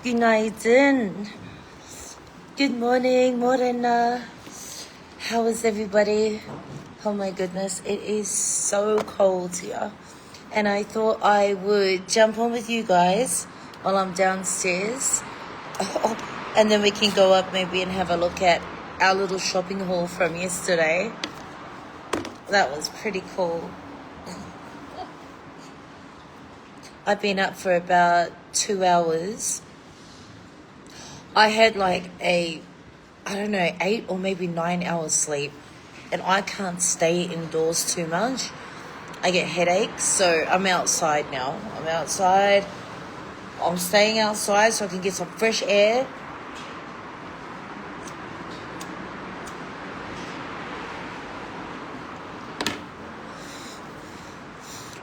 Günaydın. Good morning, Morena. How is everybody? Oh my goodness, it is so cold here. And I thought I would jump on with you guys while I'm downstairs. And then we can go up maybe and have a look at our little shopping haul from yesterday. That was pretty cool. I've been up for about 2 hours. I had like 8 or maybe 9 hours sleep, and I can't stay indoors too much. I get headaches, so I'm outside now. I'm staying outside so I can get some fresh air.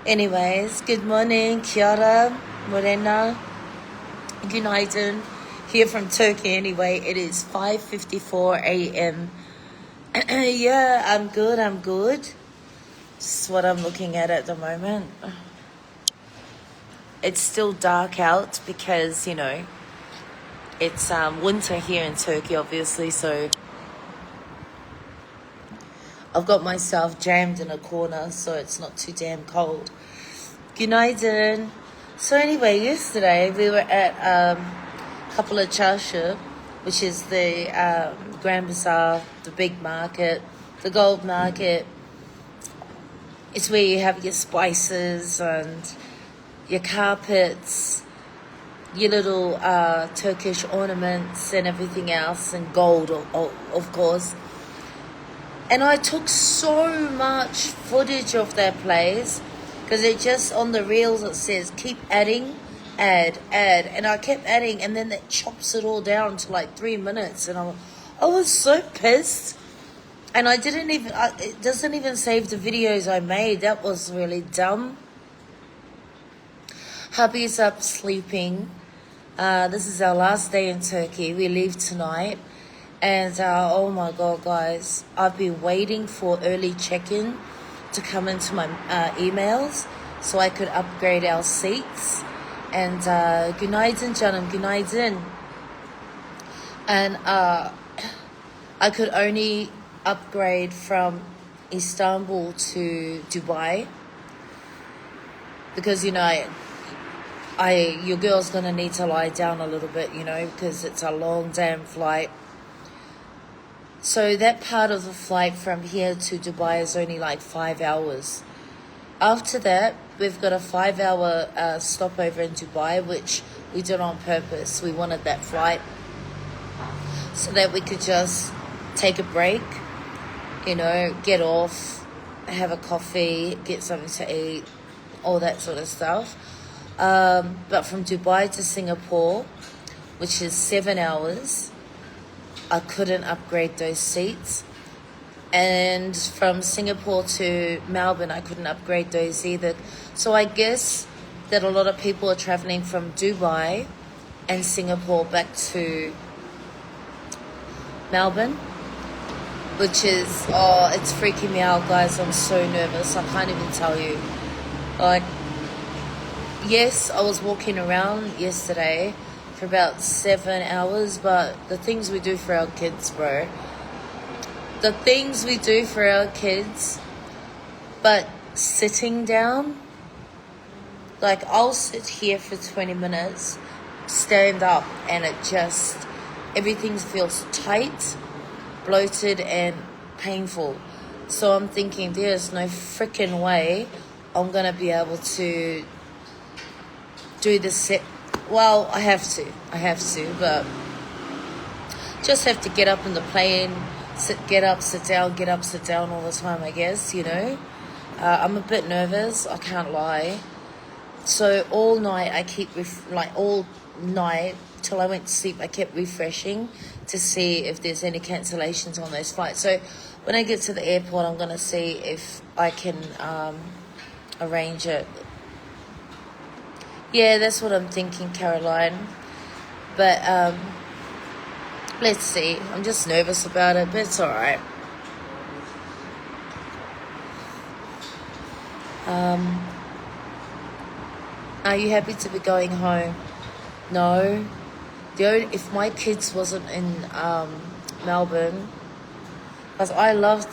Anyways, good morning, Kiara, Morena, Günaydın. Here from Turkey anyway. It is 5:54 a.m. Yeah, I'm good. This is what I'm looking at the moment. It's still dark out because, it's winter here in Turkey, obviously, so I've got myself jammed in a corner so it's not too damn cold. Günaydın. So anyway, yesterday we were at Kapalı Çarşı, which is the Grand Bazaar, the big market, the gold market. It's where you have your spices and your carpets, your little Turkish ornaments and everything else, and gold, of course. And I took so much footage of that place because it just on the reels it says keep adding, add, and I kept adding, and then it chops it all down to like 3 minutes, and I was so pissed. And it doesn't even save the videos I made. That was really dumb. Hubby's up sleeping. This is our last day in Turkey. We leave tonight. And oh my God, guys, I've been waiting for early check-in to come into my emails so I could upgrade our seats. And günaydın canım, günaydın. And I could only upgrade from Istanbul to Dubai because, your girl's going to need to lie down a little bit, because it's a long damn flight. So that part of the flight from here to Dubai is only like 5 hours. After that, we've got a 5-hour stopover in Dubai, which we did on purpose. We wanted that flight so that we could just take a break, get off, have a coffee, get something to eat, all that sort of stuff. But from Dubai to Singapore, which is 7 hours, I couldn't upgrade those seats. And from Singapore to Melbourne, I couldn't upgrade those either. So I guess that a lot of people are traveling from Dubai and Singapore back to Melbourne, which is, it's freaking me out, guys. I'm so nervous. I can't even tell you. Like, yes, I was walking around yesterday for about 7 hours, but the things we do for our kids, bro. The things we do for our kids, but sitting down, like I'll sit here for 20 minutes, stand up, and everything feels tight, bloated, and painful. So I'm thinking there's no freaking way I'm going to be able to do the set. Well, I have to, but just have to get up in the plane, get up, sit down all the time, I guess, I'm a bit nervous, I can't lie. So all night I keep, all night till I went to sleep, I kept refreshing to see if there's any cancellations on those flights. So when I get to the airport, I'm going to see if I can arrange it. Yeah, that's what I'm thinking, Caroline. But let's see. I'm just nervous about it, but it's all right. Are you happy to be going home? No? if my kids wasn't in Melbourne, because I love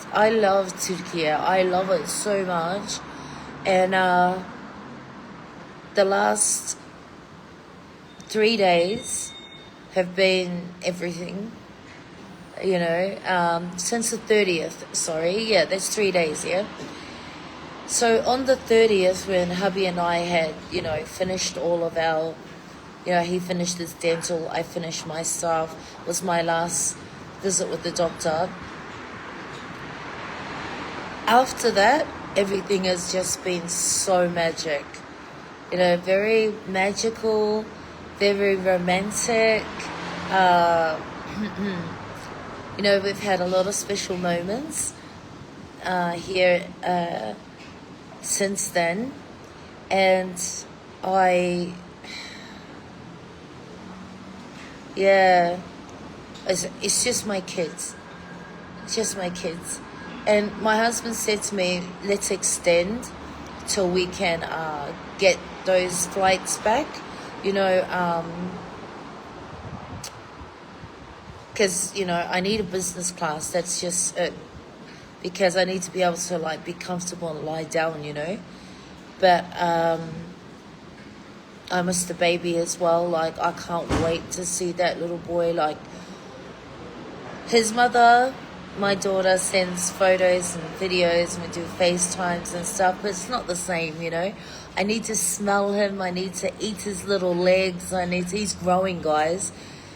Turkey. I love it so much, and the last 3 days have been everything. Since the 30th. Sorry, yeah, that's 3 days. Yeah. So on the 30th, when hubby and I had, finished all of our, he finished his dental, I finished my stuff, was my last visit with the doctor. After that, everything has just been so magic. Very magical, very romantic. We've had a lot of special moments here since then, and it's just my kids. It's just my kids. And my husband said to me, let's extend till we can get those flights back, because, I need a business class. That's just it. Because I need to be able to, be comfortable and lie down, But I miss the baby as well. I can't wait to see that little boy. His mother, my daughter, sends photos and videos, and we do FaceTimes and stuff, but it's not the same, I need to smell him. I need to eat his little legs. He's growing, guys.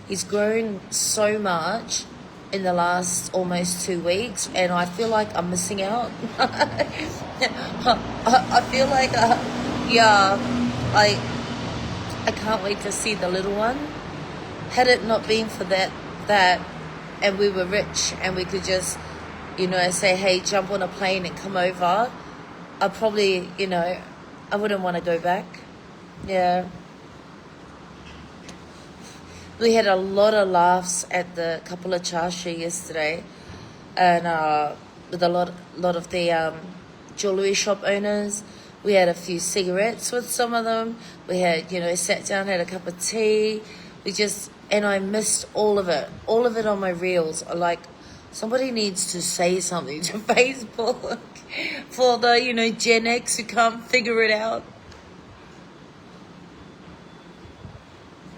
He's grown so much in the last almost 2 weeks, and I feel like I'm missing out. I feel like, I can't wait to see the little one. Had it not been for that, and we were rich, and we could just, say, hey, jump on a plane and come over, I probably, I wouldn't want to go back. Yeah. We had a lot of laughs at the Kapula Chashi yesterday, and with a lot of the jewelry shop owners. We had a few cigarettes with some of them. We had, sat down, had a cup of tea. And I missed all of it on my reels. Somebody needs to say something to Facebook for the, Gen X who can't figure it out.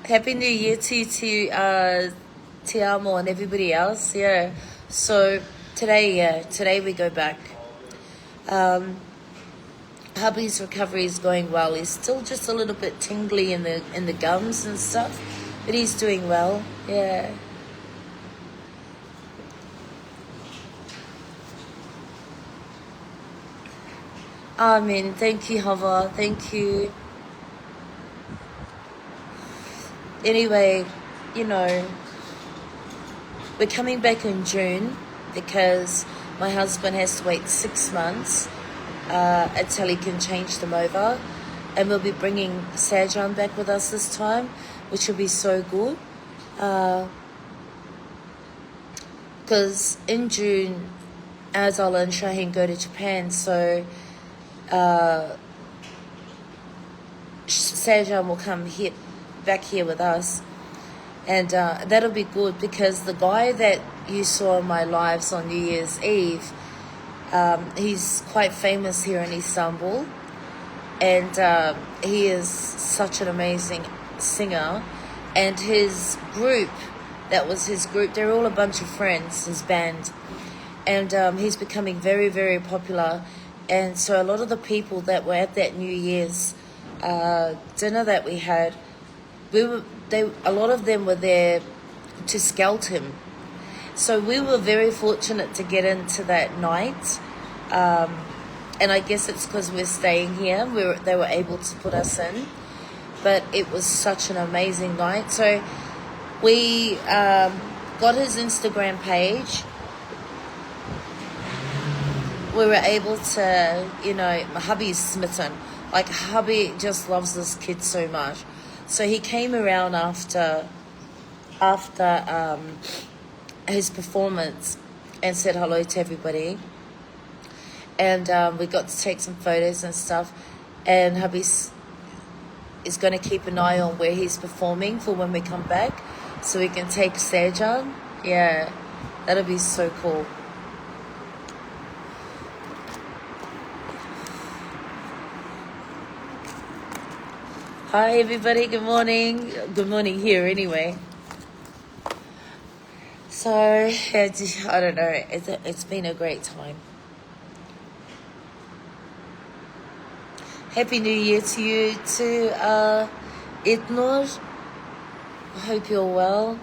Happy New Year to Te Amo and everybody else. Yeah. So today we go back. Hubby's recovery is going well. He's still just a little bit tingly in the gums and stuff, but he's doing well. Yeah. Amen. Thank you, Hava. Thank you. Anyway, we're coming back in June because my husband has to wait 6 months until he can change them over. And we'll be bringing Sajan back with us this time, which will be so good. Because in June, Azala and Shaheen go to Japan, so Sajan will come back here with us, and that'll be good because the guy that you saw in my lives on New Year's Eve, he's quite famous here in Istanbul, and he is such an amazing singer, and his group, they're all a bunch of friends, his band, and he's becoming very, very popular. And so a lot of the people that were at that New Year's dinner that we had, a lot of them were there to scout him. So we were very fortunate to get into that night. And I guess it's because we're staying here. They were able to put us in. But it was such an amazing night. So we got his Instagram page. We were able to, my hubby's smitten. Hubby just loves this kid so much. So he came around after his performance and said hello to everybody. And we got to take some photos and stuff. And hubby is going to keep an eye on where he's performing for when we come back. so we can take Sejong. Yeah, that'll be so cool. Hi everybody, good morning. Good morning here anyway. So, I don't know, it's been a great time. Happy New Year to you too, Itnur. I hope you're well.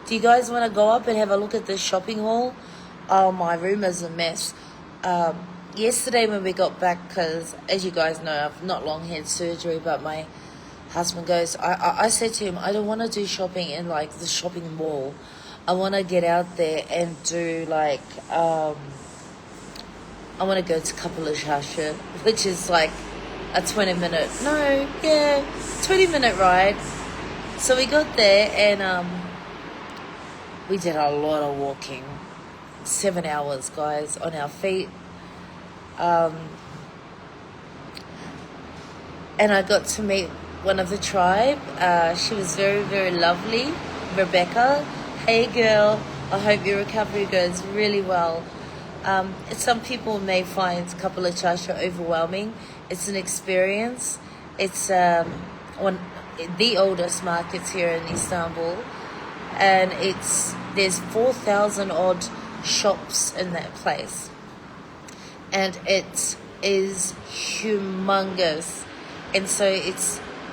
Do you guys want to go up and have a look at the shopping hall? Oh, my room is a mess. Yesterday when we got back, because as you guys know, I've not long had surgery, but my husband goes, I said to him, I don't want to do shopping in like the shopping mall. I want to get out there and do like, I want to go to Kapula Shasha, which is like a 20-minute ride. So we got there and we did a lot of walking. 7 hours, guys, on our feet. And I got to meet one of the tribe. She was very, very lovely. Rebecca. Hey girl, I hope your recovery goes really well. Some people may find Kapula Chasha overwhelming. It's an experience. It's one the oldest markets here in Istanbul, and there's 4,000 odd shops in that place, and it is humongous. And so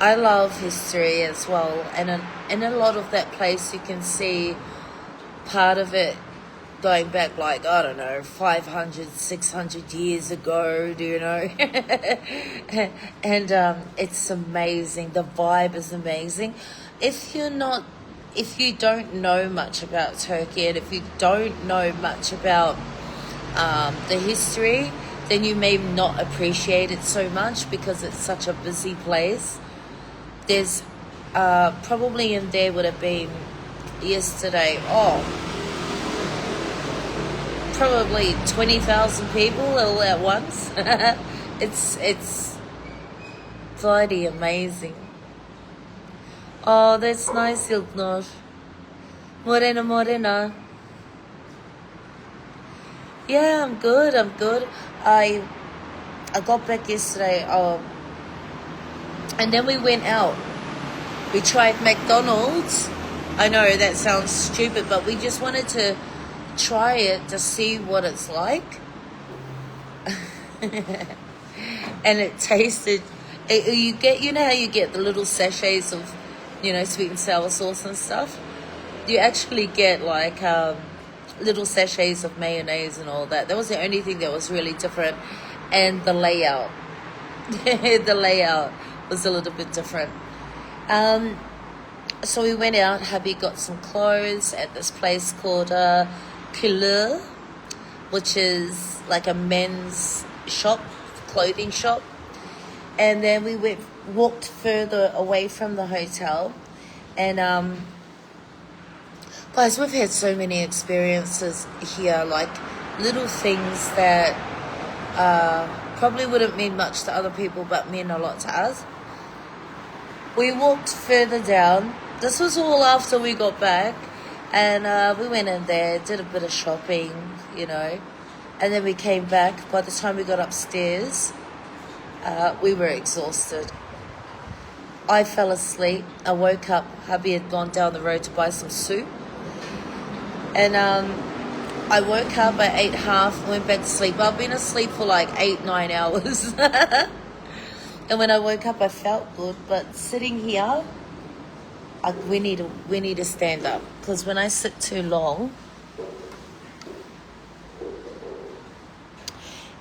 I love history as well, and in a lot of that place you can see part of it going back like, I don't know, 500, 600 years ago, do you know? And it's amazing. The vibe is amazing. If you don't know much about Turkey, and if you don't know much about the history, then you may not appreciate it so much because it's such a busy place. There's probably in there would have been yesterday, probably 20,000 people all at once. It's bloody amazing. Oh, that's nice, Ilknur. Morena. Yeah, I'm good. I got back yesterday, and then we went out. We tried McDonald's. I know that sounds stupid, but we just wanted to try it to see what it's like. And it tasted, you know how you get the little sachets of, sweet and sour sauce and stuff? You actually get like little sachets of mayonnaise and all that. That was the only thing that was really different. And the layout. The layout was a little bit different. So we went out. Hubby got some clothes at this place called Kulu, which is like a men's shop, clothing shop. And then we walked further away from the hotel. And guys, we've had so many experiences here, like little things that probably wouldn't mean much to other people but mean a lot to us. We walked further down. This was all after we got back, and we went in there, did a bit of shopping, and then we came back. By the time we got upstairs, we were exhausted. I fell asleep. I woke up. Hubby had gone down the road to buy some soup, and I woke up, I ate half, went back to sleep. I've been asleep for like 8-9 hours. And when I woke up, I felt good. But sitting here, we need to stand up, because when I sit too long,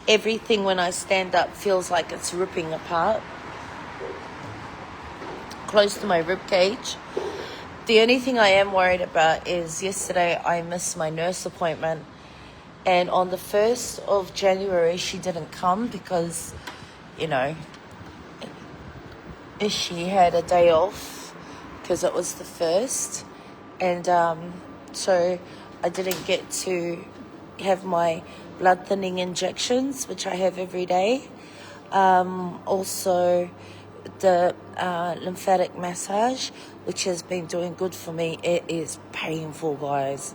everything when I stand up feels like it's ripping apart, close to my rib cage. The only thing I am worried about is yesterday I missed my nurse appointment, and on the 1st of January she didn't come because, she had a day off because it was the 1st, and so I didn't get to have my blood thinning injections, which I have every day. Also the lymphatic massage, which has been doing good for me. It is painful, guys.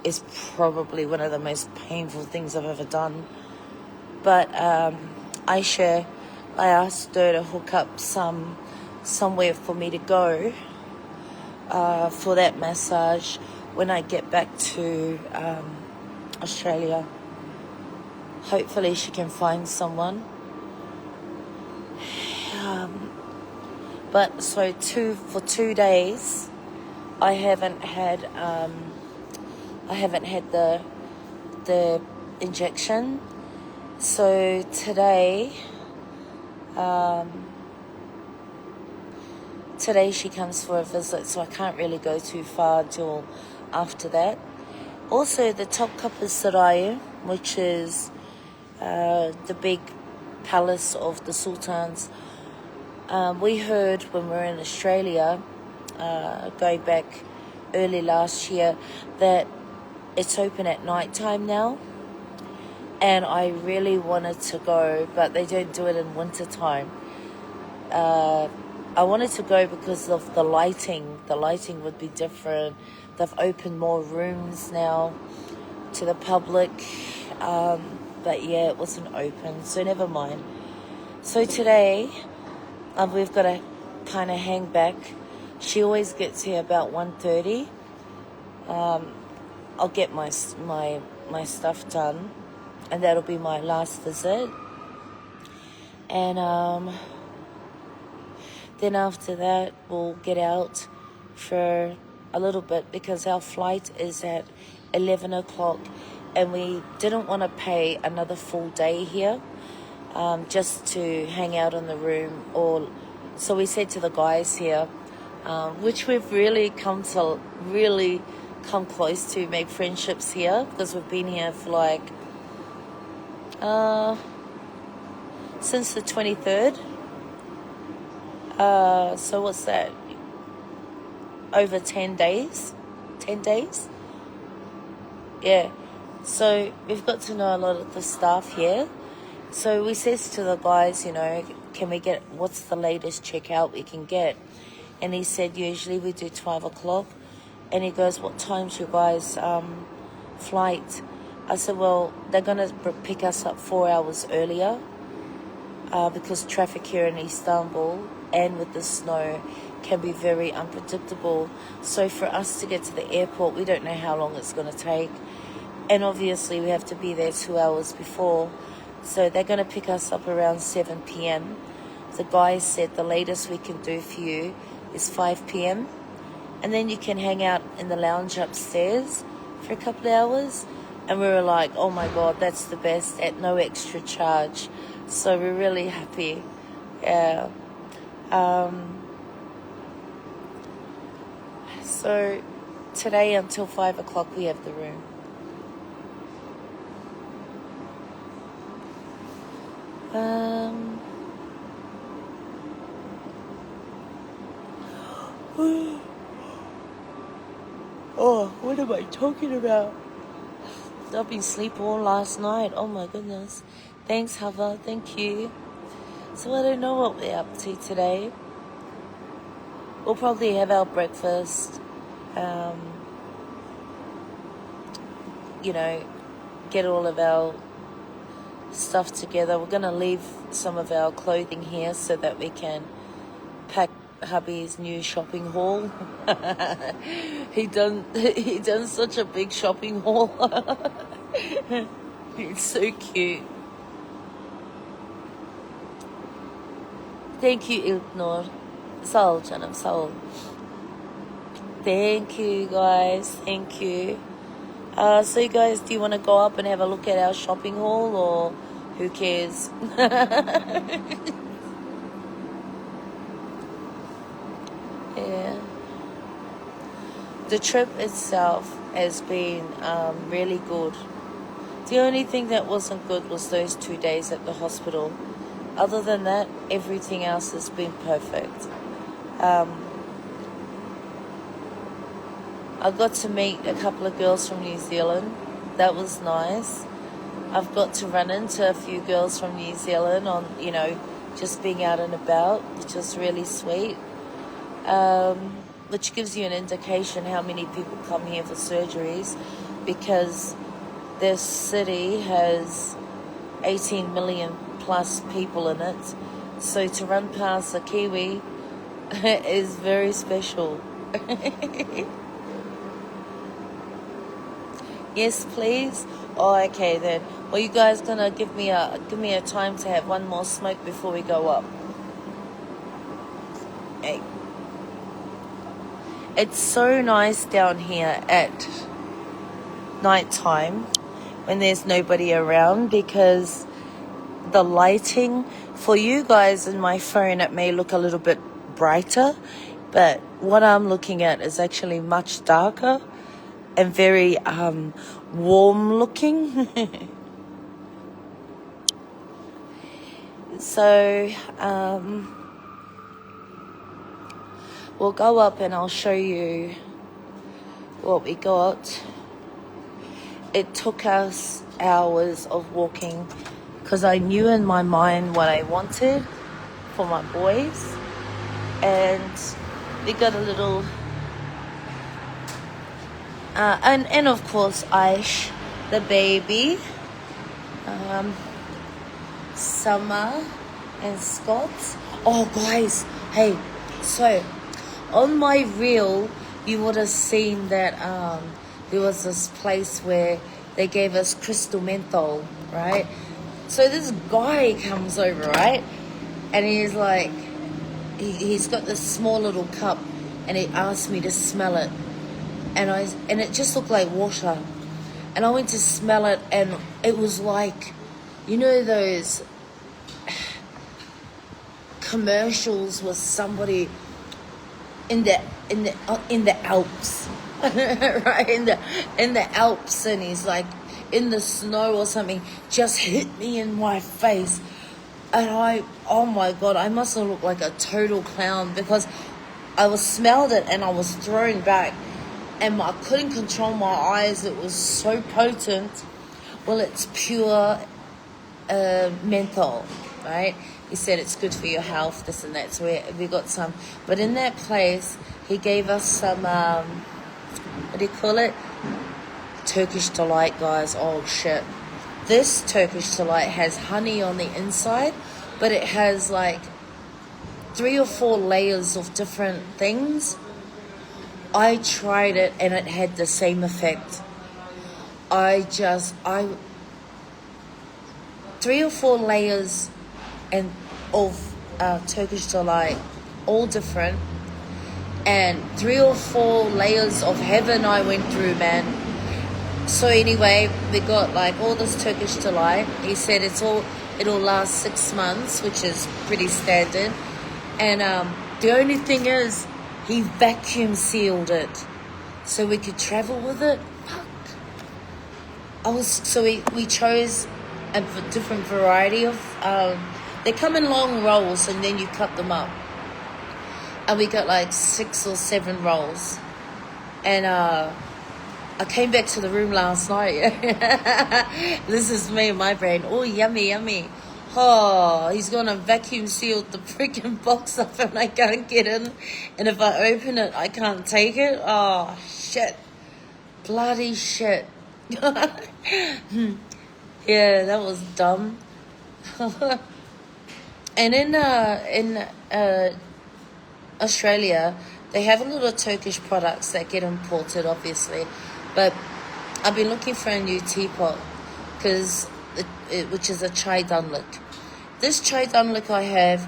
It's probably one of the most painful things I've ever done. But Aisha, I asked her to hook up somewhere for me to go for that massage when I get back to Australia. Hopefully she can find someone. But so for 2 days, I haven't had the injection. So today she comes for a visit, so I can't really go too far till after that. Also, the Topkapi Sarai, which is the big palace of the sultans. We heard when we were in Australia, going back early last year, that it's open at night time now. And I really wanted to go, but they don't do it in winter time. I wanted to go because of the lighting. The lighting would be different. They've opened more rooms now to the public. But yeah, it wasn't open, so never mind. So today, we've got to kind of hang back. She always gets here about 1:30. I'll get my stuff done, and that'll be my last visit. And then after that, we'll get out for a little bit because our flight is at 11 o'clock, and we didn't want to pay another full day here just to hang out in the room. So we said to the guys here, which we've really come close to make friendships here, because we've been here for like since the 23rd. So what's that? Over 10 days? 10 days? Yeah. So we've got to know a lot of the staff here. So we says to the guys, can we get, what's the latest checkout we can get? And he said, usually we do 12 o'clock. And he goes, what time's your guys' flight? I said, well, they're going to pick us up 4 hours earlier because traffic here in Istanbul and with the snow can be very unpredictable. So for us to get to the airport, we don't know how long it's going to take. And obviously we have to be there 2 hours before. So they're going to pick us up around 7 p.m. The guy said the latest we can do for you is 5 p.m. And then you can hang out in the lounge upstairs for a couple of hours. And we were like, oh my God, that's the best, at no extra charge. So we're really happy. Yeah. So today until 5 o'clock we have the room. Oh, what am I talking about? I've been asleep all last night. Oh my goodness. Thanks, Hava. Thank you. So I don't know what we're up to today. We'll probably have our breakfast. Get all of our stuff together. We're going to leave some of our clothing here so that we can pack hubby's new shopping haul. he done such a big shopping haul. It's so cute. Thank you, Ilknur. Sağ ol canım, sağ ol. Thank you, guys. Thank you. So you guys, do you want to go up and have a look at our shopping haul, or who cares? Yeah. The trip itself has been really good. The only thing that wasn't good was those 2 days at the hospital. Other than that, everything else has been perfect. I got to meet a couple of girls from New Zealand. That was nice. I've got to run into a few girls from New Zealand on, just being out and about, which was really sweet. which gives you an indication how many people come here for surgeries, because this city has 18 million plus people in it. So to run past a Kiwi is very special. Yes, please. Oh, okay then. Well, you guys gonna give me a time to have one more smoke before we go up. Hey. It's so nice down here at nighttime when there's nobody around, because the lighting for you guys in my phone, it may look a little bit brighter, but what I'm looking at is actually much darker and very warm looking. So we'll go up and I'll show you what we got. It took us hours of walking because I knew in my mind what I wanted for my boys. And we got a little and of course Aish, the baby, Summer and Scott. Oh guys, hey, so on my reel you would have seen that there was this place where they gave us crystal menthol, right? So this guy comes over, right, and he's like, he's got this small little cup, and he asked me to smell it, and it just looked like water, and I went to smell it, and it was like, you know those commercials with somebody in the Alps, right, in the Alps, and he's like in the snow or something, just hit me in my face, and oh my god, I must have looked like a total clown, because I was smelled it and I was thrown back, and I couldn't control my eyes. It was so potent. Well, it's pure menthol, right? He said it's good for your health, this and that. So we got some. But in that place, he gave us some, what do you call it? Turkish Delight, guys. Oh, shit. This Turkish Delight has honey on the inside, but it has like 3 or 4 layers of different things. I tried it and it had the same effect. 3 or 4 layers of Turkish Delight, all different, and 3 or 4 layers of heaven I went through, man. So anyway, we got like all this Turkish Delight. He said it'll last 6 months, which is pretty standard. And the only thing is, he vacuum sealed it so we could travel with it. We chose a different variety of. They come in long rolls, and then you cut them up. And we got like 6 or 7 rolls. And I came back to the room last night. This is me and my brain. Oh, yummy, yummy. Oh, he's gonna vacuum seal the freaking box up, and I can't get in. And if I open it, I can't take it. Oh, shit. Bloody shit. Yeah, that was dumb. And in Australia, they have a lot of Turkish products that get imported, obviously. But I've been looking for a new teapot, which is a chai dunluk. This chai dunluk I have,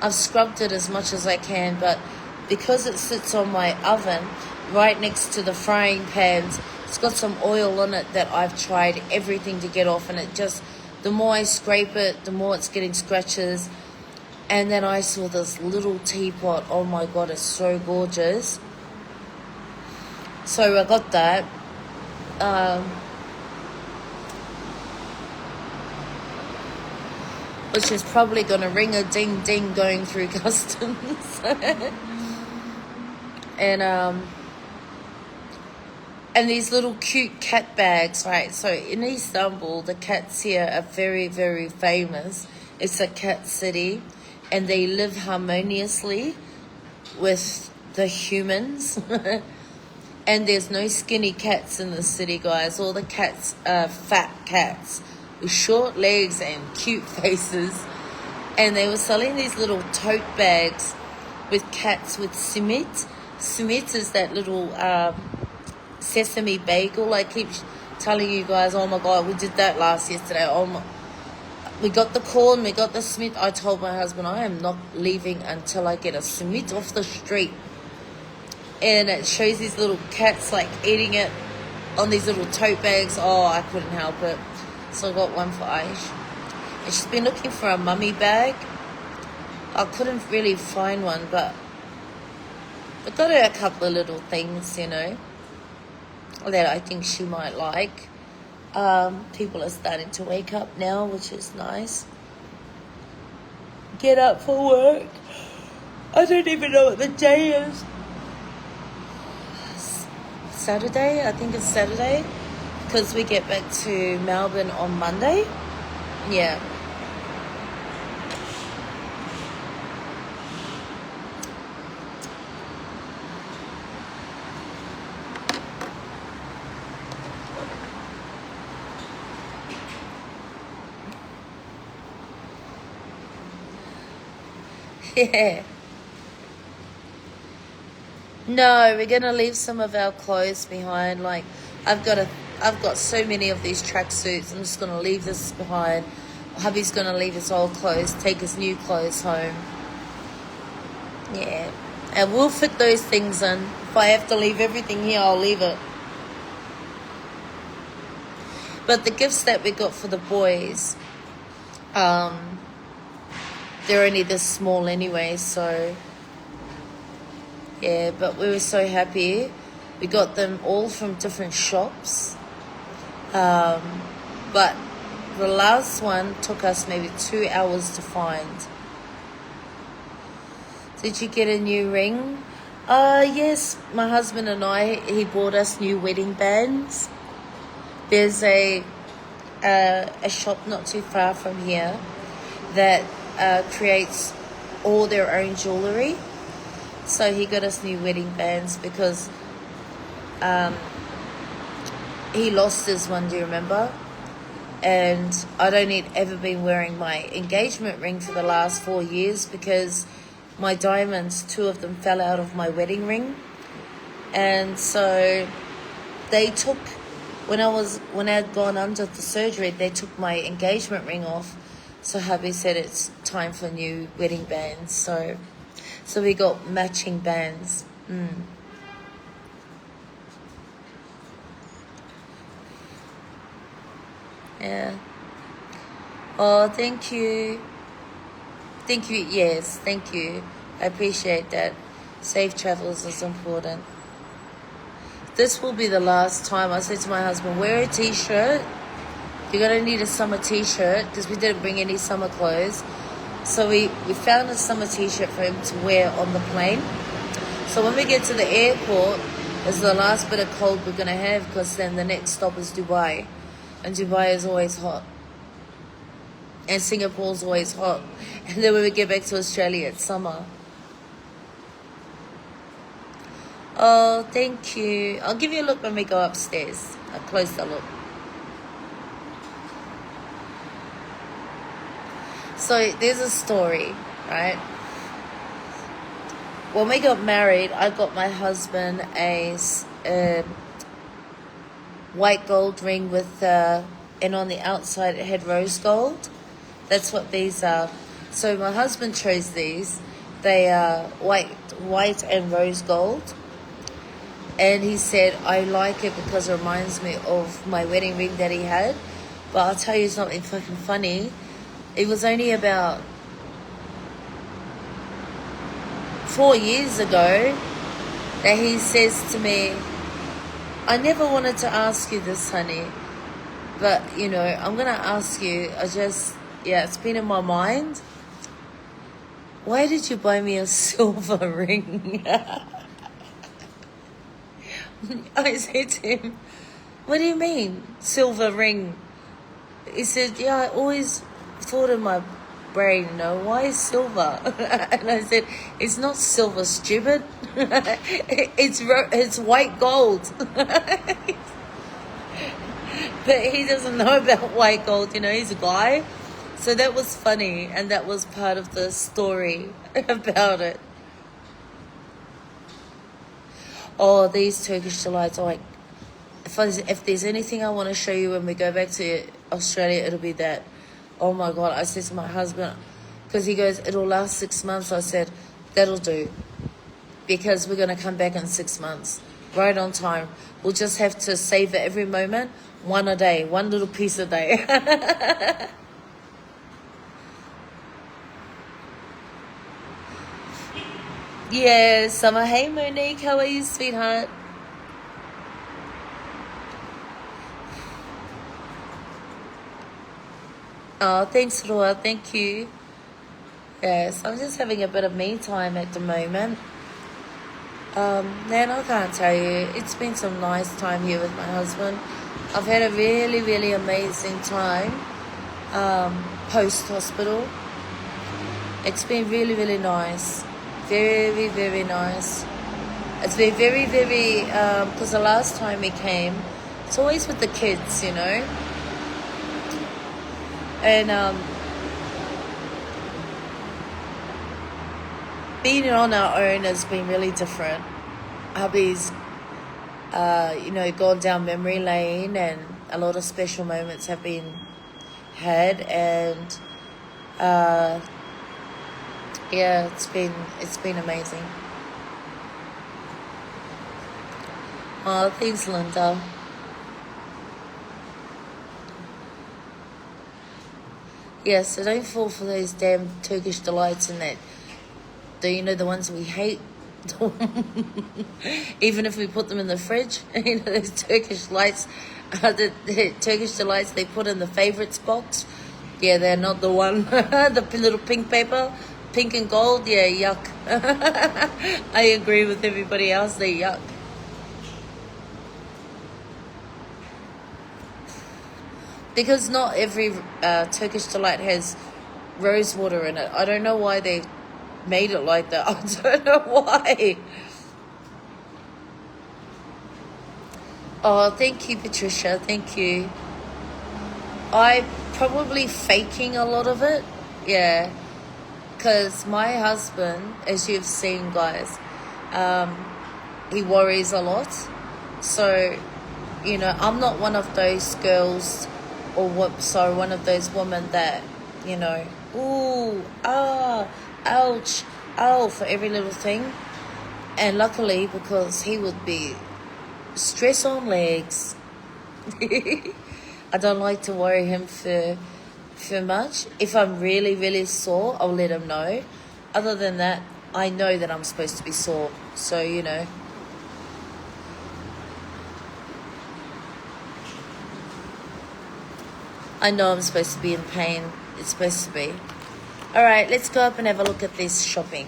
I've scrubbed it as much as I can, but because it sits on my oven right next to the frying pans, it's got some oil on it that I've tried everything to get off, and it just, the more I scrape it, the more it's getting scratches. And then I saw this little teapot. Oh my god, it's so gorgeous. So I got that. Which is probably going to ring a ding ding going through customs. And these little cute cat bags, right? So in Istanbul, the cats here are very, very famous. It's a cat city, and they live harmoniously with the humans. And there's no skinny cats in the city, guys. All the cats are fat cats with short legs and cute faces. And they were selling these little tote bags with cats with simit. Simit is that little sesame bagel. I keep telling you guys, oh my God, we did that yesterday. We got the corn, we got the simit. I told my husband, I am not leaving until I get a simit off the street. And it shows these little cats like eating it on these little tote bags. Oh, I couldn't help it. So I got one for Aish. And she's been looking for a mummy bag. I couldn't really find one, but I got her a couple of little things, you know, that I think she might like. People are starting to wake up now, which is nice. Get up for work. I don't even know what the day is. Saturday, I think it's Saturday, because we get back to Melbourne on Monday. Yeah. Yeah. No, we're gonna leave some of our clothes behind. Like I've got so many of these tracksuits. I'm just gonna leave this behind. Hubby's gonna leave his old clothes, take his new clothes home. Yeah, and we'll fit those things in. If I have to leave everything here, I'll leave it. But the gifts that we got for the boys, they're only this small anyway, so yeah, but we were so happy. We got them all from different shops. But the last one took us maybe 2 hours to find. Did you get a new ring? Yes, my husband and he bought us new wedding bands. There's a shop not too far from here that creates all their own jewellery. So he got us new wedding bands because he lost his one, do you remember? And I'd only ever been wearing my engagement ring for the last 4 years because my diamonds, 2 of them fell out of my wedding ring. And so they took, when I had gone under the surgery, they took my engagement ring off. So hubby said it's time for new wedding bands. So we got matching bands. Yeah. Oh, thank you. Thank you. Yes, thank you. I appreciate that. Safe travels is important. This will be the last time. I said to my husband, wear a t-shirt. You're going to need a summer t-shirt because we didn't bring any summer clothes. So we found a summer t-shirt for him to wear on the plane. So when we get to the airport, it's the last bit of cold we're going to have because then the next stop is Dubai. And Dubai is always hot. And Singapore's always hot. And then when we get back to Australia, it's summer. Oh, thank you. I'll give you a look when we go upstairs. A closer look. So there's a story, right? When we got married, I got my husband a white gold ring with, and on the outside it had rose gold. That's what these are. So my husband chose these. They are white and rose gold. And he said, I like it because it reminds me of my wedding ring that he had. But I'll tell you something fucking funny. It was only about 4 years ago that he says to me, I never wanted to ask you this, honey. But, you know, I'm going to ask you. It's been in my mind. Why did you buy me a silver ring? I said to him, what do you mean, silver ring? He said, yeah, I always thought in my brain, you know, why is silver? And I said, it's not silver, stupid. It's white gold. But he doesn't know about white gold, you know, he's a guy. So that was funny, and that was part of the story about it. Oh, these Turkish delights are like, if there's anything I want to show you when we go back to Australia, it'll be that. Oh my God, I said to my husband, because he goes, it'll last 6 months. I said, that'll do, because we're going to come back in 6 months, right on time. We'll just have to savor every moment, one a day, one little piece a day. Yeah, Summer. Hey, Monique, how are you, sweetheart? Oh, thanks, Roa. Thank you. Yes, I'm just having a bit of me time at the moment. Man, I can't tell you. It's been some nice time here with my husband. I've had a really, really amazing time post-hospital. It's been really, really nice. Very, very nice. It's been very, very, because the last time we came, it's always with the kids, you know. And being on our own has been really different. Hubby's, you know, gone down memory lane, and a lot of special moments have been had, and yeah, it's been amazing. Oh, thanks, Linda. Yeah, so don't fall for those damn Turkish delights and that. Do you know the ones we hate? Even if we put them in the fridge, you know, those Turkish lights, the Turkish delights they put in the favorites box. Yeah, they're not the one. The little pink paper, pink and gold. Yeah, yuck. I agree with everybody else. They yuck. Because not every Turkish delight has rose water in it. I don't know why they made it like that. I don't know why. Oh, thank you, Patricia. Thank you. I probably faking a lot of it. Yeah. Because my husband, as you've seen, guys, um, he worries a lot. So, you know, I'm not one of those girls or what, sorry, one of those women that, you know, ooh, ah, ouch, ow, for every little thing. And luckily, because he would be stress on legs, I don't like to worry him for much. If I'm really, really sore, I'll let him know. Other than that, I know that I'm supposed to be sore. So, you know. I know I'm supposed to be in pain. It's supposed to be. All right, let's go up and have a look at this shopping.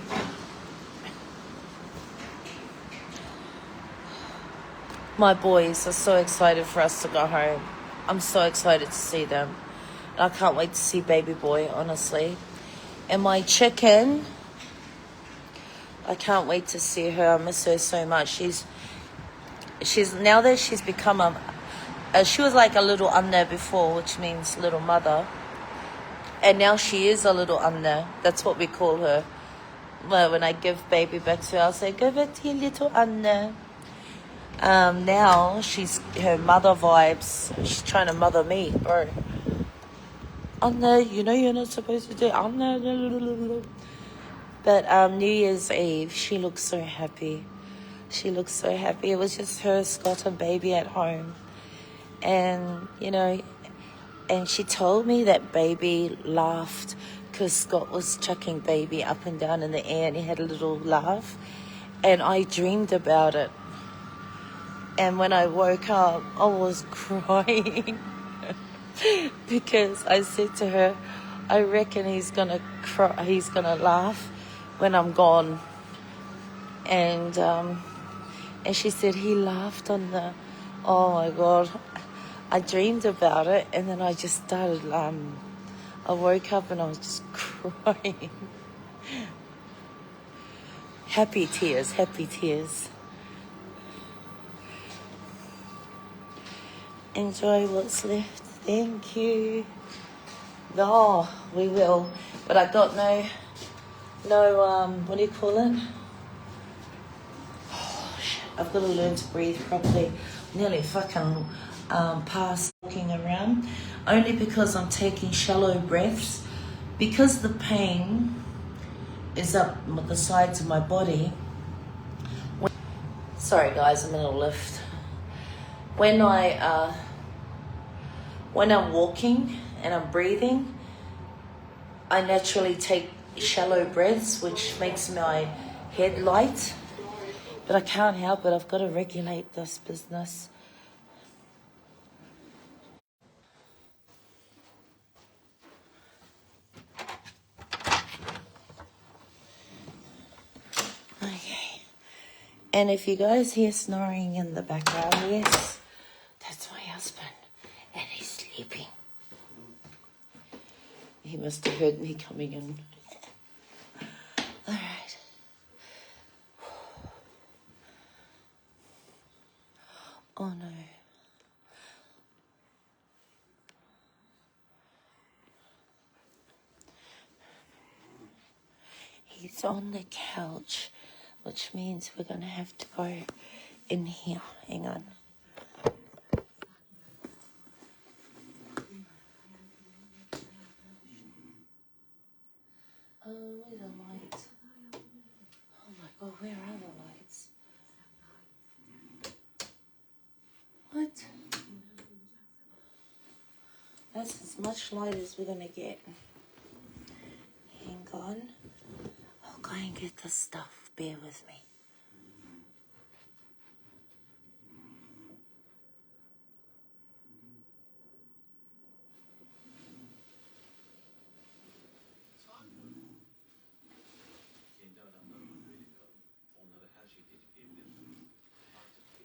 My boys are so excited for us to go home. I'm so excited to see them. I can't wait to see baby boy, honestly. And my chicken, I can't wait to see her. I miss her so much. She's now that she's become she was like a little Anna before, which means little mother. And now she is a little Anna. That's what we call her. Well, when I give baby back to her, I'll say, give it to your little Anna. Now she's her mother vibes. She's trying to mother me, bro. Anna, you know you're not supposed to do Anna. But New Year's Eve, she looks so happy. She looks so happy. It was just her, Scott, and baby at home. And, you know, and she told me that baby laughed because Scott was chucking baby up and down in the air and he had a little laugh. And I dreamed about it. And when I woke up, I was crying because I said to her, I reckon he's gonna cry, he's gonna laugh when I'm gone. And she said he laughed on the, oh my God, I dreamed about it, and then I just started I woke up and I was just crying. Happy tears, happy tears. Enjoy what's left. Thank you. Oh, we will. But I got no, what do you call it? Oh, shit. I've got to learn to breathe properly. Nearly fucking past walking around. Only because I'm taking shallow breaths. Because the pain is up the sides of my body. Sorry guys, I'm in a lift. When I'm walking and I'm breathing, I naturally take shallow breaths, which makes my head light. But I can't help it. I've got to regulate this business. Okay. And if you guys hear snoring in the background, yes, that's my husband. And he's sleeping. He must have heard me coming in. All right. Oh no. He's on the couch, which means we're going to have to go in here. Hang on. Where's the lights? Oh my god, where are the lights? What? That's as much light as we're going to get. Hang on. I'll go and get the stuff. Bear with me.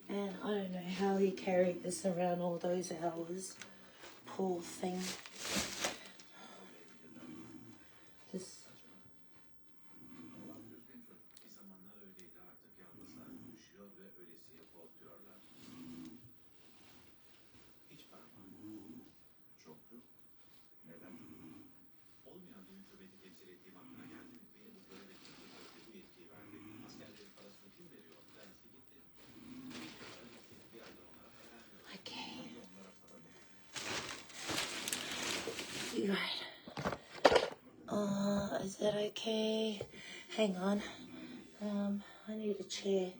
And I don't know how he carried this around all those hours. Poor thing. Just... Right. Is that okay? Hang on. I need a chair.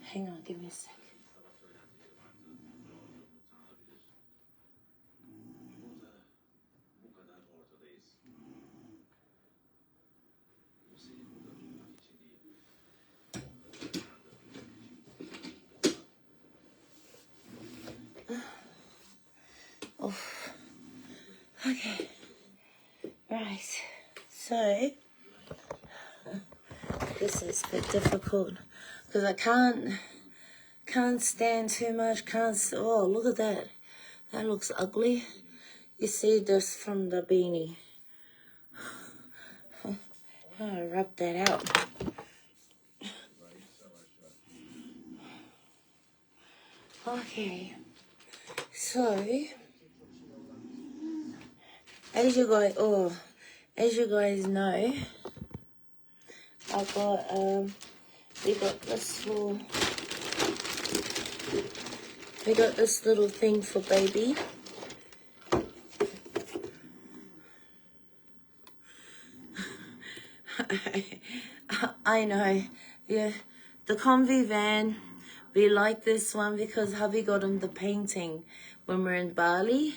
Hang on, give me a sec. Oh. Okay. Right. So this is a bit difficult because I can't stand too much. Oh, look at that. That looks ugly. You see this from the beanie. I'll rub that out. Okay. So as you guys know, I got we got this little thing for baby. I know, yeah, the Convi van, we like this one because hubby got him the painting when we were in Bali,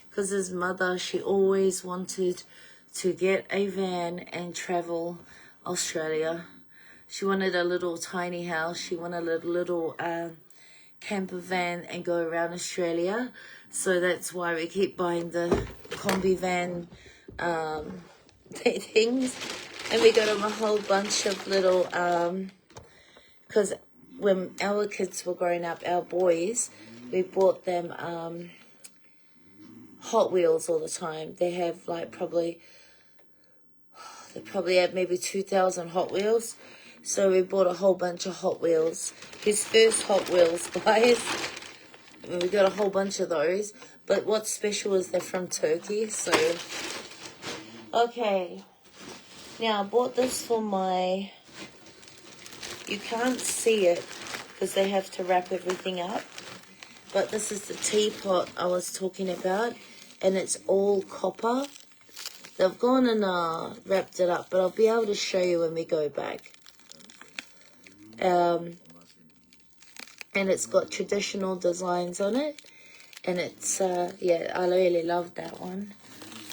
because his mother, she always wanted to get a van and travel Australia. She wanted a little tiny house. She wanted a little camper van and go around Australia. So that's why we keep buying the combi van things. And we got them a whole bunch of little, because when our kids were growing up, our boys, we bought them, Hot Wheels all the time. They have like they probably have maybe 2,000 Hot Wheels. So we bought a whole bunch of Hot Wheels. His first Hot Wheels, guys. And we got a whole bunch of those. But what's special is they're from Turkey. So, okay. Now, I bought this for my... You can't see it because they have to wrap everything up. But this is the teapot I was talking about. And it's all copper. They've gone and wrapped it up. But I'll be able to show you when we go back. And it's got traditional designs on it. And it's, yeah, I really love that one.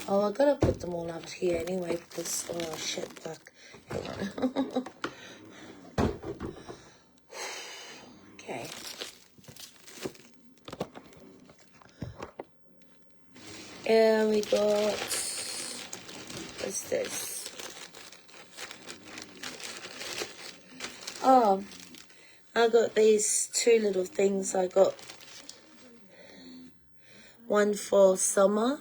Oh, I gotta put them all up here anyway because, oh shit, fuck. Hang on. Okay. And we got, what's this? Oh, I got these two little things. I got one for summer.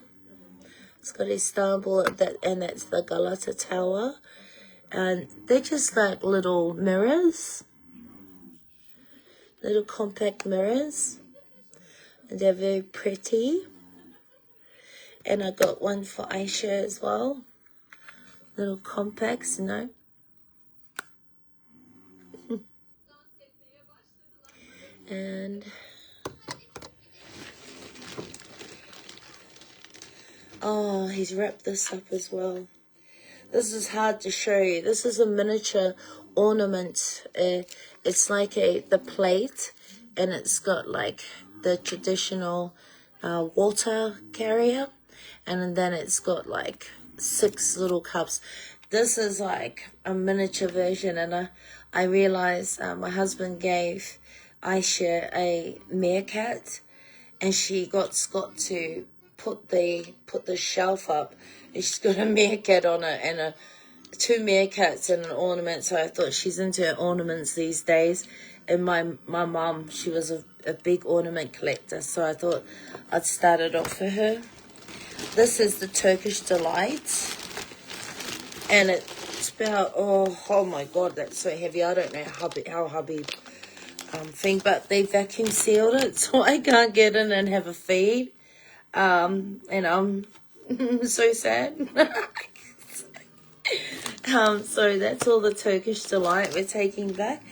It's got Istanbul, and that's the Galata Tower. And they're just like little mirrors. Little compact mirrors. And they're very pretty. And I got one for Aisha as well. Little compacts, you know. And... oh, he's wrapped this up as well. This is hard to show you. This is a miniature ornament. It's like the plate, and it's got like the traditional water carrier, and then it's got like 6 little cups. This is like a miniature version, and I realized my husband gave Aisha a meerkat, and she got Scott to put the shelf up, and she's got a meerkat on it and 2 meerkats and an ornament. So I thought she's into ornaments these days. And my mum, she was a big ornament collector, so I thought I'd start it off for her. This is the Turkish Delight, and it's about, oh my god, that's so heavy. I don't know how hubby thing, but they vacuum sealed it, so I can't get in and have a feed. And I'm so sad. So that's all the Turkish Delight we're taking back.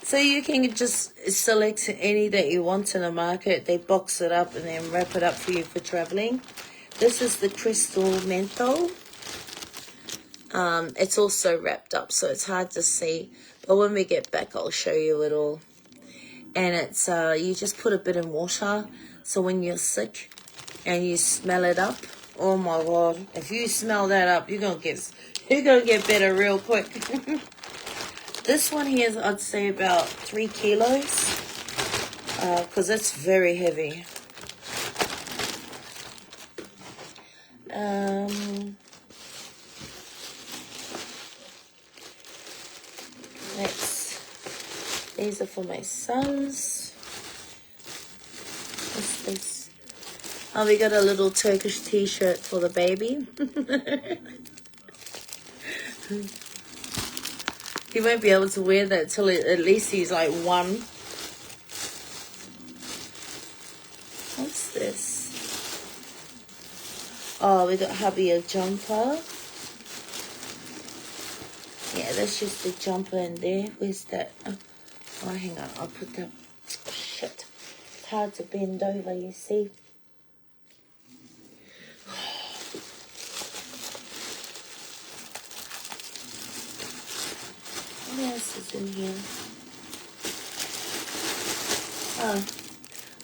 So you can just select any that you want in the market. They box it up and then wrap it up for you for traveling. This is the Crystal Menthol. It's also wrapped up, so it's hard to see. But when we get back, I'll show you it all. And it's you just put a bit in water. So when you're sick and you smell it up, oh my god! If you smell that up, you're gonna get better real quick. This one here is, I'd say, about 3 kilos, because it's very heavy. Next, these are for my sons. What's this? Oh, we got a little Turkish t-shirt for the baby. He won't be able to wear that till at least he's like 1. What's this? Oh, we got hubby a jumper. Yeah, that's just a jumper in there. Where's that? Oh, hang on. I'll put that. Oh, shit. It's hard to bend over, you see. What else is in here? Oh,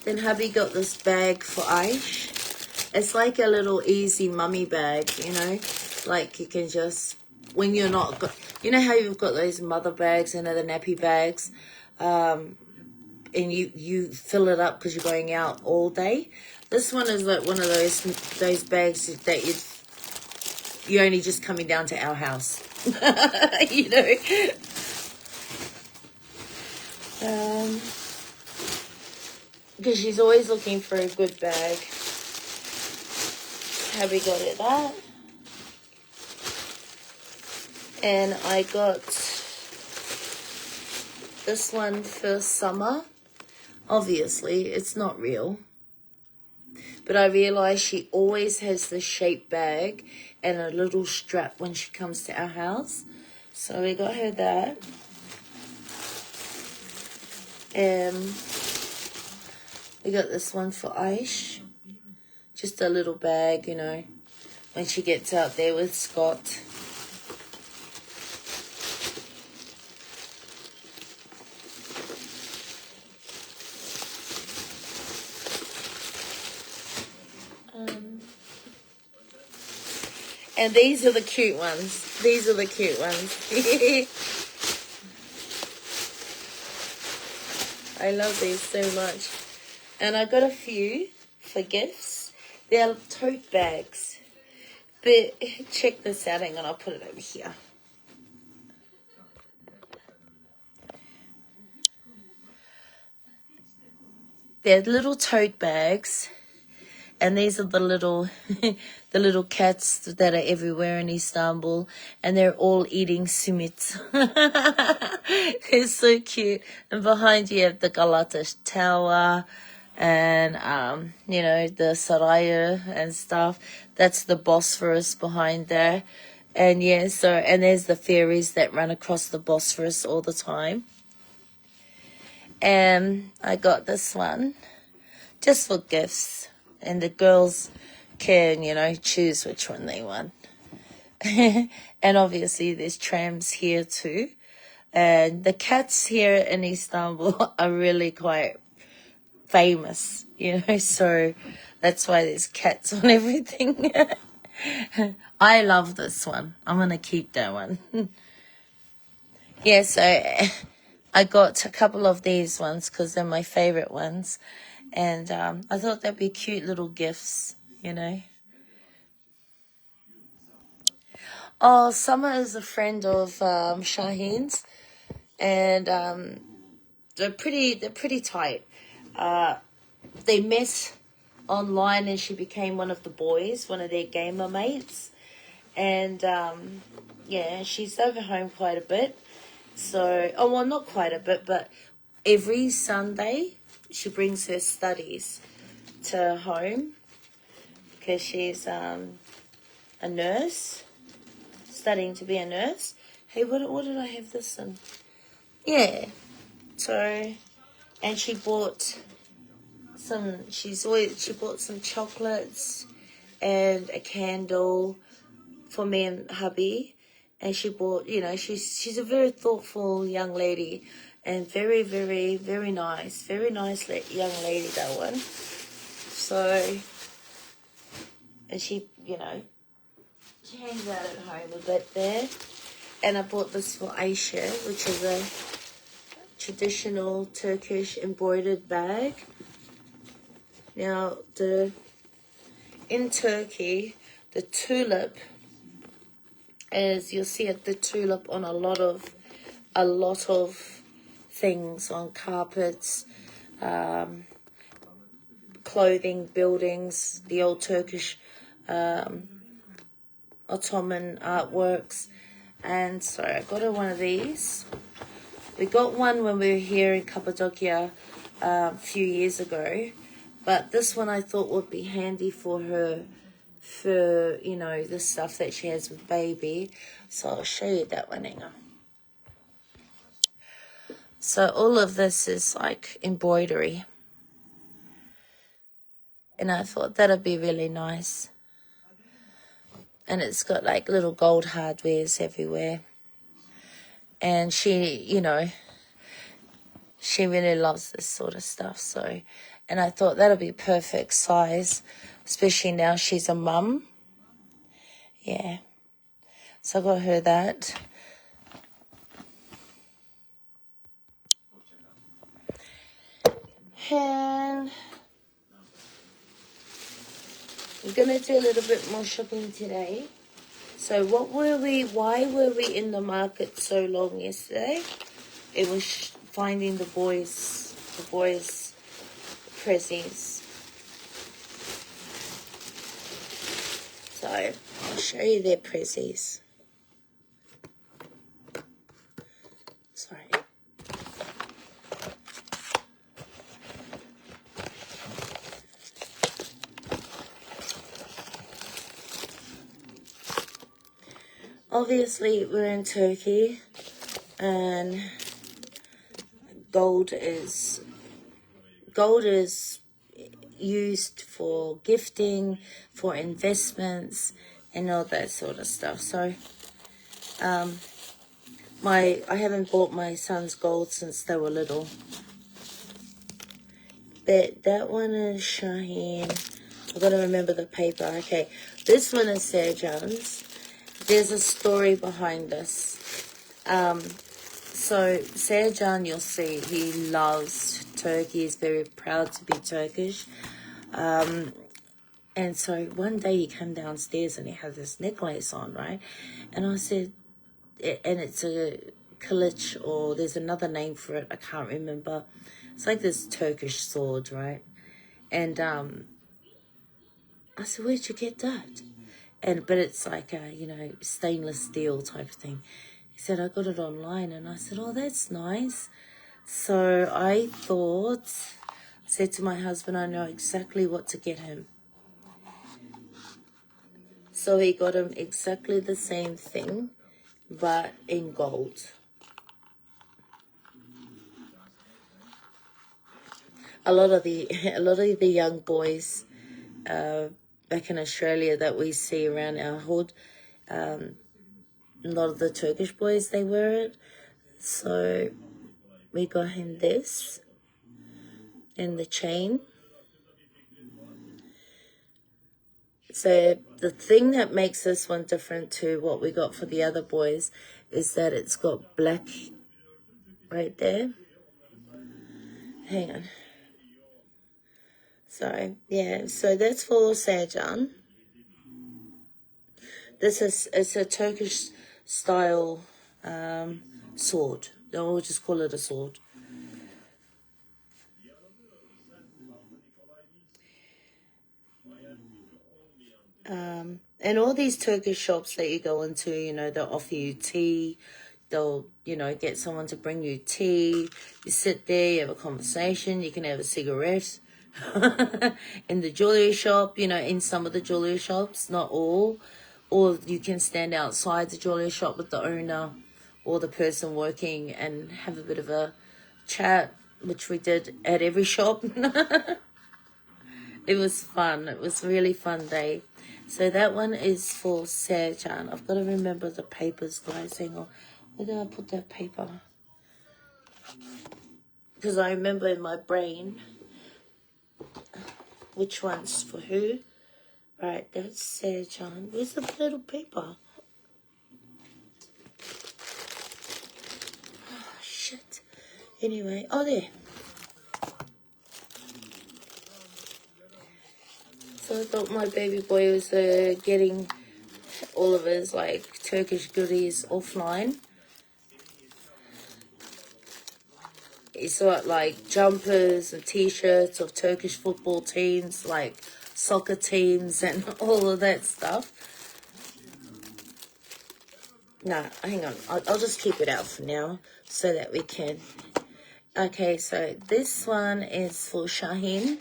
then hubby got this bag for Aish. It's like a little easy mummy bag, you know, like you can just, when you're not, you know how you've got those mother bags and the nappy bags, and you fill it up because you're going out all day. This one is like one of those bags that you're only just coming down to our house, you know. Because she's always looking for a good bag. hubby got her that. And I got this one for summer. Obviously, it's not real. But I realized she always has this shape bag and a little strap when she comes to our house. So we got her that. We got this one for Aish. Just a little bag, you know, when she gets out there with Scott. And these are the cute ones. These are the cute ones. I love these so much. And I got a few for gifts. They're tote bags. But check this out. Hang on, I'll put it over here. They're little tote bags. And these are the little the little cats that are everywhere in Istanbul, and they're all eating simit. They're so cute. And behind you have the Galata Tower and you know, the Saraya and stuff. That's the Bosphorus behind there. And yeah, so and there's the ferries that run across the Bosphorus all the time. And I got this one just for gifts. And the girls can, you know, choose which one they want. And obviously there's trams here too. And the cats here in Istanbul are really quite famous, you know, so that's why there's cats on everything. I love this one. I'm going to keep that one. Yeah, so I got a couple of these ones because they're my favorite ones. And I thought that'd be cute little gifts, you know. Oh, Summer is a friend of Shaheen's, and they're pretty tight. They met online, and she became one of the boys, one of their gamer mates, and yeah, she's over home quite a bit. So, oh well, not quite a bit, but every Sunday she brings her studies to home because she's a nurse, studying to be a nurse. Hey, what did I have this in? Yeah. So, and she bought she bought some chocolates and a candle for me and hubby. And she bought, you know, she's a very thoughtful young lady. And very, very, very nice. Very nice young lady, that one. So, and she, you know, she hangs out at home a bit there. And I bought this for Aisha, which is a traditional Turkish embroidered bag. Now, in Turkey, the tulip, as you'll see the tulip on a lot of things, on carpets, clothing, buildings, the old Turkish Ottoman artworks. And so I got her one of these. We got one when we were here in Cappadocia a few years ago, but this one I thought would be handy for her, for, you know, the stuff that she has with baby. So I'll show you that one. Hang on. So all of this is like embroidery. And I thought that'd be really nice. And it's got like little gold hardwares everywhere. And she, you know, she really loves this sort of stuff. So, and I thought that'll be perfect size, especially now she's a mum. Yeah. So I got her that. And we're going to do a little bit more shopping today. So why were we in the market so long yesterday? It was finding the boys' prezzies. I'll show you their prezzies. Sorry. Obviously, we're in Turkey, and gold is used for gifting, for investments, and all that sort of stuff. So, I haven't bought my son's gold since they were little. That one is Shaheen. I've got to remember the paper. Okay, this one is Serjan's. There's a story behind this. So Serjan, you'll see, he loves Turkey. He's very proud to be Turkish. And so one day he came downstairs and he had this necklace on, right? And I said, and it's a kılıç, or there's another name for it, I can't remember. It's like this Turkish sword, right? And I said, where'd you get that? But it's like a, stainless steel type of thing. He said, I got it online. And I said, oh, that's nice. So I said to my husband, I know exactly what to get him. So he got him exactly the same thing, but in gold. A lot of the young boys back in Australia that we see around our hood, a lot of the Turkish boys, they wear it. So we got him this and the chain. So the thing that makes this one different to what we got for the other boys is that it's got black right there. Hang on. So, yeah, so that's for Serjan. It's a Turkish style sword. They'll just call it a sword. And all these Turkish shops that you go into, they'll offer you tea. They'll, get someone to bring you tea. You sit there, you have a conversation. You can have a cigarette. In the jewelry shop, in some of the jewelry shops, not all. Or you can stand outside the jewelry shop with the owner or the person working and have a bit of a chat, which we did at every shop. It was fun. It was a really fun day. So that one is for Serjan. I've got to remember the papers, guys. Hang on. Where did I put that paper? Because I remember in my brain which one's for who. Right, that's Serjan. Where's the little paper? Oh, shit. Anyway, there. So I thought my baby boy was getting all of his, Turkish goodies offline. He's got, jumpers and T-shirts of Turkish football teams, soccer teams and all of that stuff. Nah, hang on. I'll just keep it out for now so that we can. Okay, so this one is for Shaheen.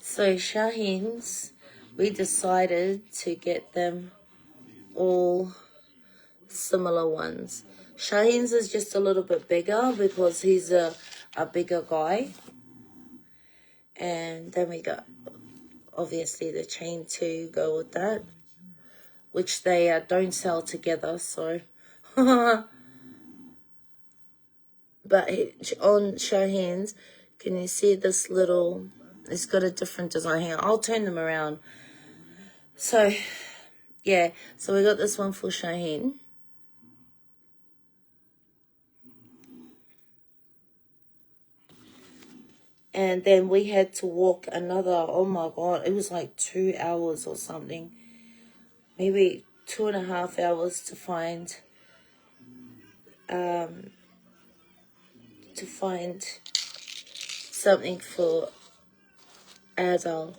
So Shaheen's, we decided to get them all similar ones. Shaheen's is just a little bit bigger because he's a bigger guy. And then we got, obviously, the chain to go with that, which they don't sell together, so. But on Shaheen's, can you see this little, it's got a different design here. I'll turn them around. So, yeah, so we got this one for Shaheen. And then we had to walk another, oh my God, it was 2 hours or something. Maybe 2.5 hours to find something for Adel.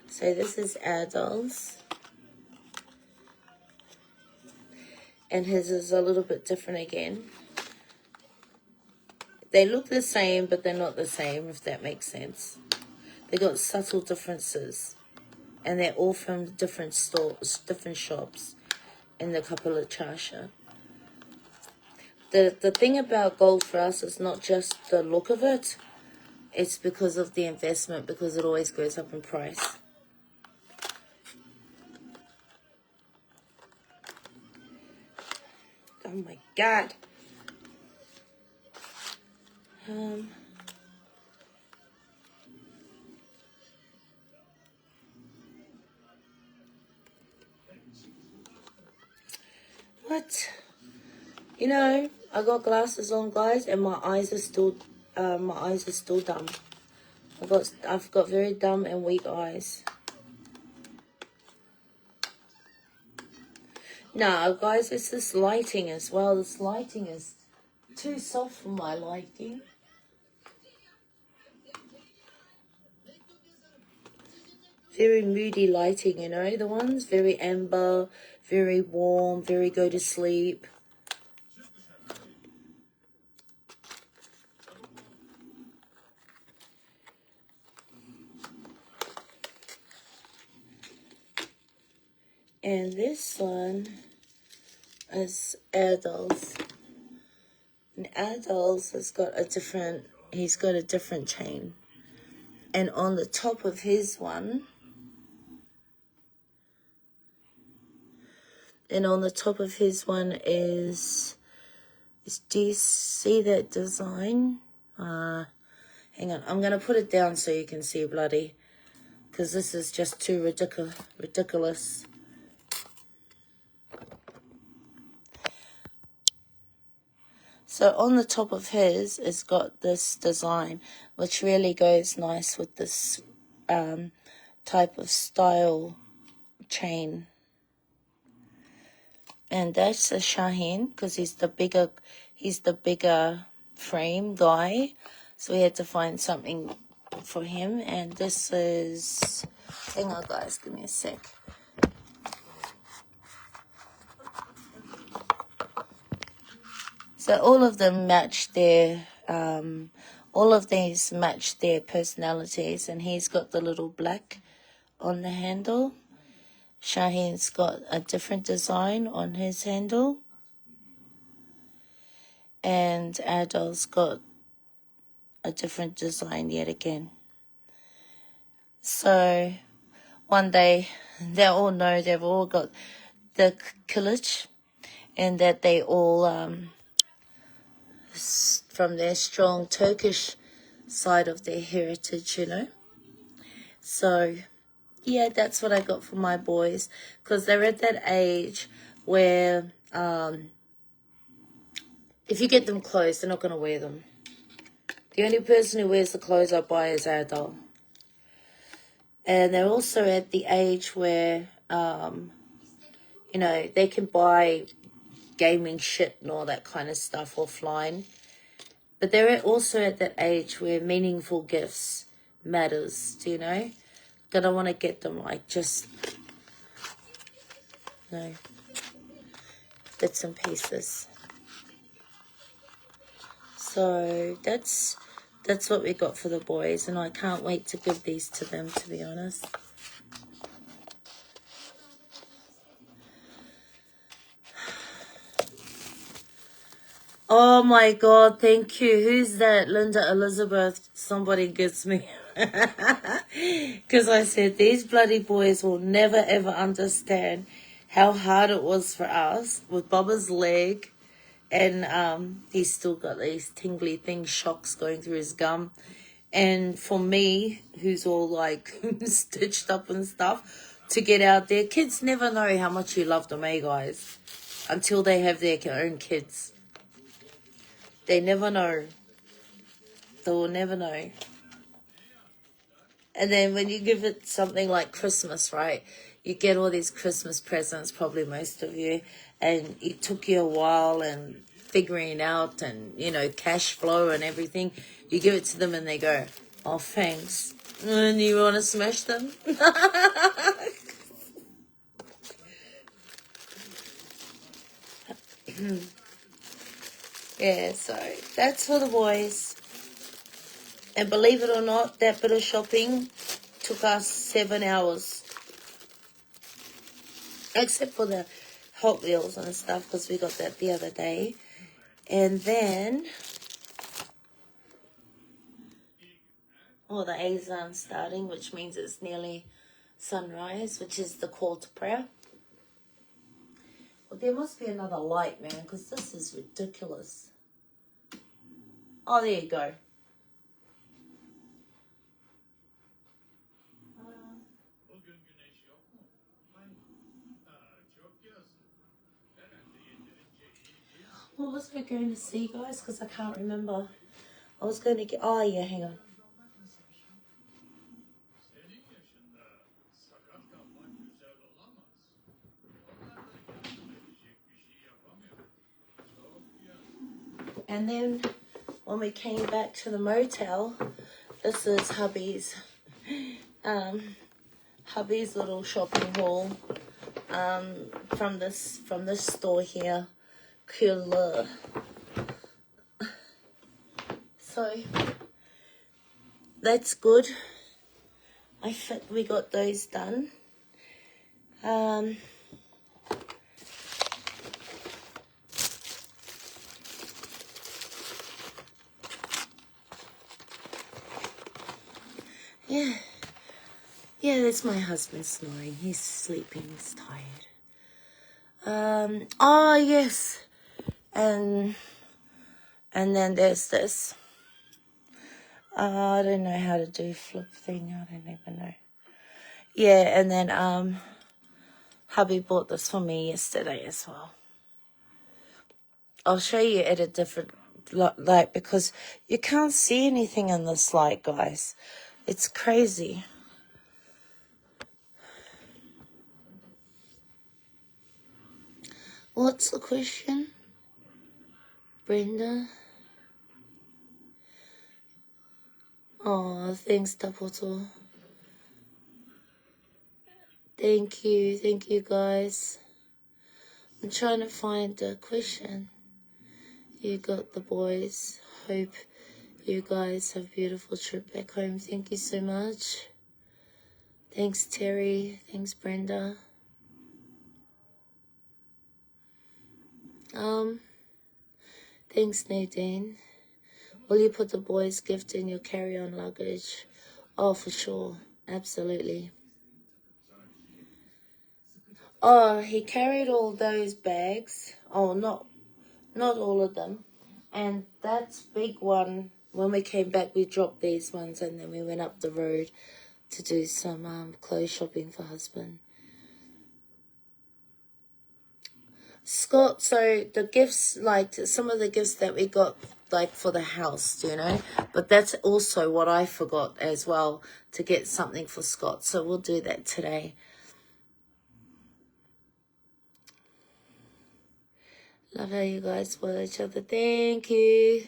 So this is Adel's. and his is a little bit different again. They look the same, but they're not the same, if that makes sense. They got subtle differences, and they're all from different stores, different shops in the Kapula Chasha. The thing about gold for us is not just the look of it, it's because of the investment, because it always goes up in price. Oh my God. What? You know, I got glasses on, guys, and my eyes are still dumb. I've got very dumb and weak eyes. No, guys, it's this lighting as well. This lighting is too soft for my liking. Very moody lighting, you know, the ones very amber, very warm, very go to sleep. And this one is Adol's. And Adol's has got a different, he's got a different chain. And on the top of his one, is do you see that design? Hang on, I'm going to put it down so you can see, bloody. Because this is just too ridiculous. So on the top of his, it's got this design, which really goes nice with this type of style chain. And that's a Shaheen, because he's the bigger frame guy. So we had to find something for him. And this is, hang on guys, give me a sec. So all of them match their, all of these match their personalities. And he's got the little black on the handle. Shaheen's got a different design on his handle. And Adol's got a different design yet again. So one day they all know they've all got the Kilich, and that they all, from their strong Turkish side of their heritage, you know. So yeah, that's what I got for my boys, because they're at that age where if you get them clothes, they're not going to wear them. The only person who wears the clothes I buy is Adol. And they're also at the age where, you know, they can buy gaming shit and all that kind of stuff offline. But they're also at that age where meaningful gifts matters, do you know? I don't want to get them like just, no, bits and pieces. So that's what we got for the boys, and I can't wait to give these to them, to be honest. Oh my God, thank you. Who's that? Linda Elizabeth. Somebody gets me. Because I said these bloody boys will never ever understand how hard it was for us with Bubba's leg. And he's still got these tingly things, shocks going through his gum. And for me, who's all like stitched up and stuff, to get out there. Kids never know how much you love them, eh, guys? Until they have their own kids. They never know. They will never know. And then when you give it something like Christmas, right? You get all these Christmas presents, probably most of you. And it took you a while and figuring out and, you know, cash flow and everything. You give it to them and they go, oh, thanks. And you want to smash them? Yeah, so that's for the boys. And believe it or not, that bit of shopping took us 7 hours. Except for the Hot Wheels and stuff, because we got that the other day. And then, the Azan's starting, which means it's nearly sunrise, which is the call to prayer. Well, there must be another light, man, because this is ridiculous. Oh, there you go. What was I going to see, guys? Because I can't remember. I was going to get... Oh, yeah, hang on. And then when we came back to the motel, this is hubby's little shopping haul from this store here, Cooler. So that's good. We got those done. Yeah, that's my husband snoring. He's sleeping, he's tired. Oh yes. And then there's this. I don't know how to do flip thing. I don't even know. Yeah, and then hubby bought this for me yesterday as well. I'll show you at a different light because you can't see anything in this light, guys. It's crazy. What's the question, Brenda? Oh, thanks, Tapoto. Thank you, guys. I'm trying to find the question. You got the boys. Hope you guys have a beautiful trip back home. Thank you so much. Thanks, Terry. Thanks, Brenda. Thanks, Nadine. Will you put the boys' gift in your carry-on luggage? Oh, for sure. Absolutely. Oh, he carried all those bags. Oh, not all of them. And that's big one. When we came back, we dropped these ones and then we went up the road to do some clothes shopping for husband. Scott, so the gifts, like some of the gifts that we got, like for the house, but that's also what I forgot as well, to get something for Scott. So we'll do that today. Love how you guys follow each other. Thank you.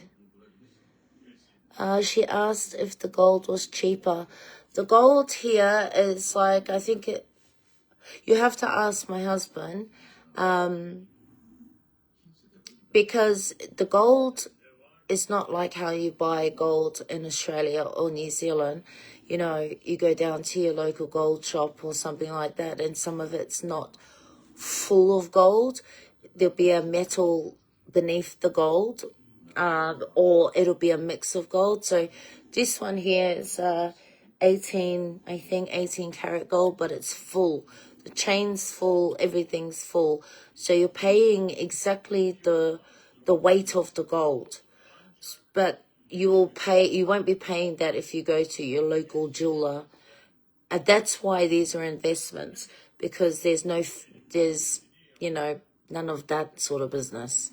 She asked if the gold was cheaper. The gold here is like, I think you have to ask my husband, because the gold is not like how you buy gold in Australia or New Zealand. You go down to your local gold shop or something like that, and some of it's not full of gold. There'll be a metal beneath the gold, or it'll be a mix of gold. So this one here is 18 karat gold, but it's full. The chain's full, everything's full. So you're paying exactly the weight of the gold. But you won't be paying that if you go to your local jeweler. And that's why these are investments, because there's none of that sort of business.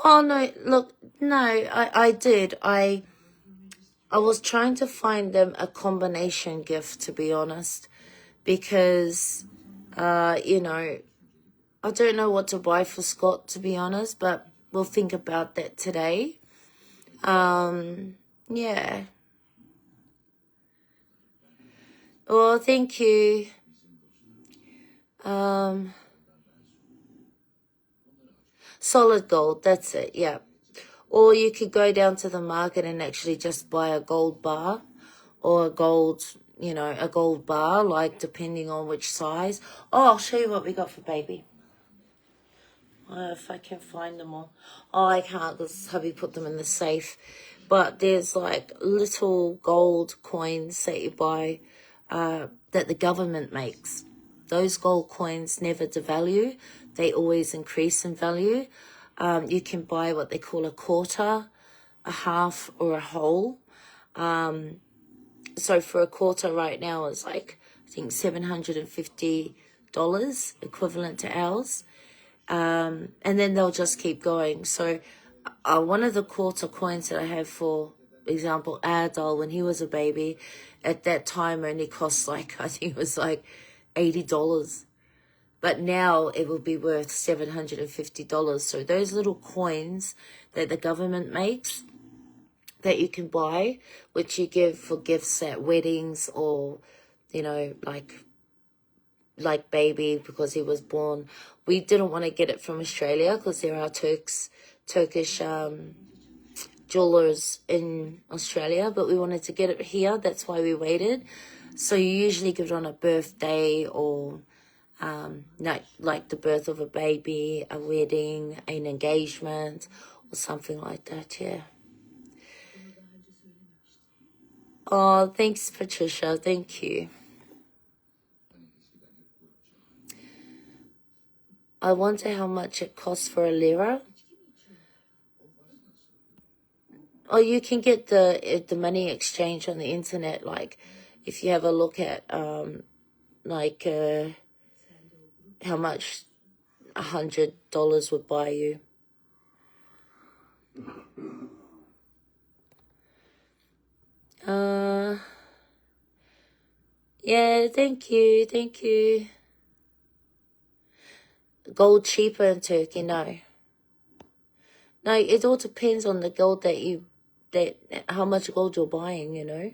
Oh, no, look, no, I did. I was trying to find them a combination gift, to be honest, because, I don't know what to buy for Scott, to be honest, but we'll think about that today. Yeah. Well, thank you. Solid gold, that's it, yeah. Or you could go down to the market and actually just buy a gold bar or a gold, a gold bar, like depending on which size. Oh, I'll show you what we got for baby. If I can find them all. Oh, I can't because hubby put them in the safe. But there's like little gold coins that you buy that the government makes. Those gold coins never devalue. They always increase in value. You can buy what they call a quarter, a half, or a whole. So for a quarter right now is like, I think $750 equivalent to ours. And then they'll just keep going. So one of the quarter coins that I have, for example, Adol, when he was a baby, at that time only cost like, I think it was like $80. But now it will be worth $750. So those little coins that the government makes that you can buy, which you give for gifts at weddings or, like baby because he was born. We didn't want to get it from Australia because there are Turkish jewelers in Australia, but we wanted to get it here. That's why we waited. So you usually give it on a birthday or like the birth of a baby, a wedding, an engagement, or something like that, yeah. Oh, thanks, Patricia. Thank you. I wonder how much it costs for a lira. Oh, you can get the money exchange on the internet. Like, if you have a look at how much $100 would buy you. Yeah, thank you. Gold cheaper in Turkey? No, it all depends on the gold how much gold you're buying,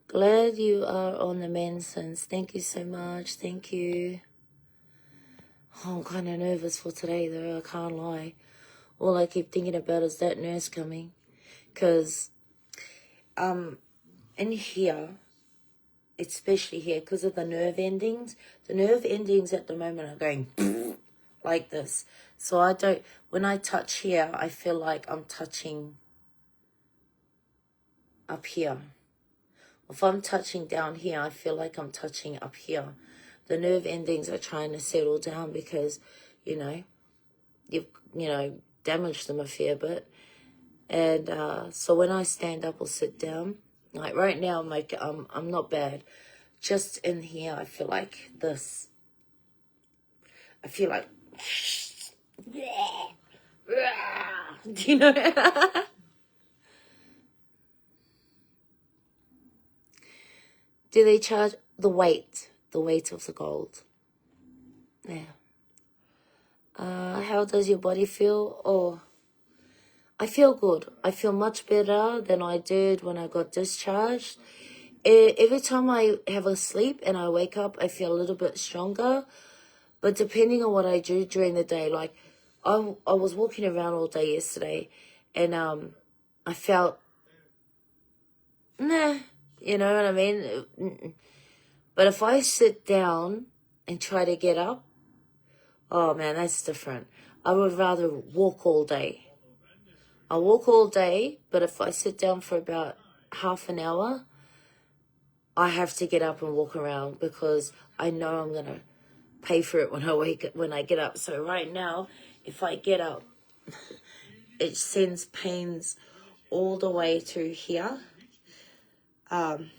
Glad you are on the Mansons. Thank you so much. Thank you. Oh, I'm kind of nervous for today, though. I can't lie. All I keep thinking about is that nurse coming. Because in here, especially here, because of the nerve endings at the moment are going like this. So when I touch here, I feel like I'm touching up here. If I'm touching down here, I feel like I'm touching up here. The nerve endings are trying to settle down because, you've, damaged them a fair bit. And so when I stand up or sit down, like right now, I'm not bad. Just in here, I feel like this. I feel like, do you know? Do they charge the weight of the gold? Yeah. How does your body feel? Oh, I feel good. I feel much better than I did when I got discharged. Every time I have a sleep and I wake up, I feel a little bit stronger. But depending on what I do during the day, like I was walking around all day yesterday, and I felt, nah, you know what I mean? But if I sit down and try to get up, oh man, that's different. I would rather walk all day. I walk all day, but if I sit down for about half an hour, I have to get up and walk around because I know I'm gonna pay for it when I get up. So right now, if I get up, it sends pains all the way through here. Then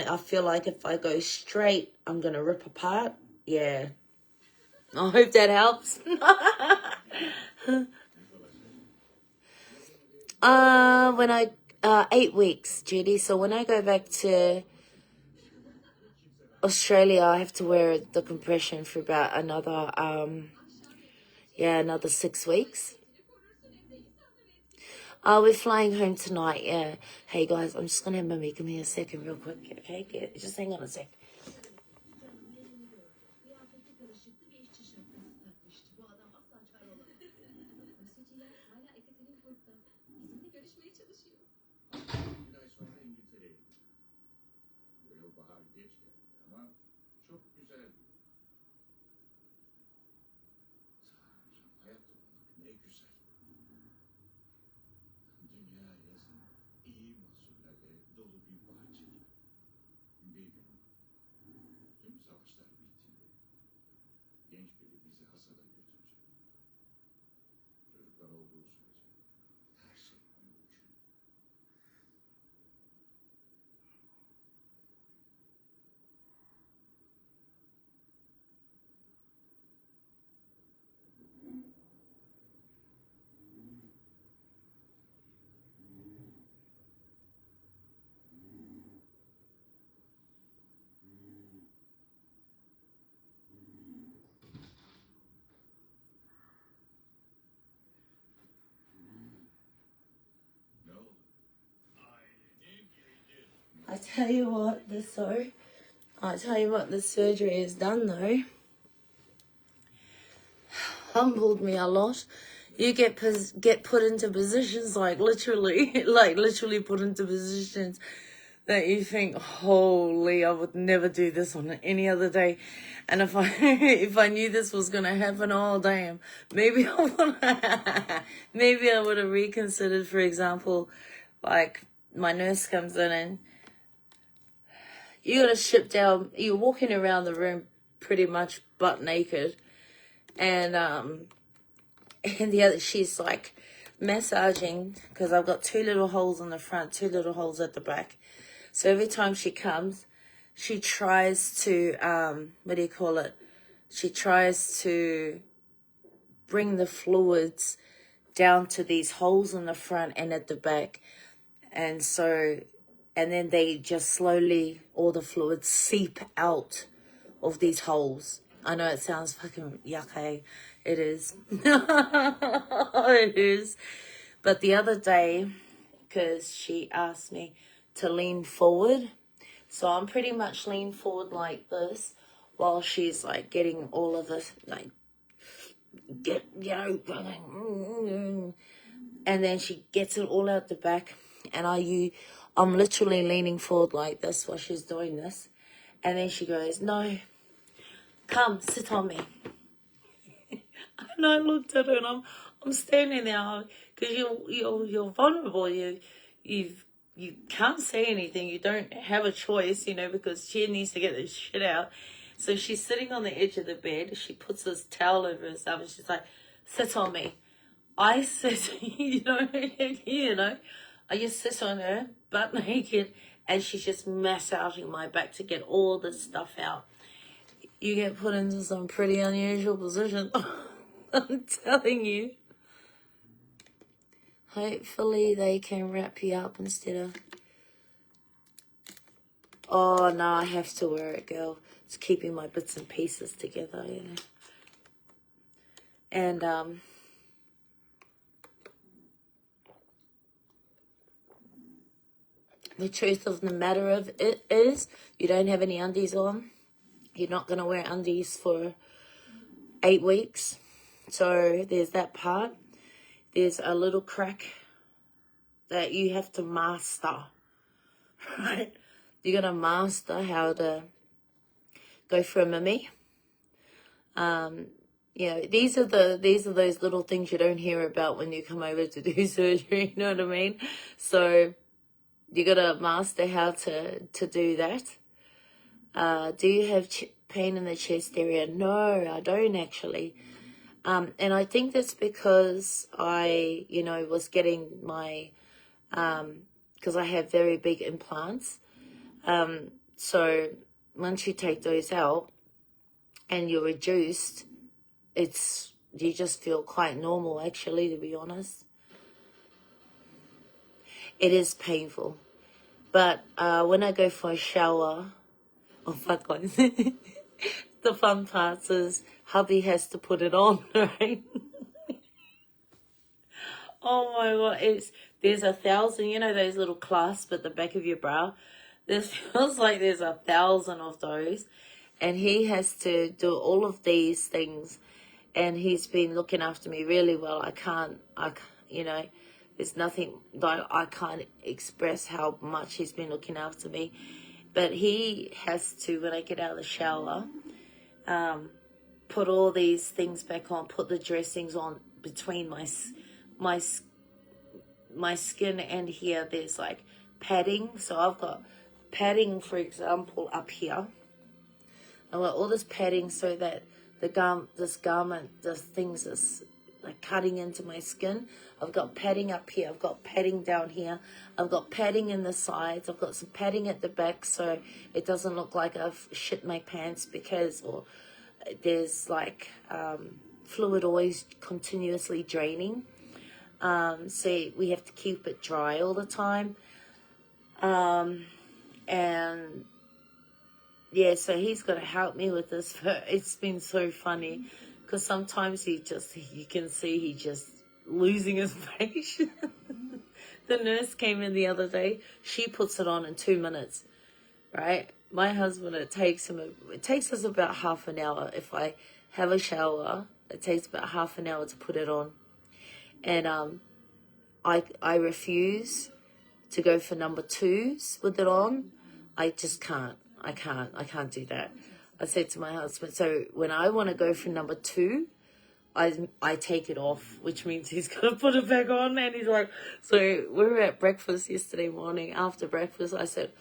I feel like if I go straight, I'm gonna rip apart. Yeah. I hope that helps. 8 weeks, Judy. So when I go back to Australia, I have to wear the compression for about another 6 weeks. We're flying home tonight, yeah. Hey guys, I'm just gonna have Mummy, give me a second real quick, okay? Just hang on a sec. I tell you what, the surgery has done though. Humbled me a lot. You get put into positions like literally put into positions that you think, holy, I would never do this on any other day. And if I knew this was gonna happen, oh damn, maybe maybe I would have reconsidered. For example, like my nurse comes in and you gotta strip down. You're walking around the room pretty much butt naked, and the other, she's like massaging, because I've got 2 little holes in the front, 2 little holes at the back. So every time she comes, she tries to, she tries to bring the fluids down to these holes in the front and at the back. And then they just slowly, all the fluids seep out of these holes. I know it sounds fucking yucky. It is. It is. But the other day, because she asked me to lean forward, so I'm pretty much lean forward like this while she's like getting all of this, like, and then she gets it all out the back, and I'm literally leaning forward like this while she's doing this, and then she goes, no, come sit on me. And I looked at her and I'm standing there because you're vulnerable. You can't say anything. You don't have a choice, because she needs to get this shit out. So she's sitting on the edge of the bed. She puts this towel over herself and she's like, sit on me. I sit, I just sit on her, butt naked, and she's just massaging my back to get all this stuff out. You get put into some pretty unusual positions. I'm telling you. Hopefully they can wrap you up instead of... Oh, no, I have to wear it, girl. It's keeping my bits and pieces together, And, the truth of the matter of it is, you don't have any undies on. You're not going to wear undies for 8 weeks. So there's that part. There's a little crack that you have to master, right? You're going to master how to go for a mummy. These are those little things you don't hear about when you come over to do surgery, you know what I mean? So you got to master how to do that. Do you have pain in the chest area? No, I don't actually. And I think that's because I, was getting my, because I have very big implants. So once you take those out and you're reduced, you just feel quite normal, actually, to be honest. It is painful. But when I go for a shower, the fun part is hubby has to put it on, right? Oh my God, there's 1,000, you know those little clasps at the back of your brow? There feels like there's 1,000 of those. And he has to do all of these things. And he's been looking after me really well. You know, there's nothing, though I can't express how much he's been looking after me. But he has to, when I get out of the shower, put all these things back on, put the dressings on between my skin and here. There's like padding. So I've got padding, for example, up here. I've got all this padding so that this garment, this things is like cutting into my skin. I've got padding up here. I've got padding down here. I've got padding in the sides. I've got some padding at the back so it doesn't look like I've shit my pants or there's like fluid always continuously draining. So we have to keep it dry all the time. And yeah, so he's got to help me with this. But it's been so funny because sometimes you can see he just losing his patience. The nurse came in the other day. She puts it on in 2 minutes, right? My husband, it takes us about half an hour. If I have a shower, it takes about half an hour to put it on. And I refuse to go for number 2s with it on. I just can't. I can't do that. I said to my husband, so when I want to go for number 2, I take it off, which means he's going to put it back on. And he's like, so we were at breakfast yesterday morning. After breakfast, I said,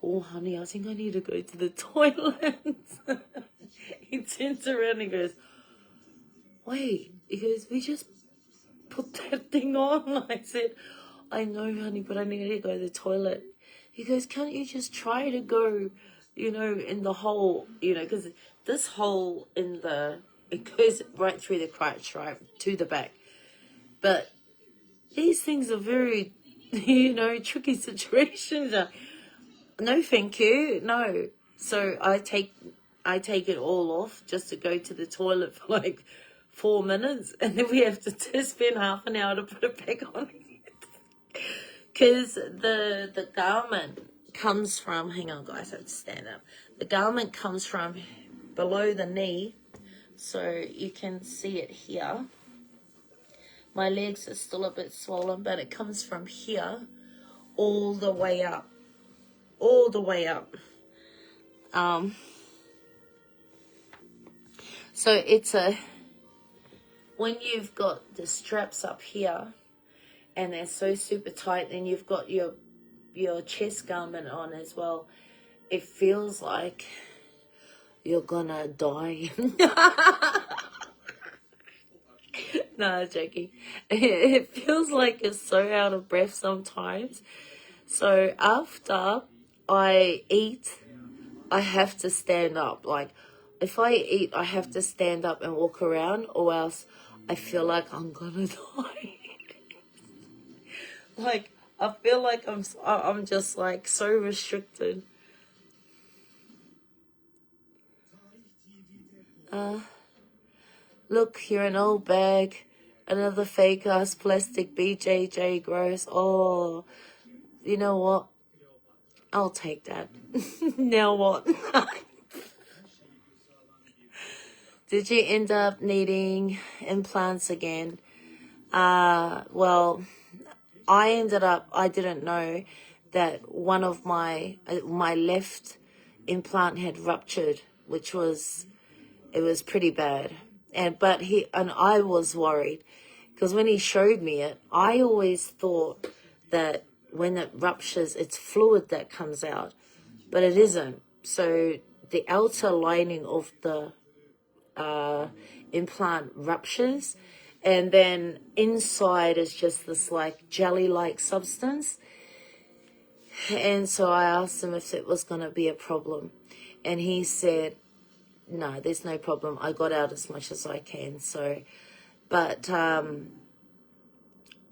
oh, honey, I think I need to go to the toilet. He turns around and he goes, wait. He goes, we just put that thing on. I said, I know, honey, but I need to go to the toilet. He goes, can't you just try to go, you know, in the hole, you know, because this hole it goes right through the crotch, right, to the back. But these things are very, you know, tricky situations. No, thank you, no. So I take it all off just to go to the toilet for like 4 minutes, and then we have to spend half an hour to put it back on. Because the garment comes from, hang on guys, I have to stand up. The garment comes from below the knee, so you can see it here. My legs are still a bit swollen, but it comes from here all the way up. All the way up. So it's when you've got the straps up here, and they're so super tight, and you've got your chest garment on as well, it feels like you're gonna die. No, joking. It feels like you're so out of breath sometimes. So after I eat, I have to stand up. Like, if I eat, I have to stand up and walk around, or else I feel like I'm gonna die. Like, I feel like I'm just like so restricted. Look, you're an old bag. Another fake ass plastic BJJ, gross. Oh, you know what? I'll take that. Now what? Did you end up needing implants again? Well, I didn't know that one of my left implant had ruptured, it was pretty bad. But I was worried because when he showed me it, I always thought that when it ruptures, it's fluid that comes out, but it isn't. So the outer lining of the implant ruptures, and then inside is just this like jelly-like substance. And so I asked him if it was going to be a problem, and he said, no, there's no problem. I got out as much as I can. So, but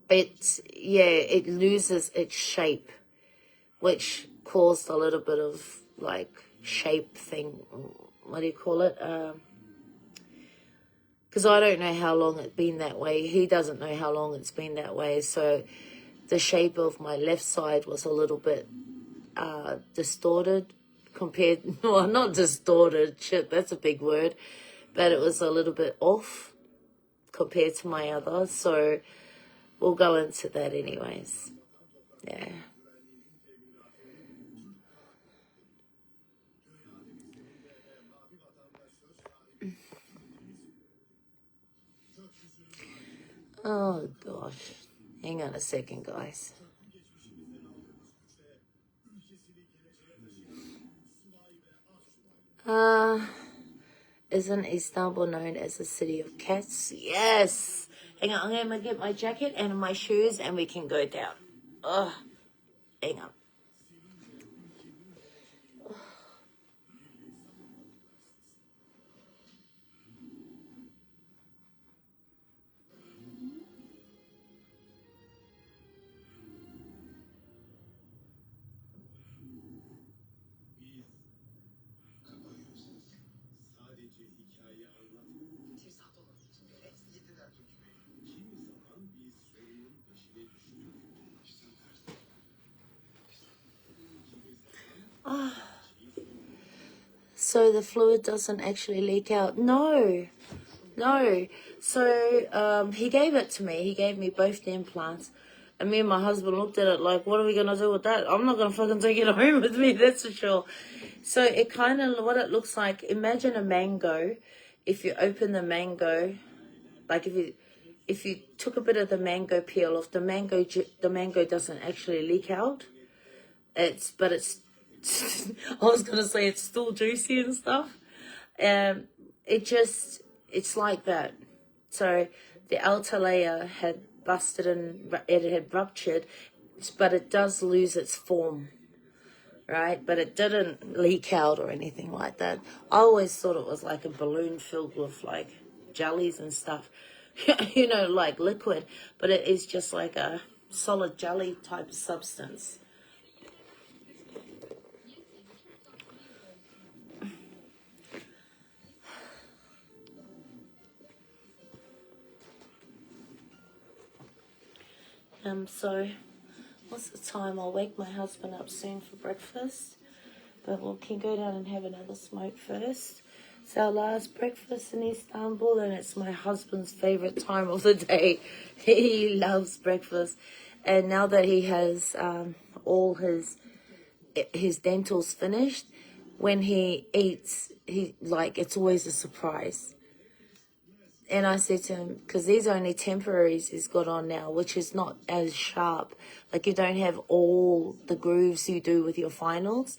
it loses its shape, which caused a little bit of like shape thing. What do you call it? because I don't know how long it's been that way. He doesn't know how long it's been that way. So the shape of my left side was a little bit distorted compared, well, not distorted, shit, that's a big word, but it was a little bit off compared to my other. So we'll go into that anyways. Yeah. Oh gosh. Hang on a second, guys. Isn't Istanbul known as the city of cats? Yes. Hang on, I'm gonna get my jacket and my shoes and we can go down. Ugh. Hang on. So the fluid doesn't actually leak out? No. No. So he gave it to me. He gave me both the implants. And me and my husband looked at it like, what are we going to do with that? I'm not going to fucking take it home with me, that's for sure. So it kind of, what it looks like, imagine a mango. If you open the mango, like if you took a bit of the mango peel off, the mango doesn't actually leak out. But it's I was gonna say it's still juicy and stuff. It's like that. So the outer layer had busted and it had ruptured, but it does lose its form, right? But it didn't leak out or anything like that. I always thought it was like a balloon filled with like jellies and stuff, you know, like liquid, but it is just like a solid jelly type of substance. So what's the time? I'll wake my husband up soon for breakfast, but we can go down and have another smoke first. It's our last breakfast in Istanbul, and it's my husband's favorite time of the day. He loves breakfast, and now that he has all his dentals finished, when he eats, it's always a surprise. And I said to him, because these are only temporaries he's got on now, which is not as sharp. Like you don't have all the grooves you do with your finals.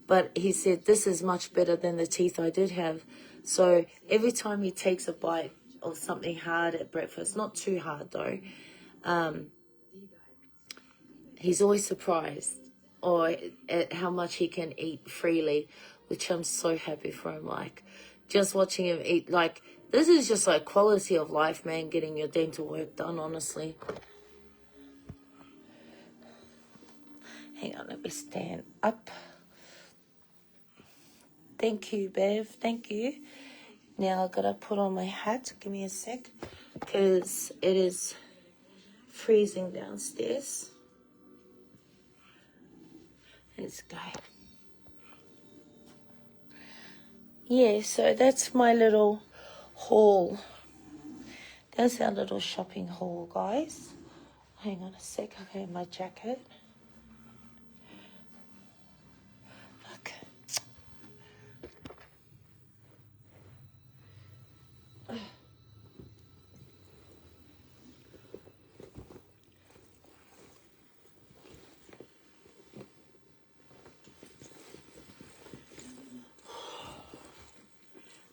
But he said, this is much better than the teeth I did have. So every time he takes a bite of something hard at breakfast, not too hard though, he's always surprised or at how much he can eat freely, which I'm so happy for him. Like just watching him eat, like, this is just like quality of life, man, getting your dental work done, honestly. Hang on, let me stand up. Thank you, Bev. Thank you. Now I've got to put on my hat. Give me a sec, because it is freezing downstairs. Let's go. Yeah, so that's my little haul. That's our little shopping haul, guys. Hang on a sec. Okay, my jacket. Okay.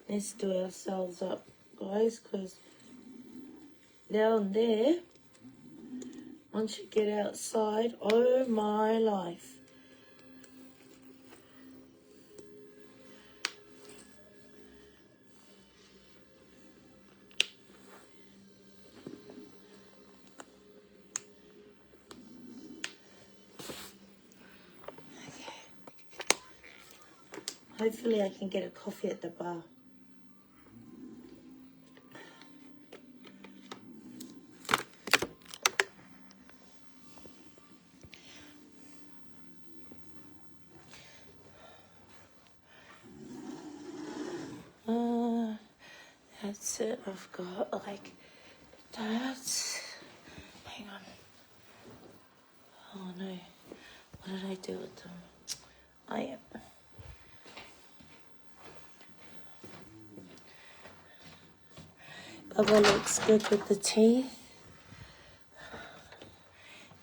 Let's do ourselves up, guys, because down there, once you get outside, oh my life. Okay. Hopefully I can get a coffee at the bar. That's it. I've got like that. Hang on. Oh no. What did I do with them? Bubba looks good with the tea.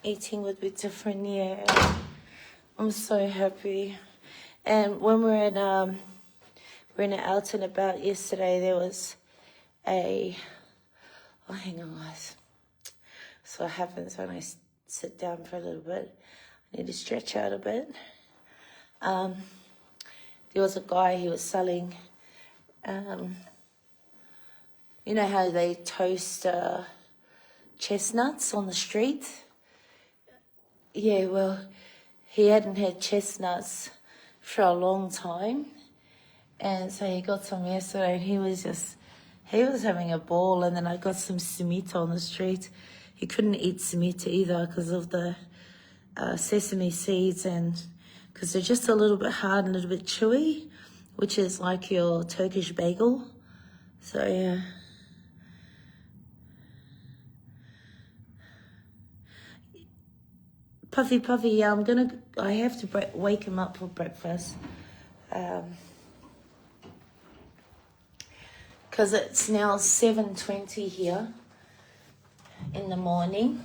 Eating would be different, yeah. I'm so happy. And when we're in out and about yesterday, there was hang on guys. So what happens when I sit down for a little bit, I need to stretch out a bit. There was a guy, he was selling, you know how they toast chestnuts on the street? Yeah, well, he hadn't had chestnuts for a long time. And so he got some yesterday and he was having a ball. And then I got some simita on the street. He couldn't eat simita either because of the sesame seeds and because they're just a little bit hard and a little bit chewy, which is like your Turkish bagel. So, yeah. Puffy, yeah, I have to wake him up for breakfast. Because it's now 7:20 here in the morning.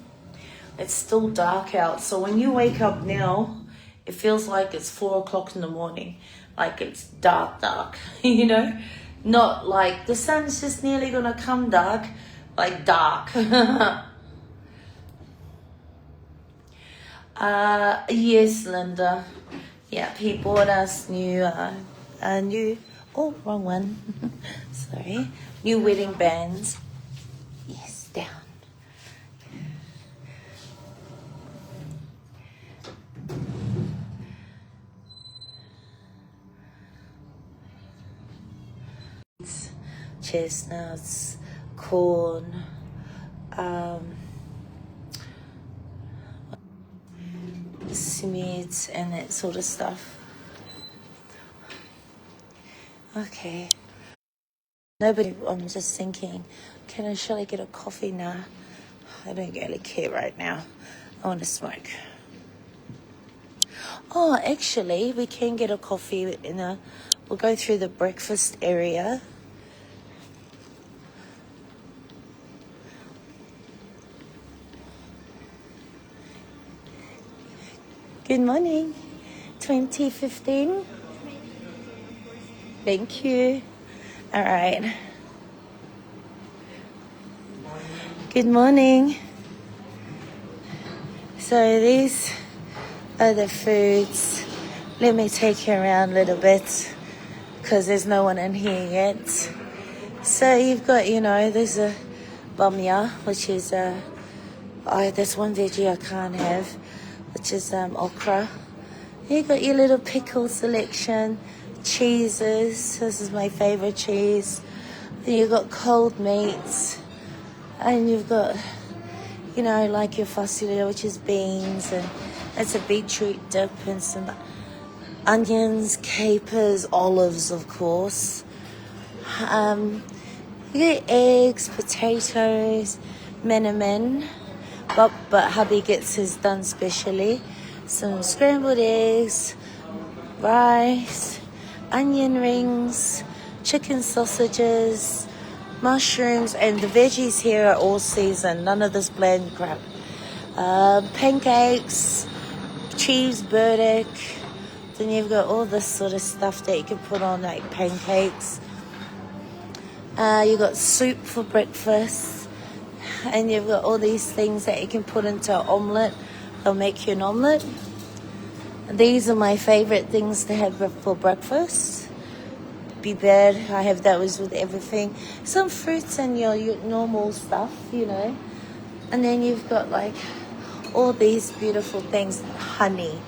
It's still dark out. So when you wake up now, it feels like it's 4 o'clock in the morning. Like it's dark, you know? Not like the sun's just nearly gonna come dark, like dark. Yes, Linda. Yeah, he bought us new, oh, wrong one. Sorry. New wedding bands. Yes, down. Chestnuts, corn, seeds and that sort of stuff. Okay. I'm just thinking, shall I get a coffee now? I don't really care right now. I want to smoke. Oh, actually, we can get a coffee we'll go through the breakfast area. Good morning. 2015. Thank you. All right. Good morning. So these are the foods. Let me take you around a little bit because there's no one in here yet. So you've got, there's a bamya, which is there's one veggie I can't have, which is okra. You've got your little pickle selection, cheeses. This is my favorite cheese. And you've got cold meats. And you've got, like your fasula, which is beans. And it's a beetroot dip and some onions, capers, olives, of course. You get eggs, potatoes, menemen. But hubby gets his done specially. Some scrambled eggs, rice, onion rings, chicken sausages, mushrooms, and the veggies here are all seasoned. None of this bland crap. Pancakes, cheese burdock. Then you've got all this sort of stuff that you can put on like pancakes. You've got soup for breakfast. And you've got all these things that you can put into an omelette. They'll make you an omelette. These are my favorite things to have for breakfast. Be bad, I have those with everything. Some fruits and your normal stuff, And then you've got like all these beautiful things. Honey.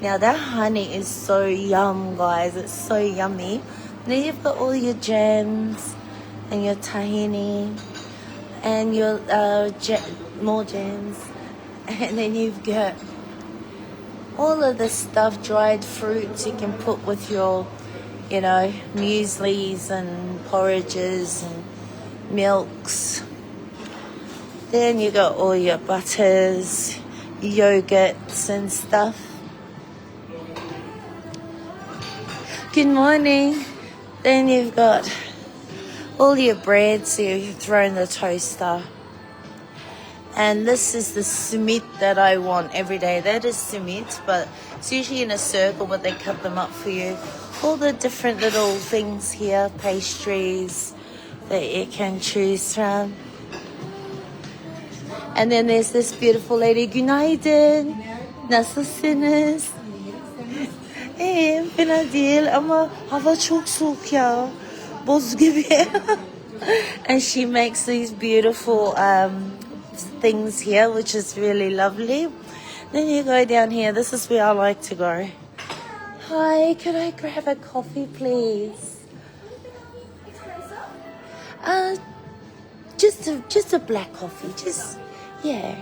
Now that honey is so yum, guys. It's so yummy. And then you've got all your jams and your tahini and your more jams. And then you've got all of this stuff, dried fruits you can put with your, mueslis and porridges and milks. Then you got all your butters, yogurts and stuff. Good morning. Then you've got all your breads you throw in the toaster. And this is the sumit that I want every day. That is sumit, but it's usually in a circle, but they cut them up for you. All the different little things here, pastries that you can choose from. And then there's this beautiful lady. Günaydın. Nasılsınız? Fena değil ama hava çok soğuk ya. Buz gibi. And she makes these beautiful things here, which is really lovely. Then you go down here. This is where I like to go. Hi, could I grab a coffee, please? Just a black coffee. Yeah.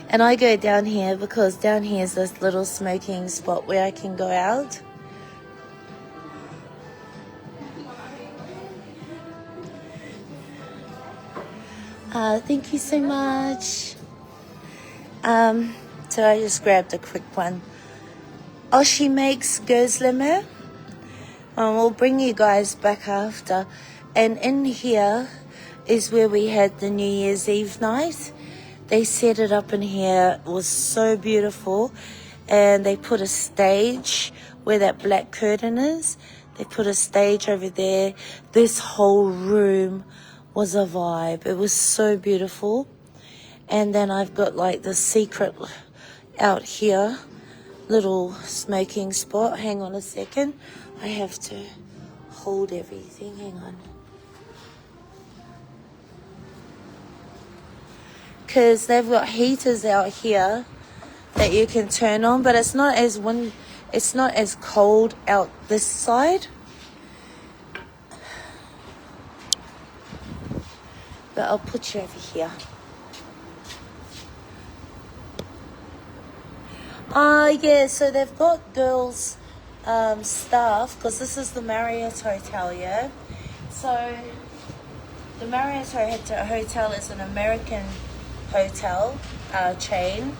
And I go down here because down here is this little smoking spot where I can go out. Thank you so much. So I just grabbed a quick one. Oh, she makes gözleme. We'll bring you guys back after. And in here is where we had the New Year's Eve night. They set it up in here. It was so beautiful. And they put a stage where that black curtain is. They put a stage over there. This whole room was a vibe. It was so beautiful. And then I've got like the secret out here, little smoking spot. Hang on a second. I have to hold everything. Hang on. Because they've got heaters out here that you can turn on, but it's not as cold out this side. But I'll put you over here. Yeah, so they've got girls staff, because this is the Marriott Hotel, yeah? So the Marriott Hotel is an American hotel chain.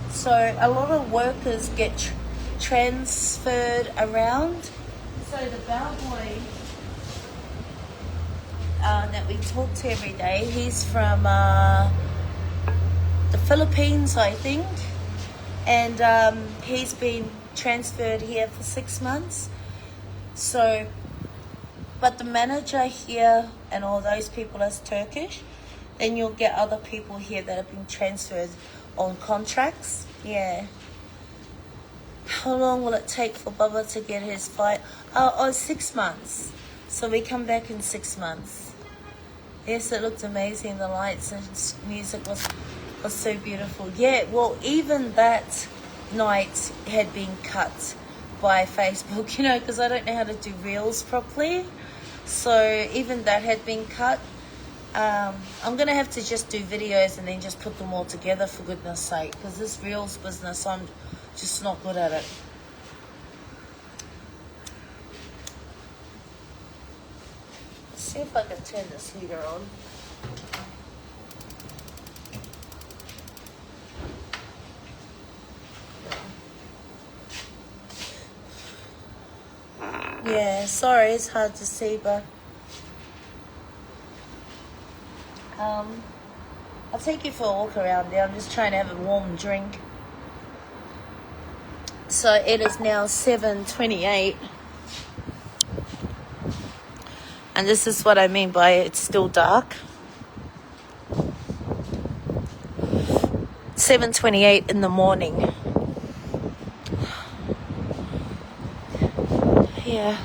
So a lot of workers get transferred around. So the bellboy that we talk to every day, he's from the Philippines, I think. And he's been transferred here for 6 months. So, but the manager here and all those people is Turkish. Then you'll get other people here that have been transferred on contracts. Yeah. How long will it take for Bubba to get his flight? 6 months. So we come back in 6 months. Yes, it looked amazing. The lights and music was so beautiful. Yeah, well, even that night had been cut by Facebook, you know, because I don't know how to do reels properly. So even that had been cut. I'm going to have to just do videos and then just put them all together, for goodness sake, because this reels business, I'm just not good at it. Let's see if I can turn this heater on. Yeah, sorry, it's hard to see, but I'll take you for a walk around there. I'm just trying to have a warm drink. So it is now 7:28. And this is what I mean by it's still dark. 7:28 in the morning. Yeah.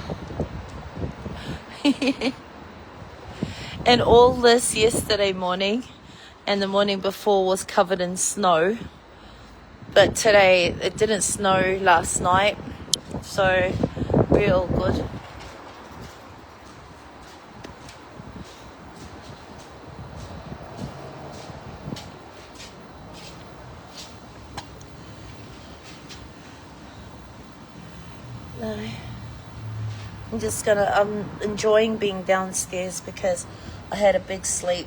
And all this yesterday morning and the morning before was covered in snow. But today, it didn't snow last night. So, real good. No. I'm enjoying being downstairs because I had a big sleep.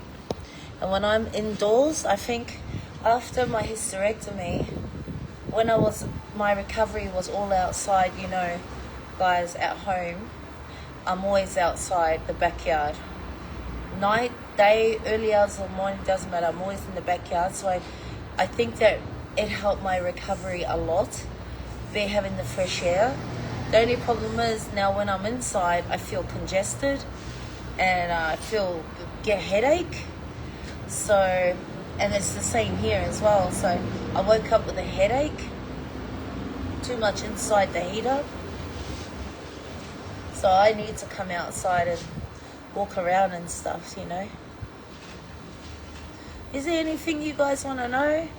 And when I'm indoors, I think after my hysterectomy, when my recovery was all outside, you know, guys, at home, I'm always outside the backyard. Night, day, early hours of the morning, doesn't matter. I'm always in the backyard. So I think that it helped my recovery a lot, having the fresh air. The only problem is now when I'm inside, I feel congested and I get a headache. So, and it's the same here as well. So I woke up with a headache, too much inside the heater. So I need to come outside and walk around and stuff, you know. Is there anything you guys want to know?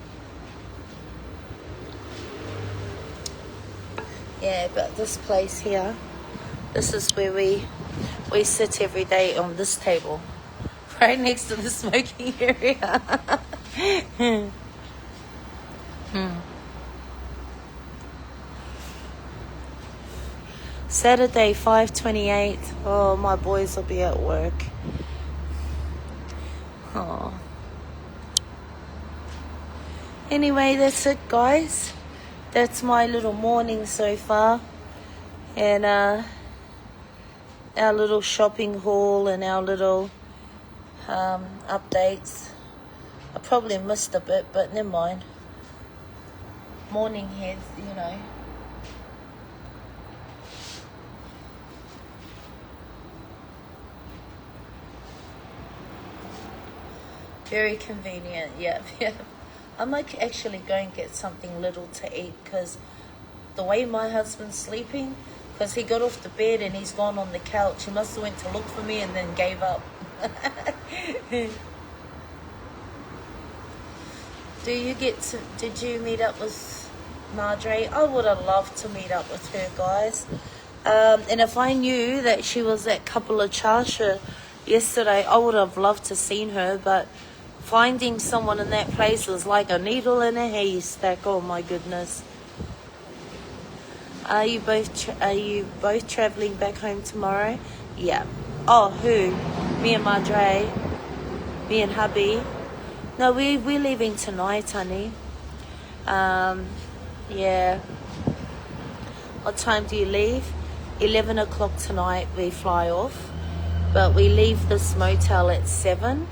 Yeah, but this place here, this is where we sit every day on this table, right next to the smoking area. Saturday, 5:28. Oh, my boys will be at work. Oh. Anyway, that's it, guys. That's my little morning so far. And our little shopping haul and our little updates. I probably missed a bit, but never mind. Morning heads, you know. Very convenient, yeah. I might actually go and get something little to eat because the way my husband's sleeping, because he got off the bed and he's gone on the couch. He must have went to look for me and then gave up. Did you meet up with Marjorie? I would have loved to meet up with her, guys. And if I knew that she was at Kapula Charsha yesterday, I would have loved to seen her, but finding someone in that place was like a needle in a haystack. Oh my goodness. Are you both traveling back home tomorrow? Yeah. Oh, who? Me and Marjorie. Me and hubby. No, we're leaving tonight, honey. Yeah. What time do you leave? 11 o'clock tonight we fly off. But we leave this motel at 7.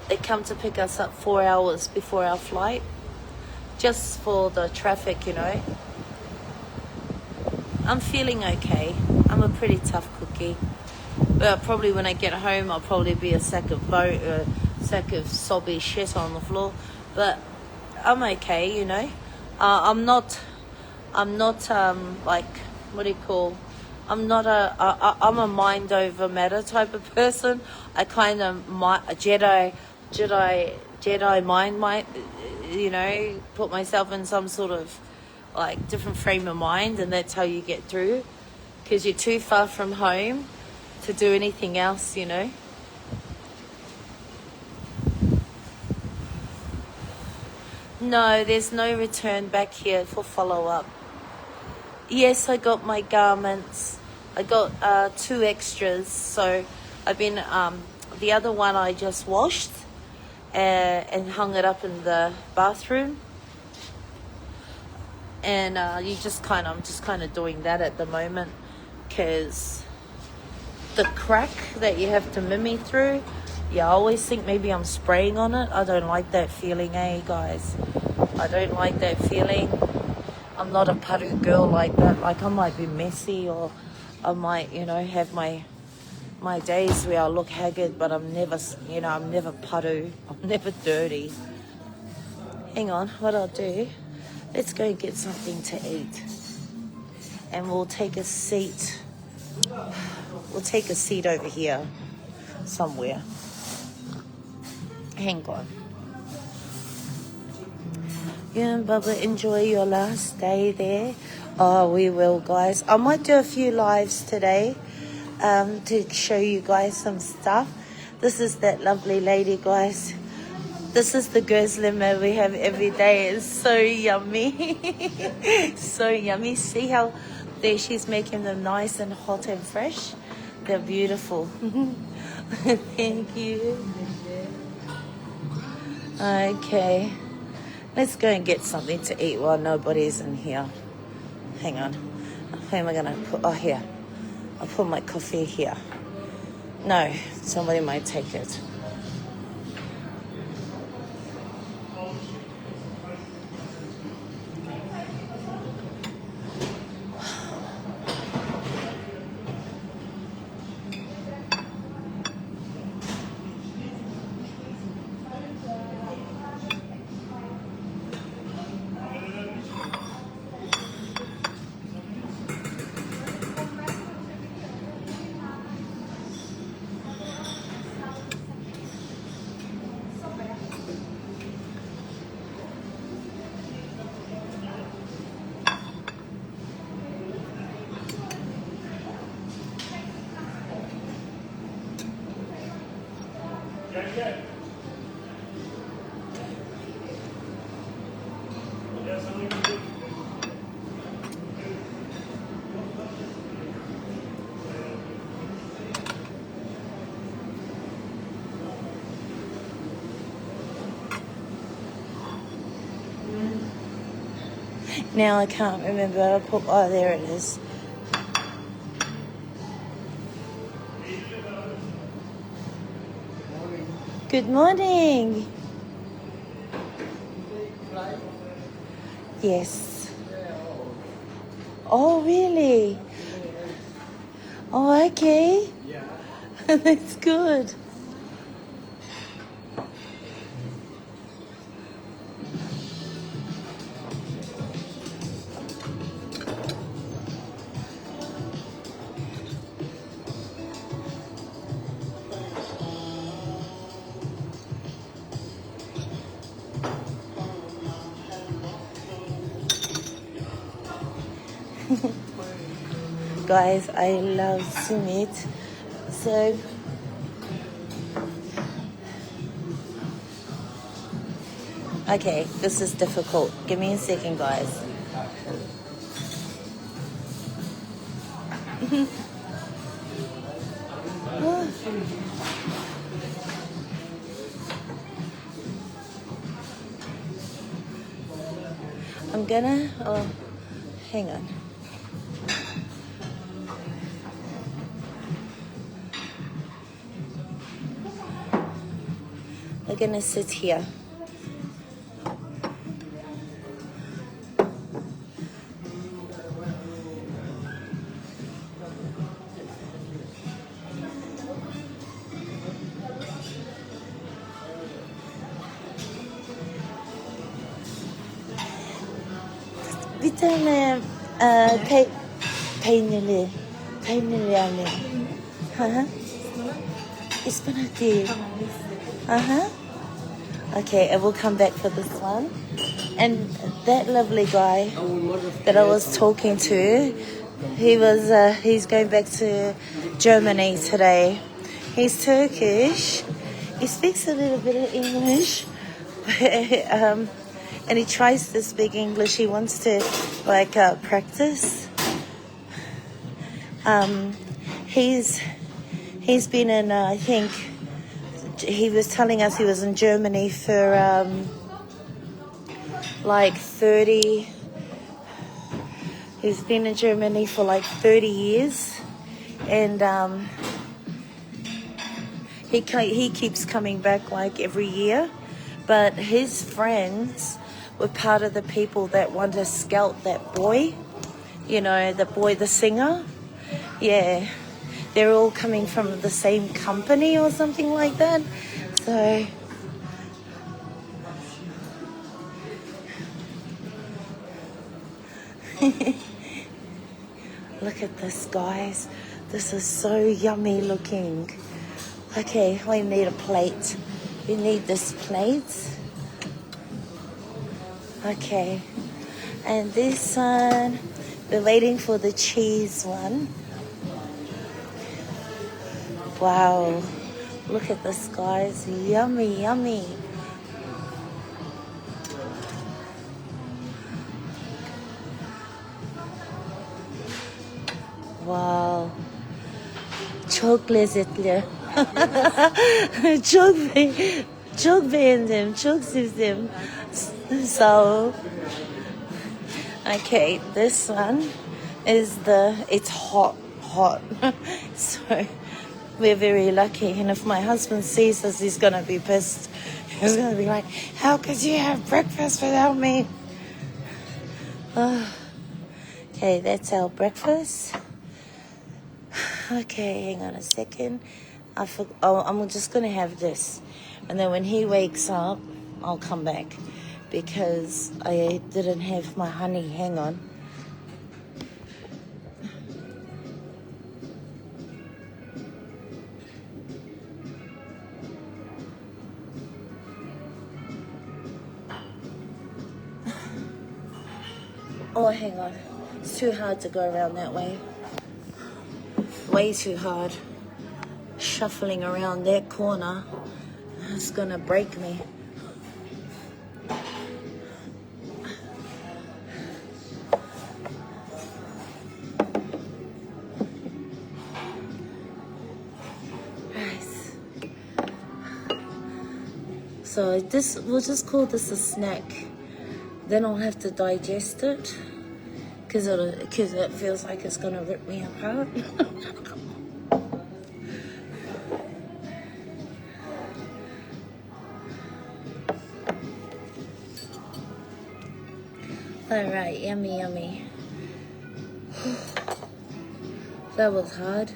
They come to pick us up 4 hours before our flight. Just for the traffic, you know. I'm feeling okay. I'm a pretty tough cookie. But probably when I get home, I'll probably be a sack of sobby shit on the floor. But I'm okay, you know. I'm not like, what do you call? I'm a mind over matter type of person. I kind of Jedi mind, you know, put myself in some sort of like different frame of mind, and that's how you get through, because you're too far from home to do anything else, you know. No, there's no return back here for follow-up. Yes, I got my garments. I got 2 extras, so I've been the other one I just washed and hung it up in the bathroom. And I'm just kind of doing that at the moment, because the crack that you have to mimi through, yeah, I always think maybe I'm spraying on it. I don't like that feeling, guys. I don't like that feeling. I'm not a paru girl like that. Like, I might be messy, or I might, you know, have my days where I look haggard, but I'm never, you know, I'm never paru. I'm never dirty. Hang on, what I'll do, let's go and get something to eat. And we'll take a seat. We'll take a seat over here somewhere. Hang on. You and Bubba enjoy your last day there. Oh, we will, guys. I might do a few lives today to show you guys some stuff. This is that lovely lady, guys. This is the gözleme we have every day. It's so yummy. So yummy. See how There, she's making them nice and hot and fresh. They're beautiful. Thank you. Okay. Let's go and get something to eat while nobody's in here. Hang on. Where am I going to put? Oh, here. I'll put my coffee here. No, somebody might take it. Now I can't remember. Oh, there it is. Good morning. Yes. Oh, really? Oh, okay. Yeah. That's good. Guys, I love Sumit. So okay, this is difficult. Give me a second, guys. I'm gonna, oh, hang on. We're gonna sit here. Bir tane peynirli alayım. Hı hı. Ispanak değil. Okay, I will come back for this one. And that lovely guy that I was talking to, he's going back to Germany today. He's Turkish. He speaks a little bit of English. And he tries to speak English. He wants to practice. He's been in I think he was telling us he was in Germany for 30. He's been in Germany for 30 years, and he keeps coming back every year. But his friends were part of the people that want to scout that boy, the boy, the singer. Yeah, they're all coming from the same company or something like that. So look at this, guys. This is so yummy looking. Okay, we need a plate. We need this plate. Okay. And this one, we're waiting for the cheese one. Wow. Look at this, guys. Yummy, yummy. Wow. Çok lezzetli. Çok çok beğendim. Çok sevdim. Sağ ol. Okay, this one is it's hot. So we're very lucky. And if my husband sees this, he's going to be pissed. He's going to be like, how could you have breakfast without me? Okay, that's our breakfast. Okay, hang on a second. I'm just going to have this. And then when he wakes up, I'll come back. Because I didn't have my honey. Hang on. Oh, hang on. It's too hard to go around that way. Way too hard. Shuffling around that corner. It's gonna break me. Nice. So we'll just call this a snack. Then I'll have to digest it. Because it feels like it's gonna rip me apart. Alright, yummy, yummy. That was hard.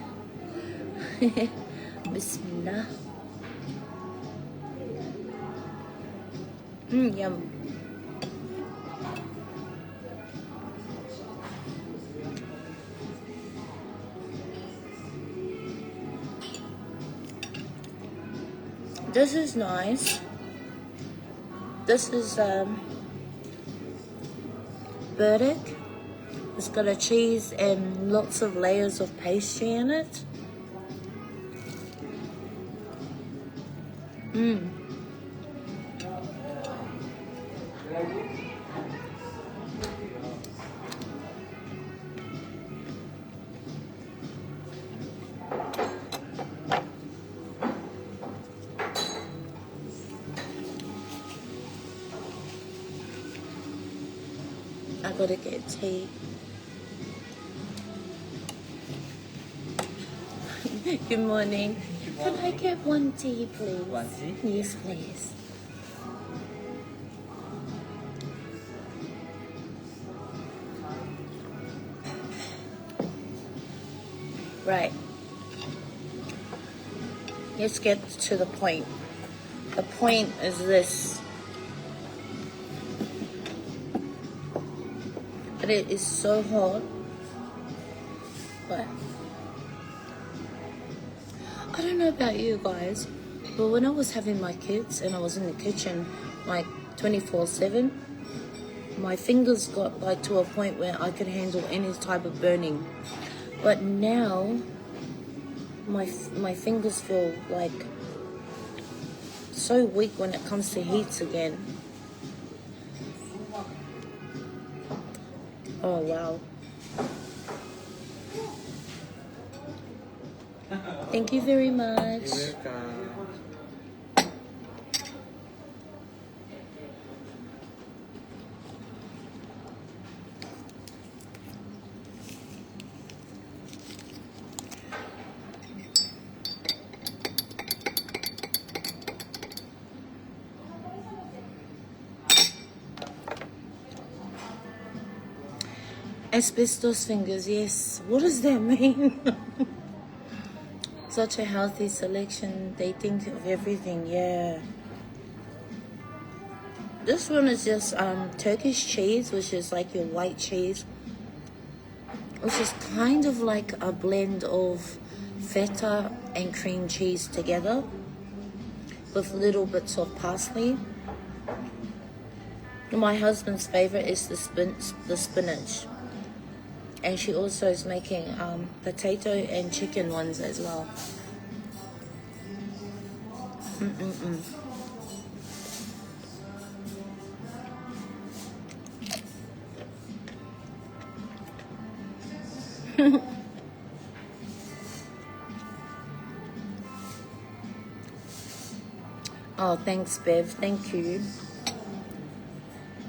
Bismillah. Yum. This is nice. This is burdock. It's got a cheese and lots of layers of pastry in it. I gotta get tea. Good morning. Can I get one tea, please? One tea? Yes, please. Right. Let's get to the point. The point is this. But it is so hot. But I don't know about you guys, but when I was having my kids and I was in the kitchen like 24/7, my fingers got like to a point where I could handle any type of burning. But now my fingers feel like so weak when it comes to heats again. Oh wow. Thank you very much. You're welcome. Asbestos fingers, yes. What does that mean? Such a healthy selection. They think of everything, yeah. This one is just Turkish cheese, which is like your white cheese, which is kind of like a blend of feta and cream cheese together with little bits of parsley. My husband's favorite is the spinach. And she also is making potato and chicken ones as well. Oh, thanks, Bev. Thank you.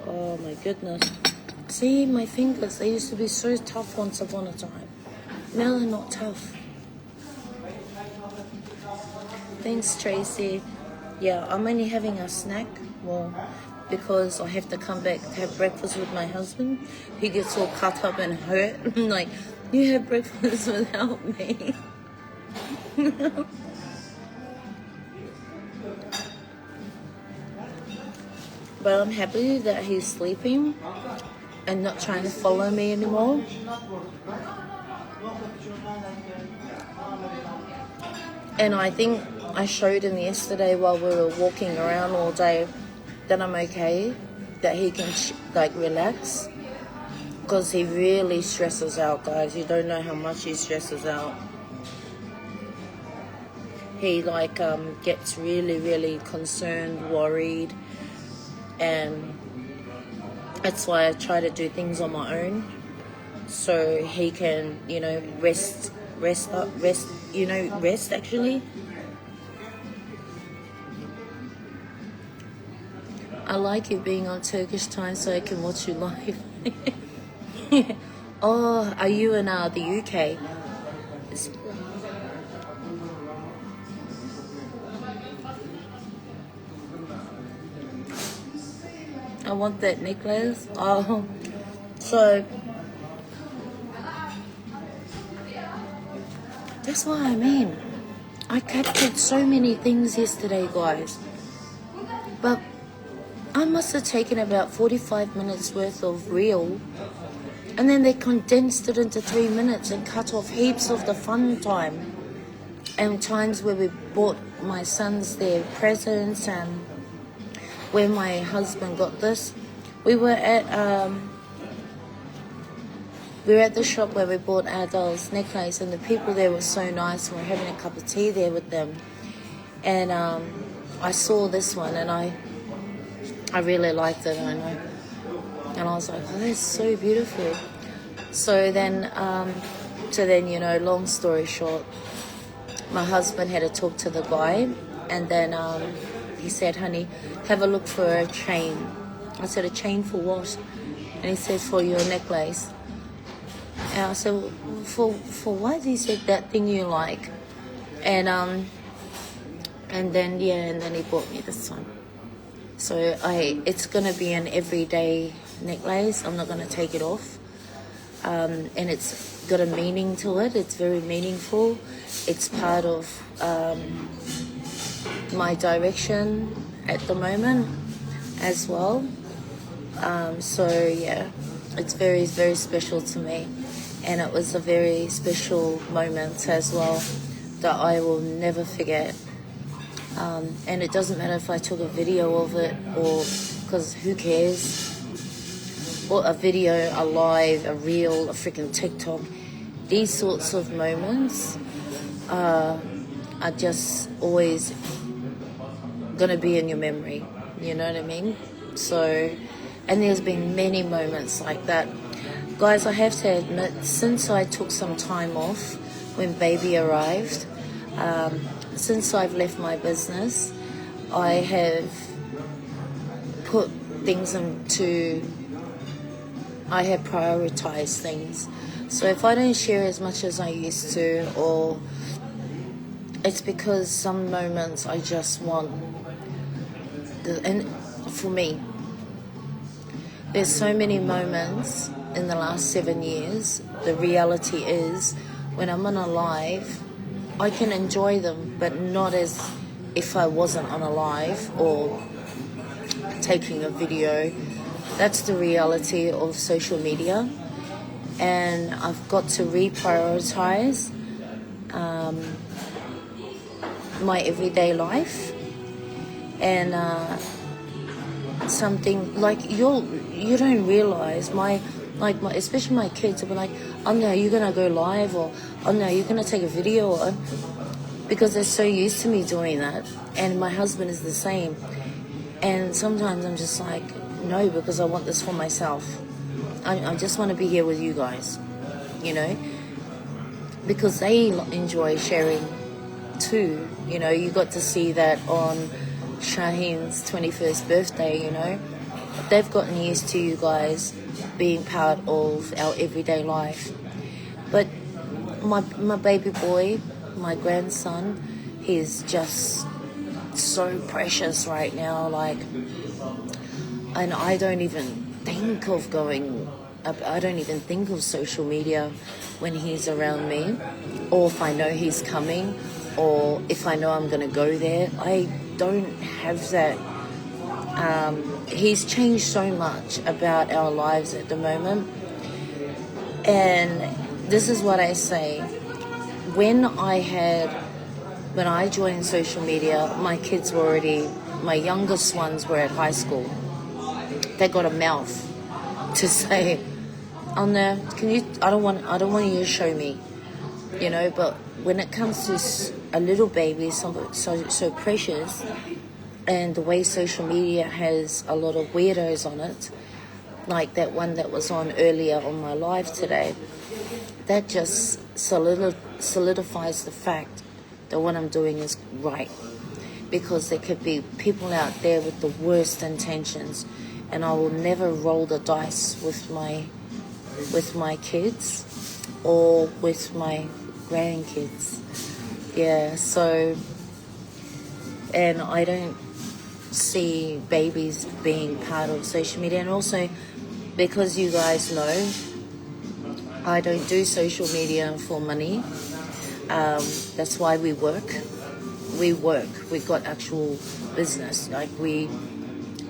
Oh my goodness. See, my fingers, they used to be so tough once upon a time. Now they're not tough. Thanks, Tracy. Yeah, I'm only having a snack. Well, because I have to come back to have breakfast with my husband. He gets all cut up and hurt. I'm like, you have breakfast without me. But I'm happy that he's sleeping and not trying to follow me anymore. And I think I showed him yesterday while we were walking around all day that I'm okay, that he can relax, because he really stresses out, guys. You don't know how much he stresses out. He gets really concerned, worried, and that's why I try to do things on my own, so he can, rest actually. I like it being on Turkish time so I can watch you live. Oh, are you in the UK? I want that necklace. Oh, so that's what I mean. I captured so many things yesterday, guys. But I must have taken about 45 minutes worth of reel, and then they condensed it into 3 minutes and cut off heaps of the fun time and times where we bought my sons their presents, and where my husband got this. We were at the shop where we bought Adele's necklace, and the people there were so nice, and we're having a cup of tea there with them. And I saw this one, and I really liked it, and I was like, oh, that's so beautiful. So then, long story short, my husband had to talk to the guy, and then he said, honey, have a look for a chain. I said, a chain for what? And he said, for your necklace. And I said, well, for what? He said, that thing you like. And then he bought me this one. So it's gonna be an everyday necklace. I'm not gonna take it off. And it's got a meaning to it. It's very meaningful. It's part of my direction at the moment as well. It's very, very special to me. And it was a very special moment as well that I will never forget. And it doesn't matter if I took a video of it, or, because who cares? Or a video, a live, a reel, a freaking TikTok. These sorts of moments are just always going to be in your memory. You know what I mean? So, and there's been many moments like that. Guys, I have to admit, since I took some time off when baby arrived, since I've left my business, I have put things I have prioritized things. So if I don't share as much as I used to, or it's because some moments I just want, and for me, there's so many moments in the last 7 years. The reality is, when I'm on a live, I can enjoy them, but not as if I wasn't on a live or taking a video. That's the reality of social media, and I've got to reprioritize my everyday life. And something like you don't realize especially my kids will be like, oh no, you're gonna go live, or oh no, you're gonna take a video, or, because they're so used to me doing that. And my husband is the same. And sometimes I'm just like, no, because I want this for myself. I just want to be here with you guys, because they enjoy sharing too. You got to see that on Shaheen's 21st birthday, you know. They've gotten used to you guys being part of our everyday life. But my baby boy, my grandson, he's just so precious right now, like, and I don't even think of social media when he's around me, or if I know he's coming, or if I know I'm going to go there. I don't have that. He's changed so much about our lives at the moment. And this is what I say. When I joined social media, my kids were already, my youngest ones were at high school. They got a mouth to say, "Oh no, I don't want you to show me," you know. But when it comes to a little baby, so precious, and the way social media has a lot of weirdos on it, like that one that was on earlier on my live today, that just solidifies the fact that what I'm doing is right. Because there could be people out there with the worst intentions, and I will never roll the dice with my kids or with my grandkids. Yeah, so, and I don't see babies being part of social media. And also, because you guys know, I don't do social media for money. That's why we work. We've got actual business. Like,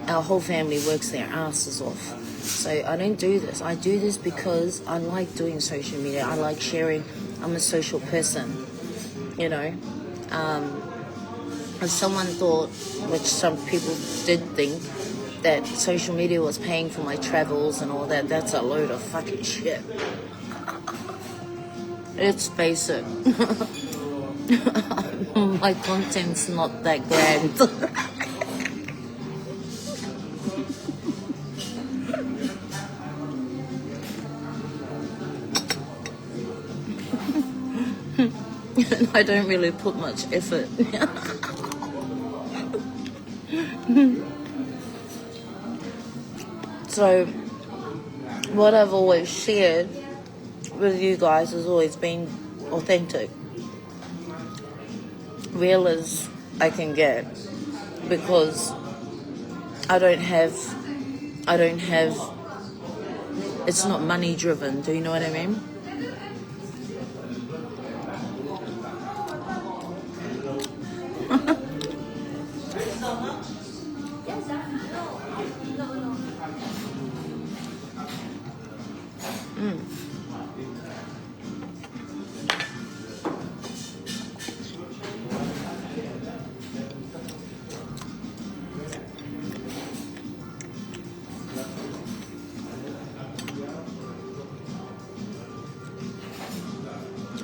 our whole family works their asses off. So I don't do this. I do this because I like doing social media. I like sharing. I'm a social person, you know. If someone thought, which some people did think, that social media was paying for my travels and all that, that's a load of fucking shit. Let's face it. My content's not that grand. I don't really put much effort. So, what I've always shared with you guys has always been authentic. Real as I can get, because I don't have, it's not money driven, do you know what I mean?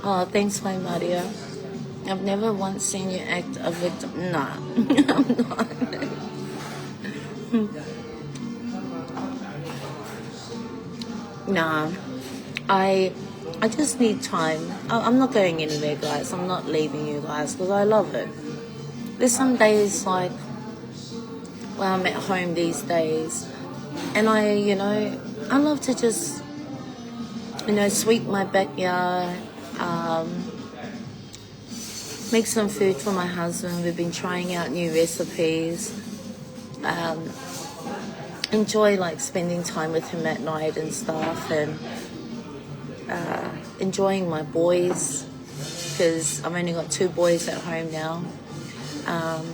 Oh, thanks, my Maria. I've never once seen you act a victim. Nah, I'm not. Nah, I just need time. I'm not going anywhere, guys. I'm not leaving you guys because I love it. There's some days like when I'm at home these days, and I love to just, sweep my backyard, make some food for my husband. We've been trying out new recipes. Enjoy like spending time with him at night and stuff, and enjoying my boys, because I've only got 2 boys at home now.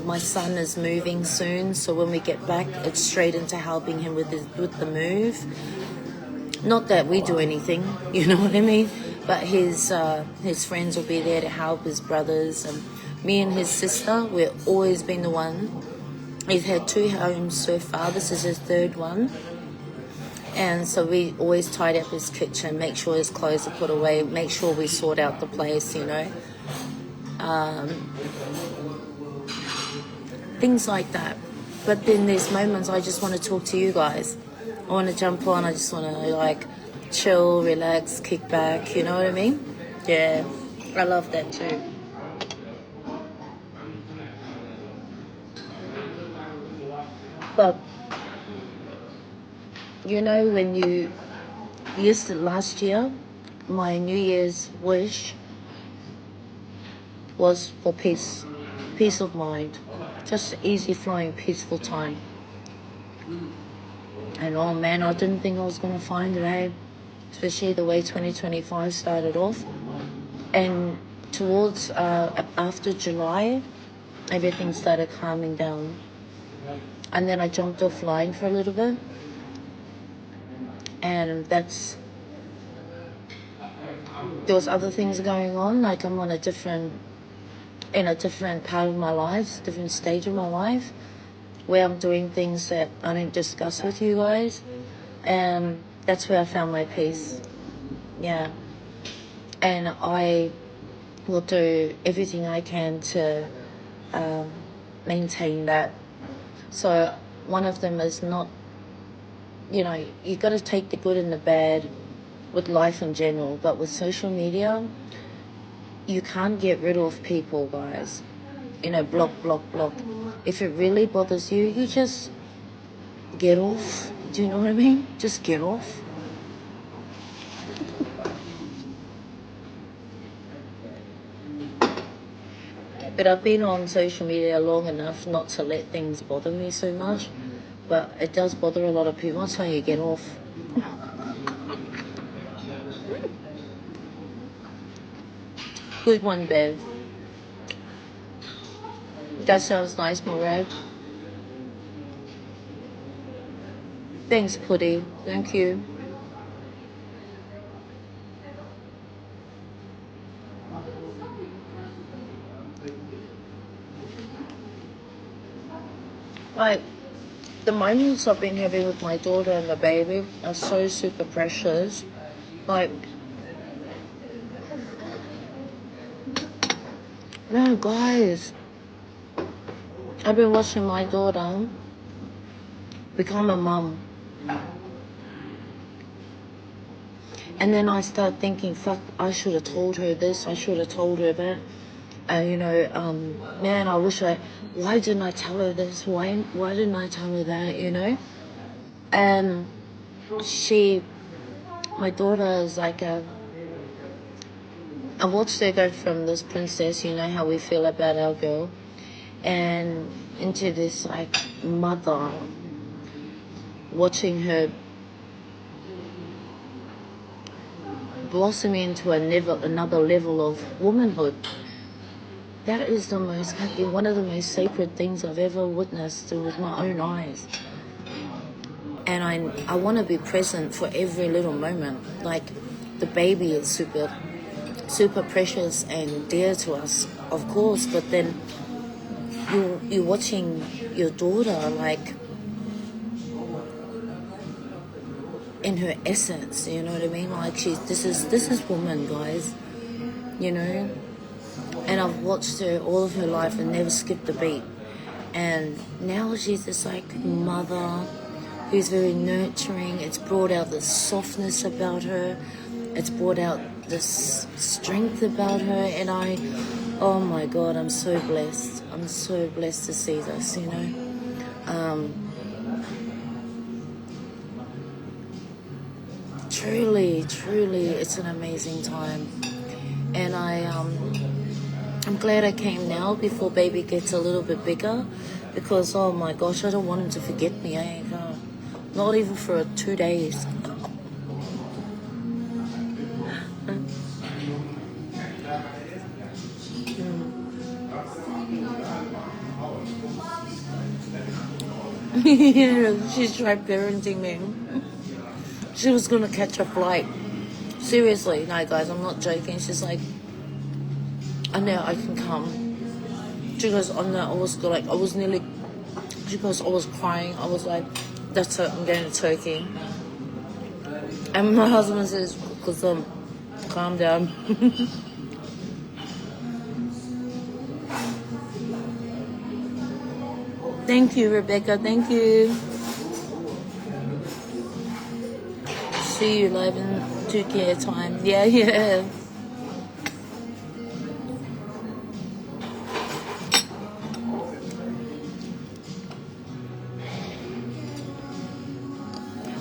My son is moving soon, so when we get back, it's straight into helping him with the move. Not that we do anything, you know what I mean? But his friends will be there to help, his brothers, and me and his sister. We've always been the one. He's had 2 homes so far. This is his 3rd one. And so we always tidy up his kitchen, make sure his clothes are put away, make sure we sort out the place, things like that. But then there's moments I just want to talk to you guys. I want to jump on. I just want to chill, relax, kick back. You know what I mean? Yeah, I love that too. But you know, when you used last year, my New Year's wish was for peace of mind, just easy flowing, peaceful time. And oh man, I didn't think I was gonna find it, eh? Especially the way 2025 started off. And towards after July, everything started calming down. And then I jumped offline for a little bit. And there was other things going on, like I'm in a different part of my life, different stage of my life, where I'm doing things that I didn't discuss with you guys. And that's where I found my peace. Yeah. And I will do everything I can to maintain that. So one of them is not, you know, you got to take the good and the bad with life in general, but with social media, you can't get rid of people, guys. You know, block. If it really bothers you, you just get off. Do you know what I mean? Just get off. But I've been on social media long enough not to let things bother me so much. But it does bother a lot of people. That's why you get off. Good one, Bev. That sounds nice, Murad. Thanks, Putty. Thank you. Like, the moments I've been having with my daughter and the baby are so super precious. Like, no, guys. I've been watching my daughter become a mum. And then I start thinking, fuck, I should have told her this, I should have told her that. Man, why didn't I tell her this? Why didn't I tell her that, you know? And my daughter is like I watched her go from this princess, you know how we feel about our girl, and into this like mother, watching her blossom into another level of womanhood. That is one of the most sacred things I've ever witnessed with my own eyes. And I want to be present for every little moment. Like, the baby is super, super precious and dear to us, of course, but then you're watching your daughter, like, in her essence, you know what I mean? Like, this is woman, guys, you know? And I've watched her all of her life and never skipped a beat. And now she's this like mother who's very nurturing. It's brought out this softness about her. It's brought out this strength about her. And oh my God, I'm so blessed. I'm so blessed to see this, you know. Truly, it's an amazing time. And I'm glad I came now before baby gets a little bit bigger, because oh my gosh, I don't want him to forget me. Not even for 2 days. Yeah, she's tried parenting me. She was gonna catch a flight. Seriously, no guys, I'm not joking. She's like, I know I can come. She goes, oh no, she goes, I was crying. I was like, that's it, I'm going to Turkey. And my husband says, because calm down. Thank you, Rebecca, thank you. See you live in Turkey time. Yeah.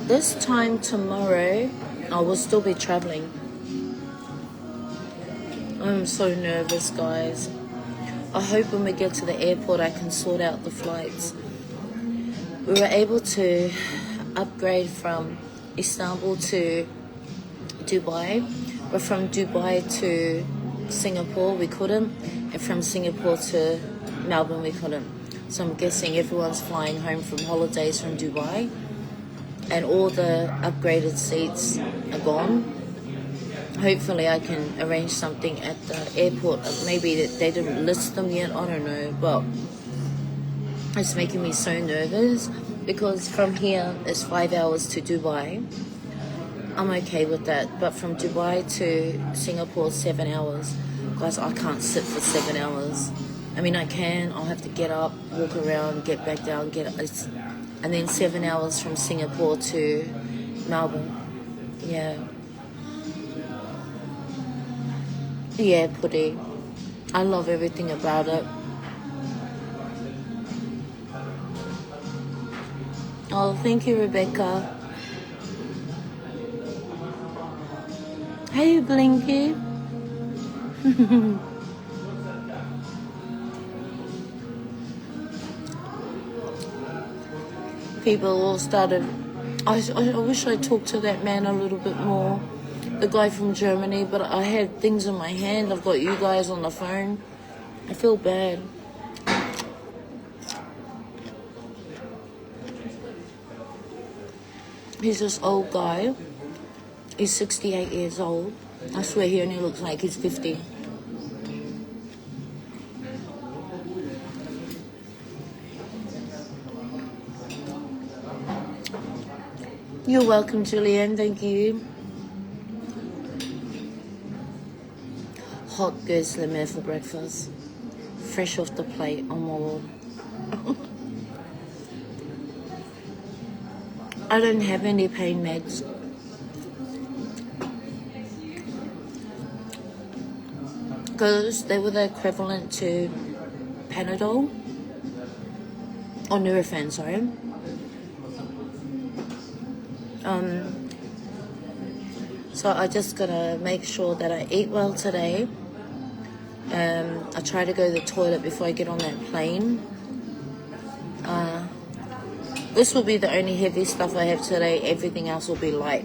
This time tomorrow, I will still be traveling. I'm so nervous, guys. I hope when we get to the airport, I can sort out the flights. We were able to upgrade from Istanbul to Dubai, but from Dubai to Singapore we couldn't, and from Singapore to Melbourne we couldn't. So I'm guessing everyone's flying home from holidays from Dubai, and all the upgraded seats are gone. Hopefully I can arrange something at the airport. Maybe they didn't list them yet, I don't know, but it's making me so nervous because from here it's 5 hours to Dubai. I'm okay with that, but from Dubai to Singapore 7 hours. Guys, I can't sit for 7 hours. I mean, I can, I'll have to get up, walk around, get back down, and then 7 hours from Singapore to Melbourne. Yeah, Putty. I love everything about it. Oh, thank you, Rebecca. Hey, Blinky. People all started. I wish I talked to that man a little bit more. The guy from Germany, but I had things in my hand. I've got you guys on the phone. I feel bad. He's this old guy. He's 68 years old. I swear he only looks like he's 50. You're welcome, Julianne. Thank you. Hot goose le mer for breakfast. Fresh off the plate on my wall. I don't have any pain meds. Because they were the equivalent to Panadol. Or Nurofen, sorry. So I just gotta make sure that I eat well today. I try to go to the toilet before I get on that plane. This will be the only heavy stuff I have today. Everything else will be light.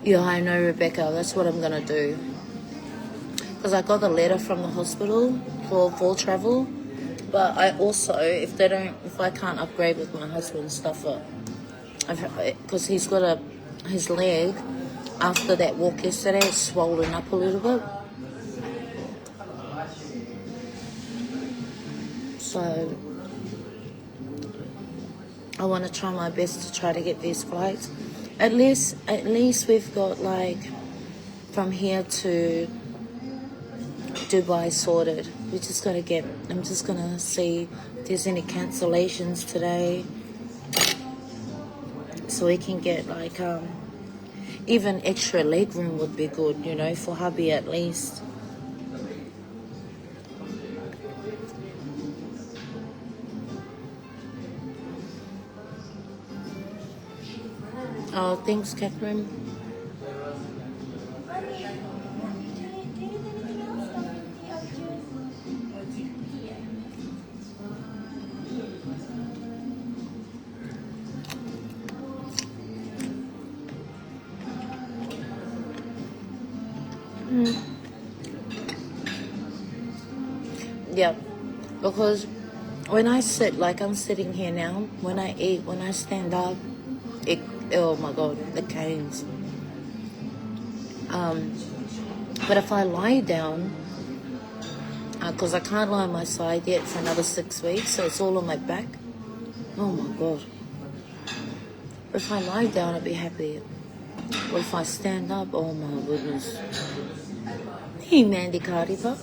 Yeah, I know, Rebecca. That's what I'm gonna do. Because I got a letter from the hospital for travel. But I also, if I can't upgrade with my husband's stuff, because he's got his leg after that walk yesterday, it's swollen up a little bit. So I want to try my best to try to get these flights. At least we've got like from here to Dubai sorted. I'm just gonna see if there's any cancellations today, so we can get like even extra leg room would be good, you know, for hubby at least. Oh, thanks, Catherine. Yeah, because when I sit, like I'm sitting here now, when I eat, when I stand up, oh my God, the canes. But if I lie down, because I can't lie on my side yet for another 6 weeks, so it's all on my back. Oh my God. If I lie down, I'd be happy. But if I stand up, oh my goodness. Hey, Mandy Karipa.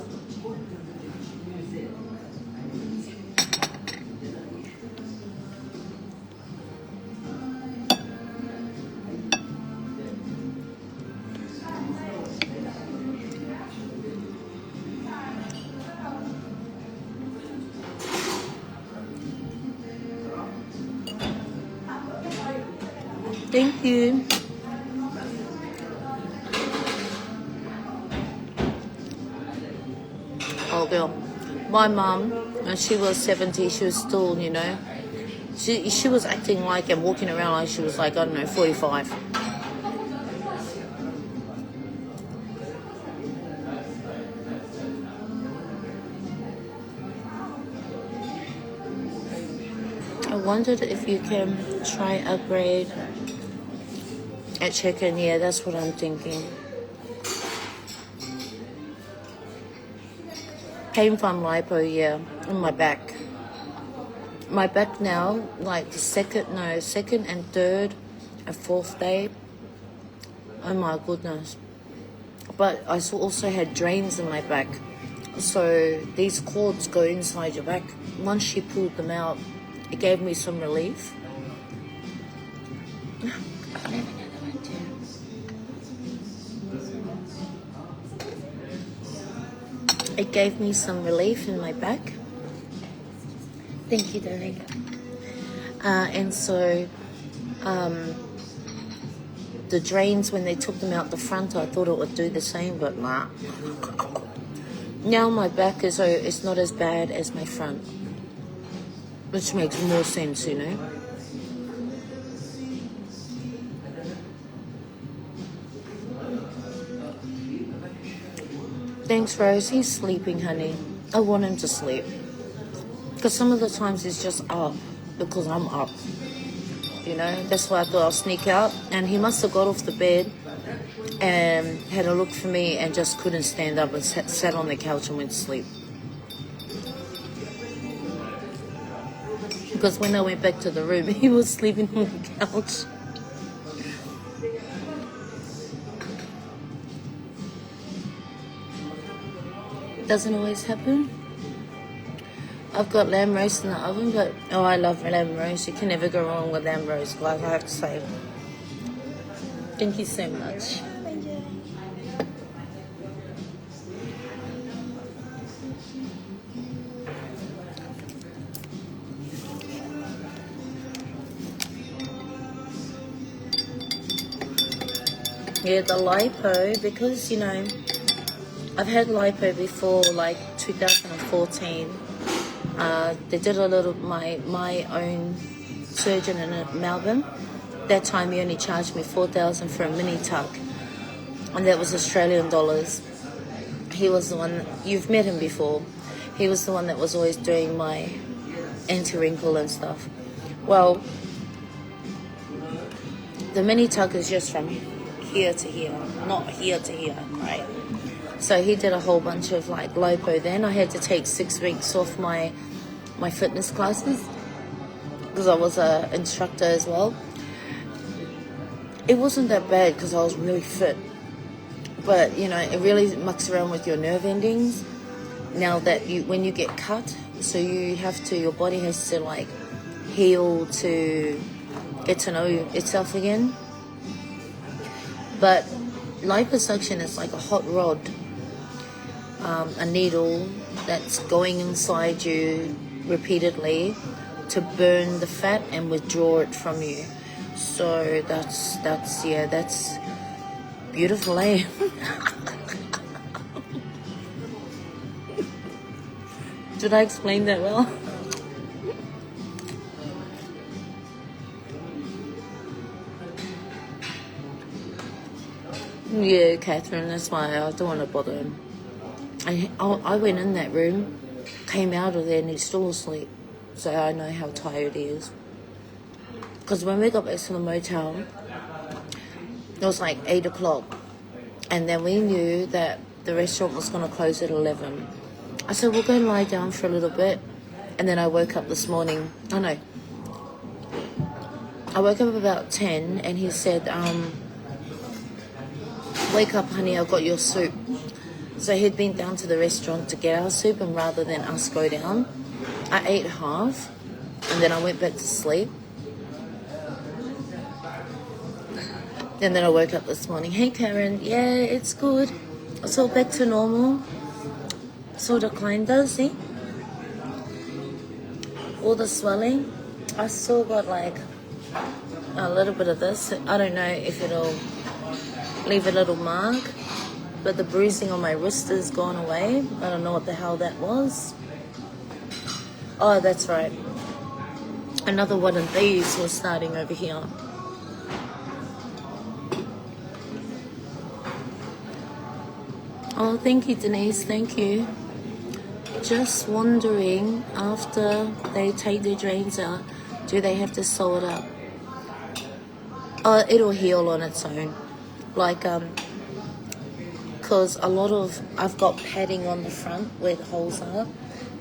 Thank you. Oh, girl. My mom, when she was 70, she was still, you know, she was acting like and walking around like she was like, I don't know, 45. I wondered if you can try upgrade at chicken. Yeah, that's what I'm thinking. Came from lipo, yeah, in my back. My back now, like the second and third and fourth day. Oh my goodness. But I also had drains in my back. So these cords go inside your back. Once she pulled them out, it gave me some relief. It gave me some relief in my back. Thank you, darling. And so the drains, when they took them out the front, I thought it would do the same, but nah. Now my back is it's not as bad as my front, which makes more sense, you know. Thanks, Rose. He's sleeping, honey. I want him to sleep. Because some of the times he's just up because I'm up. You know, that's why I thought I'll sneak out. And he must have got off the bed and had a look for me and just couldn't stand up and sat on the couch and went to sleep. Because when I went back to the room, he was sleeping on the couch. Doesn't always happen. I've got lamb roast in the oven, but oh, I love lamb roast. You can never go wrong with lamb roast, guys, I have to say. Thank you so much. Yeah, the lipo, because, you know, I've had lipo before, like 2014. They did a little, my own surgeon in Melbourne. That time he only charged me $4,000 for a mini tuck, and that was Australian dollars. He was the one, you've met him before. He was the one that was always doing my anti-wrinkle and stuff. Well, the mini tuck is just from here to here, not here to here, right? So he did a whole bunch of like lipo. Then I had to take 6 weeks off my fitness classes because I was an instructor as well. It wasn't that bad because I was really fit, but you know, it really mucks around with your nerve endings. Now that when you get cut, so your body has to like heal to get to know itself again. But liposuction is like a hot rod, a needle that's going inside you repeatedly to burn the fat and withdraw it from you. So that's beautiful, eh? Did I explain that well? Yeah, Catherine, that's why I don't want to bother him. I went in that room, came out of there, and he's still asleep. So I know how tired he is. Because when we got back to the motel, it was like 8 o'clock. And then we knew that the restaurant was going to close at 11. I said, we'll go lie down for a little bit. And then I woke up this morning. I woke up about 10, and he said, wake up, honey, I've got your soup. So he'd been down to the restaurant to get our soup, and rather than us go down, I ate half, and then I went back to sleep. And then I woke up this morning. Hey, Karen. Yeah, it's good. It's all back to normal. Sort of kind of, see? All the swelling. I still got like A little bit of this. I don't know if it'll leave a little mark, but the bruising on my wrist has gone away. I don't know what the hell that was. Oh, that's right. Another one of these was starting over here. Oh, thank you, Denise. Thank you. Just wondering, after they take the drains out, do they have to sew it up? Oh, it'll heal on its own. Like, because I've got padding on the front where the holes are,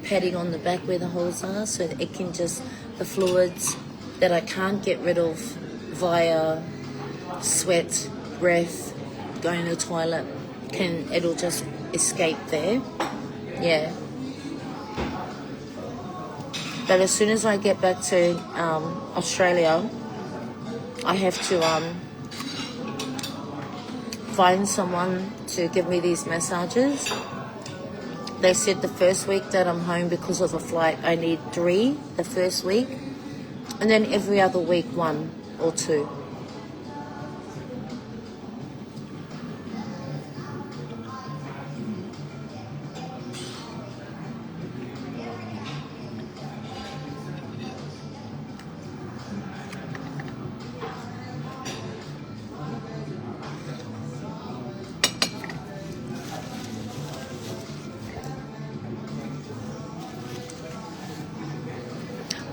padding on the back where the holes are, so that it can just, the fluids that I can't get rid of via sweat, breath, going to the toilet, it'll just escape there. Yeah. But as soon as I get back to Australia, I have to find someone to give me these massages. They said the first week that I'm home because of the flight, I need 3 the first week, and then every other week 1 or 2.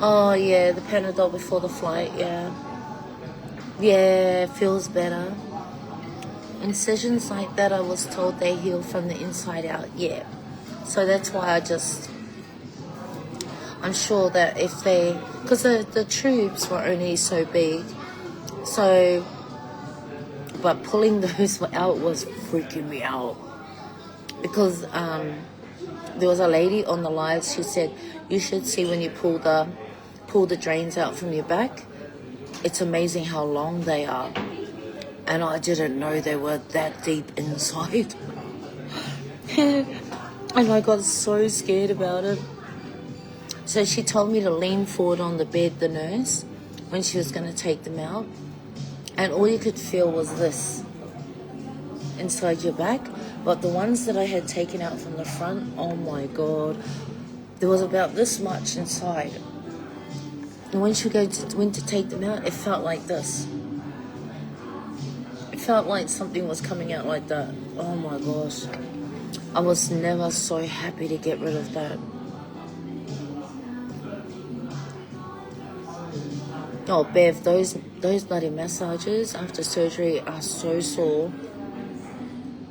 Oh yeah, the Panadol before the flight, yeah. Yeah, it feels better. Incisions like that, I was told they heal from the inside out, yeah. So that's why I'm sure that if they, because the tubes were only so big, so, but pulling those out was freaking me out. Because there was a lady on the live, she said, you should see when you pull the drains out from your back. It's amazing how long they are. And I didn't know they were that deep inside. And I got so scared about it. So she told me to lean forward on the bed, the nurse, when she was going to take them out. And all you could feel was this inside your back. But the ones that I had taken out from the front, oh my God, there was about this much inside. And when she went to take them out, it felt like this. It felt like something was coming out like that. Oh my gosh. I was never so happy to get rid of that. Oh, Bev, those bloody massages after surgery are so sore.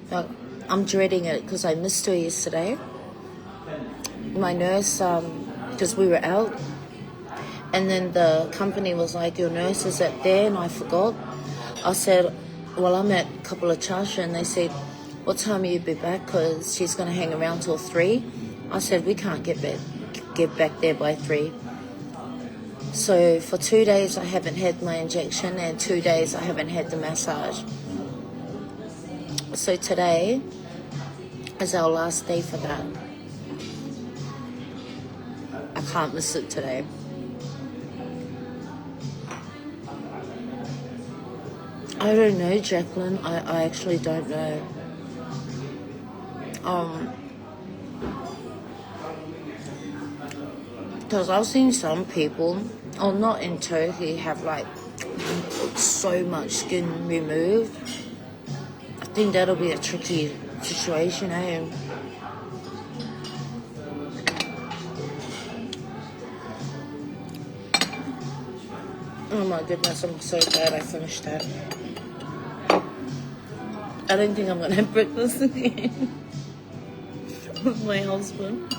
Like, I'm dreading it because I missed her yesterday. My nurse, because we were out, and then the company was like, your nurse is at there, and I forgot. I said, well, I'm at a couple of Chasha, and they said, what time will you be back? Because she's going to hang around till 3. I said, we can't get back there by 3. So for 2 days I haven't had my injection, and 2 days I haven't had the massage. So today is our last day for that. I can't miss it today. I don't know, Jacqueline. I actually don't know. Because I've seen some people, not in Turkey, have like so much skin removed. I think that'll be a tricky situation, eh? Oh my goodness, I'm so glad I finished that. I don't think I'm going to have breakfast again with my husband.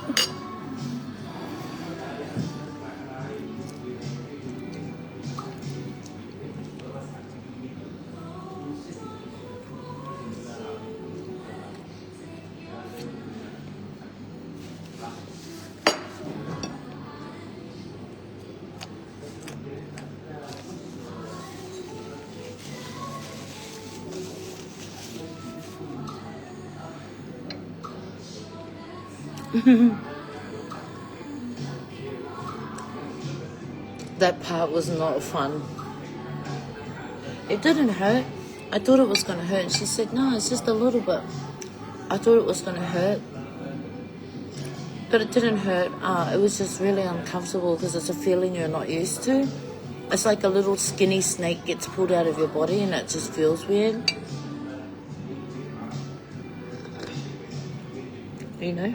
That part was not fun. It didn't hurt. I thought it was going to hurt. And she said, no, it's just a little bit. I thought it was going to hurt. But it didn't hurt. It was just really uncomfortable because it's a feeling you're not used to. It's like a little skinny snake gets pulled out of your body and it just feels weird. You know?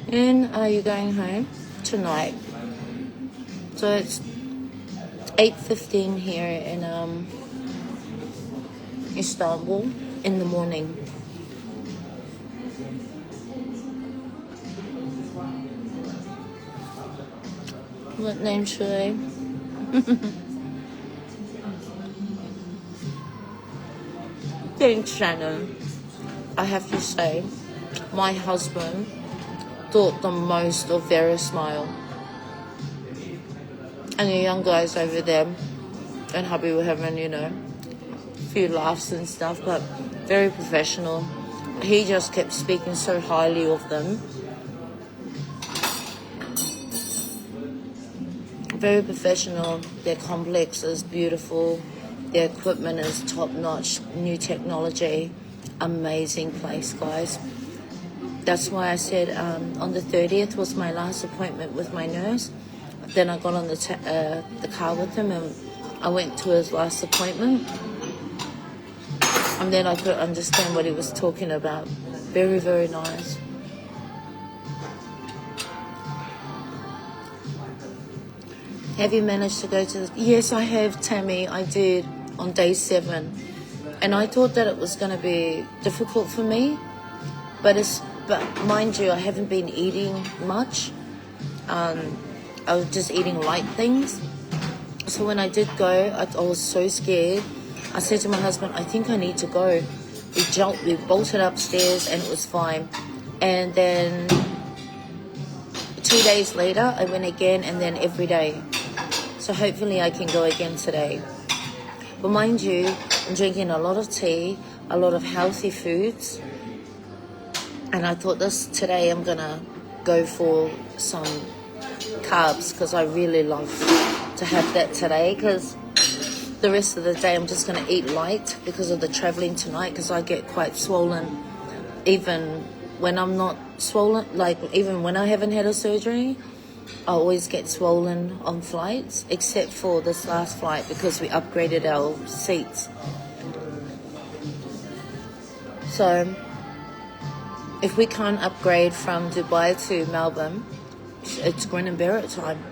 And are you going home tonight? So it's 8:15 here in Istanbul in the morning. What name should I? Thanks, Shannon. I have to say, my husband thought the most of Vera's smile. And the young guys over there and hubby were having, you know, a few laughs and stuff, but very professional. He just kept speaking so highly of them. Very professional. Their complex is beautiful. Their equipment is top-notch. New technology. Amazing place, guys. That's why I said on the 30th was my last appointment with my nurse. Then I got on the car with him and I went to his last appointment. And then I could understand what he was talking about. Very, very nice. Have you managed to go to the... Yes, I have, Tammy. I did on day 7. And I thought that it was going to be difficult for me. But mind you, I haven't been eating much. I was just eating light things. So when I did go, I was so scared. I said to my husband, I think I need to go. We bolted upstairs and it was fine. And then 2 days later, I went again and then every day. So hopefully I can go again today. But mind you, I'm drinking a lot of tea, a lot of healthy foods. And I thought today I'm going to go for some carbs because I really love to have that today, because the rest of the day I'm just going to eat light because of the traveling tonight, because I get quite swollen even when I'm not swollen, like even when I haven't had a surgery. I always get swollen on flights, except for this last flight because we upgraded our seats. So if we can't upgrade from Dubai to Melbourne, it's grin and bear it time.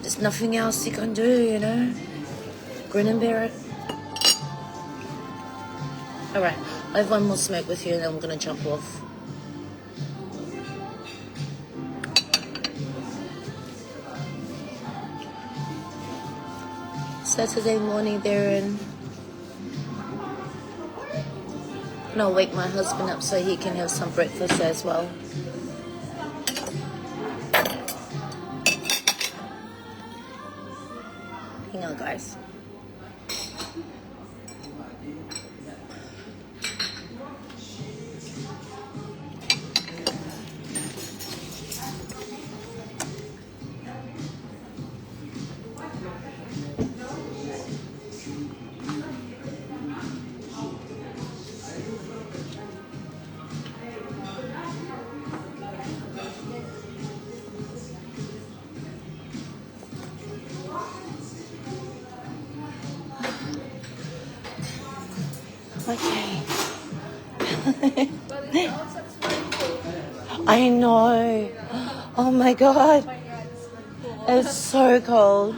There's nothing else you can do, you know. Grin and bear it. Alright, I have one more smoke with you and then I'm going to jump off. Saturday morning, Darren. And I'll wake my husband up so he can have some breakfast as well. Hang on, guys. Okay. I know. Oh my God. It's so cold.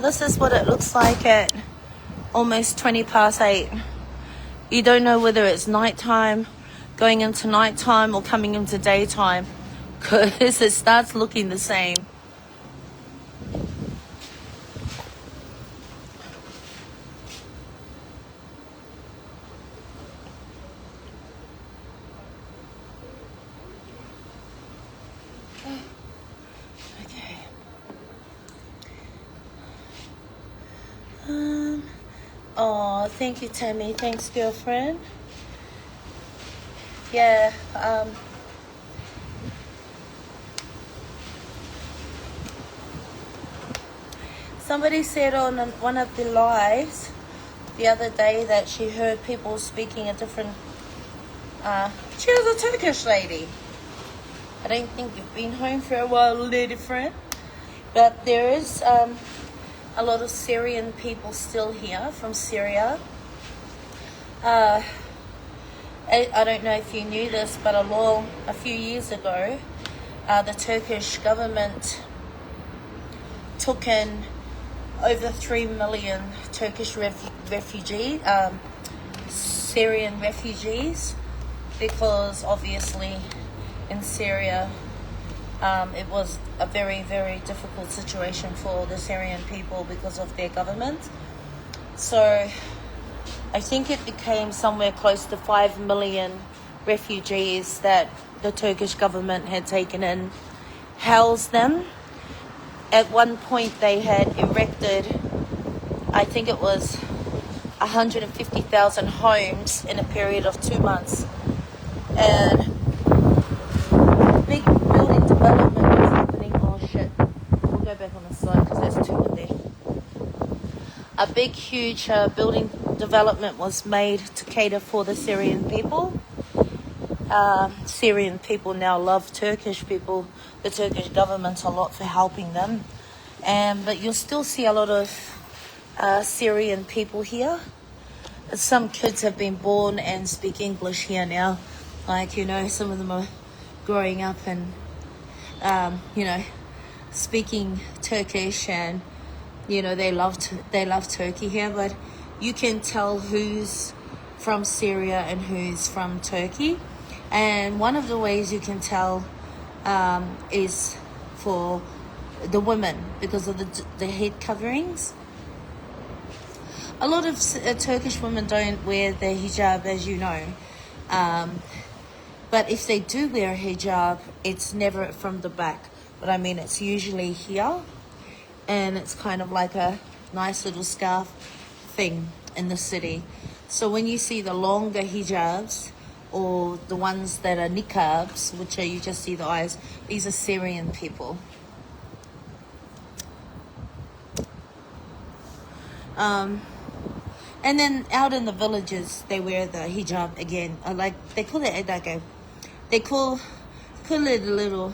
This is what it looks like at almost 8:20. You don't know whether it's nighttime, going into nighttime, or coming into daytime, because it starts looking the same. Oh, thank you, Tammy. Thanks, girlfriend. Yeah, somebody said on one of the lives the other day that she heard people speaking a different, she was a Turkish lady. I don't think you've been home for a while, lady friend. But there is a lot of Syrian people still here from Syria. I don't know if you knew this, but a few years ago, the Turkish government took in over 3 million Turkish refugees, Syrian refugees, because obviously in Syria it was a very, very difficult situation for the Syrian people because of their government. So I think it became somewhere close to 5 million refugees that the Turkish government had taken in, housed them. At one point they had erected, I think it was 150,000 homes in a period of 2 months. And big building development was happening. Oh shit, we'll go back on the side because there's two in there. A big, huge building development was made to cater for the Syrian people. Syrian people now love Turkish people, the Turkish government a lot for helping them. But you'll still see a lot of Syrian people here. Some kids have been born and speak English here now. Like, you know, some of them are growing up and, you know, speaking Turkish, and you know they love Turkey here. But you can tell who's from Syria and who's from Turkey, and one of the ways you can tell is for the women, because of the head coverings. A lot of Turkish women don't wear their hijab, as you know, but if they do wear a hijab, it's never from the back, but I mean it's usually here, and it's kind of like a nice little scarf thing in the city. So when you see the longer hijabs or the ones that are niqabs, which are, you just see the eyes, these are Syrian people. And then out in the villages, they wear the hijab again. Like they call it they call it a little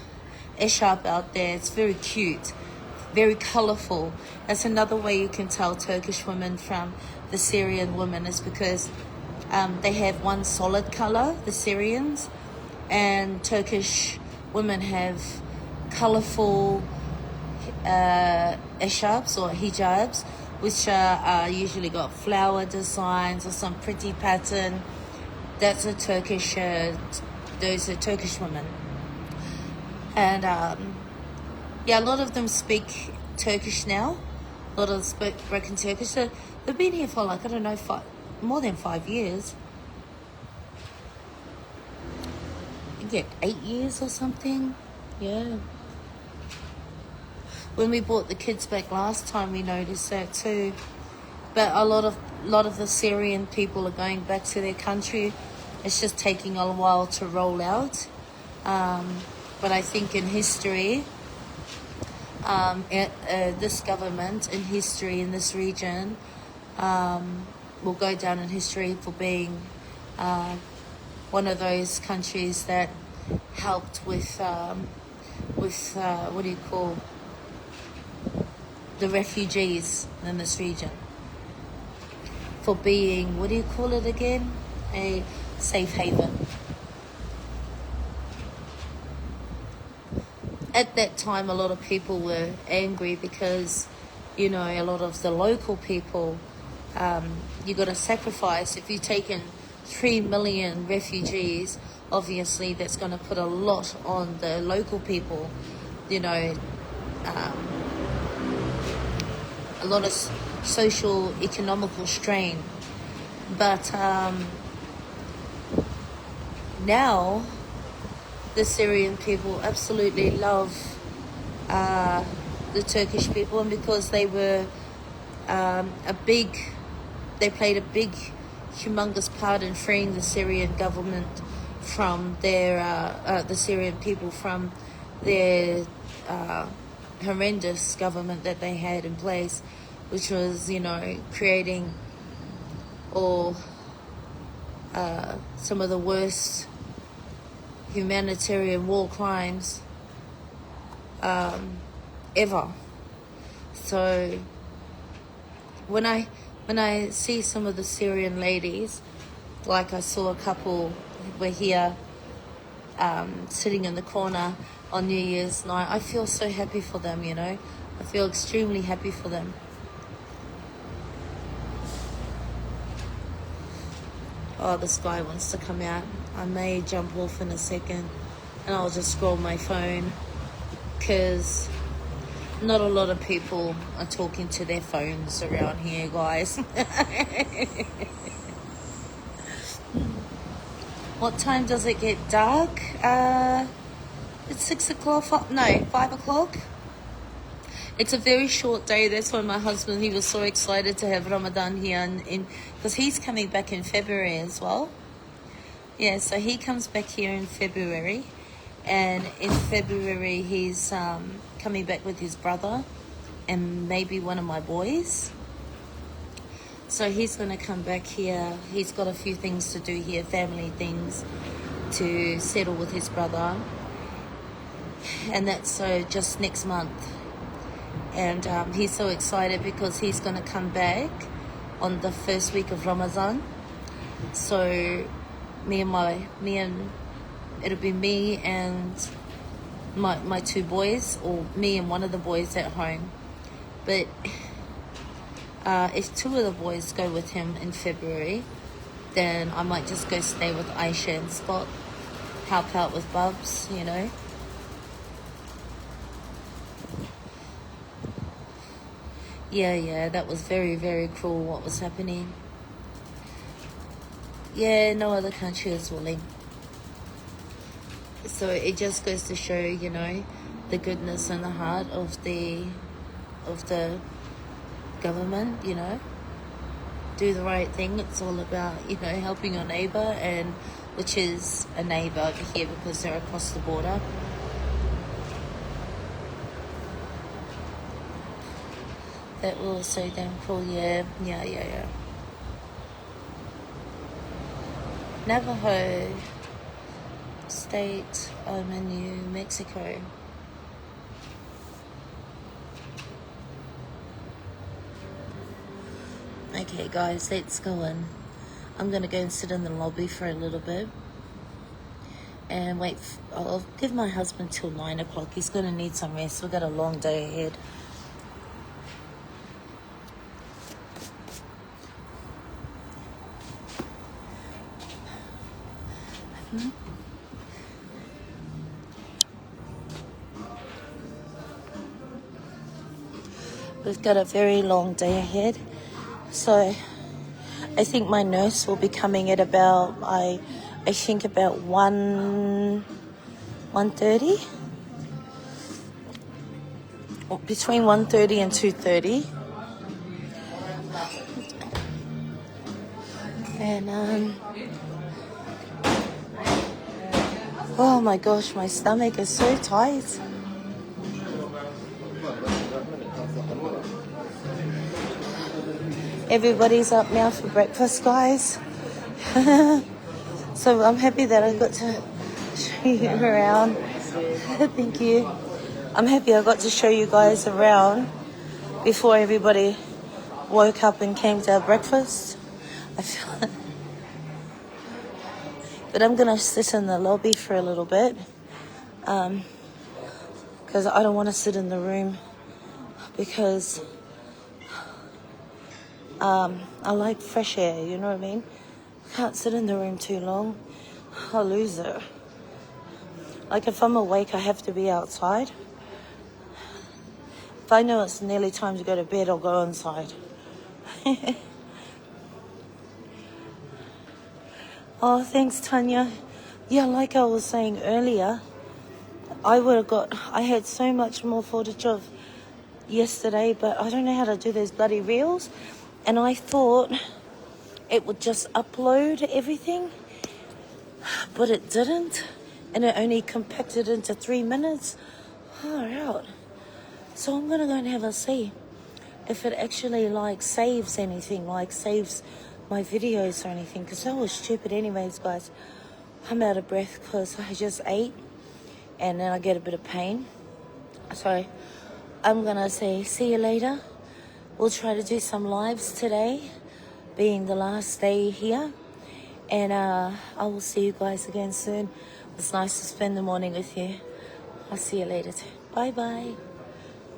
eshab out there. It's very cute, very colorful. That's another way you can tell Turkish women from the Syrian women, is because they have one solid color, the Syrians, and Turkish women have colorful eshabs or hijabs, which are usually got flower designs or some pretty pattern. That's a Turkish, those are Turkish women. And yeah, a lot of them speak Turkish now. A lot of them speak broken Turkish. So they've been here for like, I don't know, more than 5 years. I get 8 years or something. Yeah. When we brought the kids back last time, we noticed that too. But a lot of the Syrian people are going back to their country. It's just taking a while to roll out. But I think in history, this government in history in this region will go down in history for being one of those countries that helped with what do you call, the refugees in this region, for being, what do you call it again, a safe haven. At that time, a lot of people were angry because, you know, a lot of the local people, you got to sacrifice. If you take in 3 million refugees, obviously that's going to put a lot on the local people, you know, a lot of social, economical strain. But now the Syrian people absolutely love the Turkish people, and because they were a big they played a big, humongous part in freeing the Syrian government from their, the Syrian people from their horrendous government that they had in place, which was, you know, creating all some of the worst humanitarian war crimes ever. So when I see some of the Syrian ladies, like I saw a couple were here sitting in the corner on New Year's night, I feel so happy for them, you know. I feel extremely happy for them. Oh, this guy wants to come out. I may jump off in a second and I'll just scroll my phone, because not a lot of people are talking to their phones around here, guys. What time does it get dark? It's 6 o'clock. No, 5 o'clock. It's a very short day. That's why my husband, he was so excited to have Ramadan here, because he's coming back in February as well. Yeah, so he comes back here in February, and in February he's coming back with his brother and maybe one of my boys. So he's going to come back here. He's got a few things to do here, family things, to settle with his brother, and that's so just next month. And he's so excited because he's going to come back on the first week of Ramadan. So it'll be me and my two boys, or me and one of the boys at home. But if two of the boys go with him in February, then I might just go stay with Aisha and Scott, help out with Bubs, you know. Yeah, that was very, very cruel what was happening. Yeah, no other country is willing. So it just goes to show, you know, the goodness and the heart of the government, you know. Do the right thing. It's all about, you know, helping your neighbour, and which is a neighbour over here because they're across the border. That was so damn cool. Yeah. Navajo State, I'm in New Mexico. Okay guys, let's go in. I'm going to go and sit in the lobby for a little bit and wait. I'll give my husband till 9 o'clock. He's going to need some rest. We've got a long day ahead. We've got a very long day ahead, so I think my nurse will be coming at about I think about 1:30, between 1:30 and 2:30, and oh my gosh, my stomach is so tight. Everybody's up now for breakfast, guys. So I'm happy that I got to show you around. Thank you. I'm happy I got to show you guys around before everybody woke up and came to have breakfast. But I'm going to sit in the lobby for a little bit, because I don't want to sit in the room, because I like fresh air, you know what I mean? I can't sit in the room too long. I'll lose it. Like if I'm awake, I have to be outside. If I know it's nearly time to go to bed, I'll go inside. Oh, thanks, Tanya. Yeah, like I was saying earlier, I had so much more footage of yesterday, but I don't know how to do those bloody reels. And I thought it would just upload everything, but it didn't, and it only compacted into 3 minutes. Far out. So I'm gonna go and have a see if it actually like saves anything, like saves my videos or anything, because that was stupid anyways, guys. I'm out of breath because I just ate and then I get a bit of pain. So I'm gonna say see you later. We'll try to do some lives today, being the last day here, and I will see you guys again soon. It's nice to spend the morning with you. I'll see you later too. Bye bye.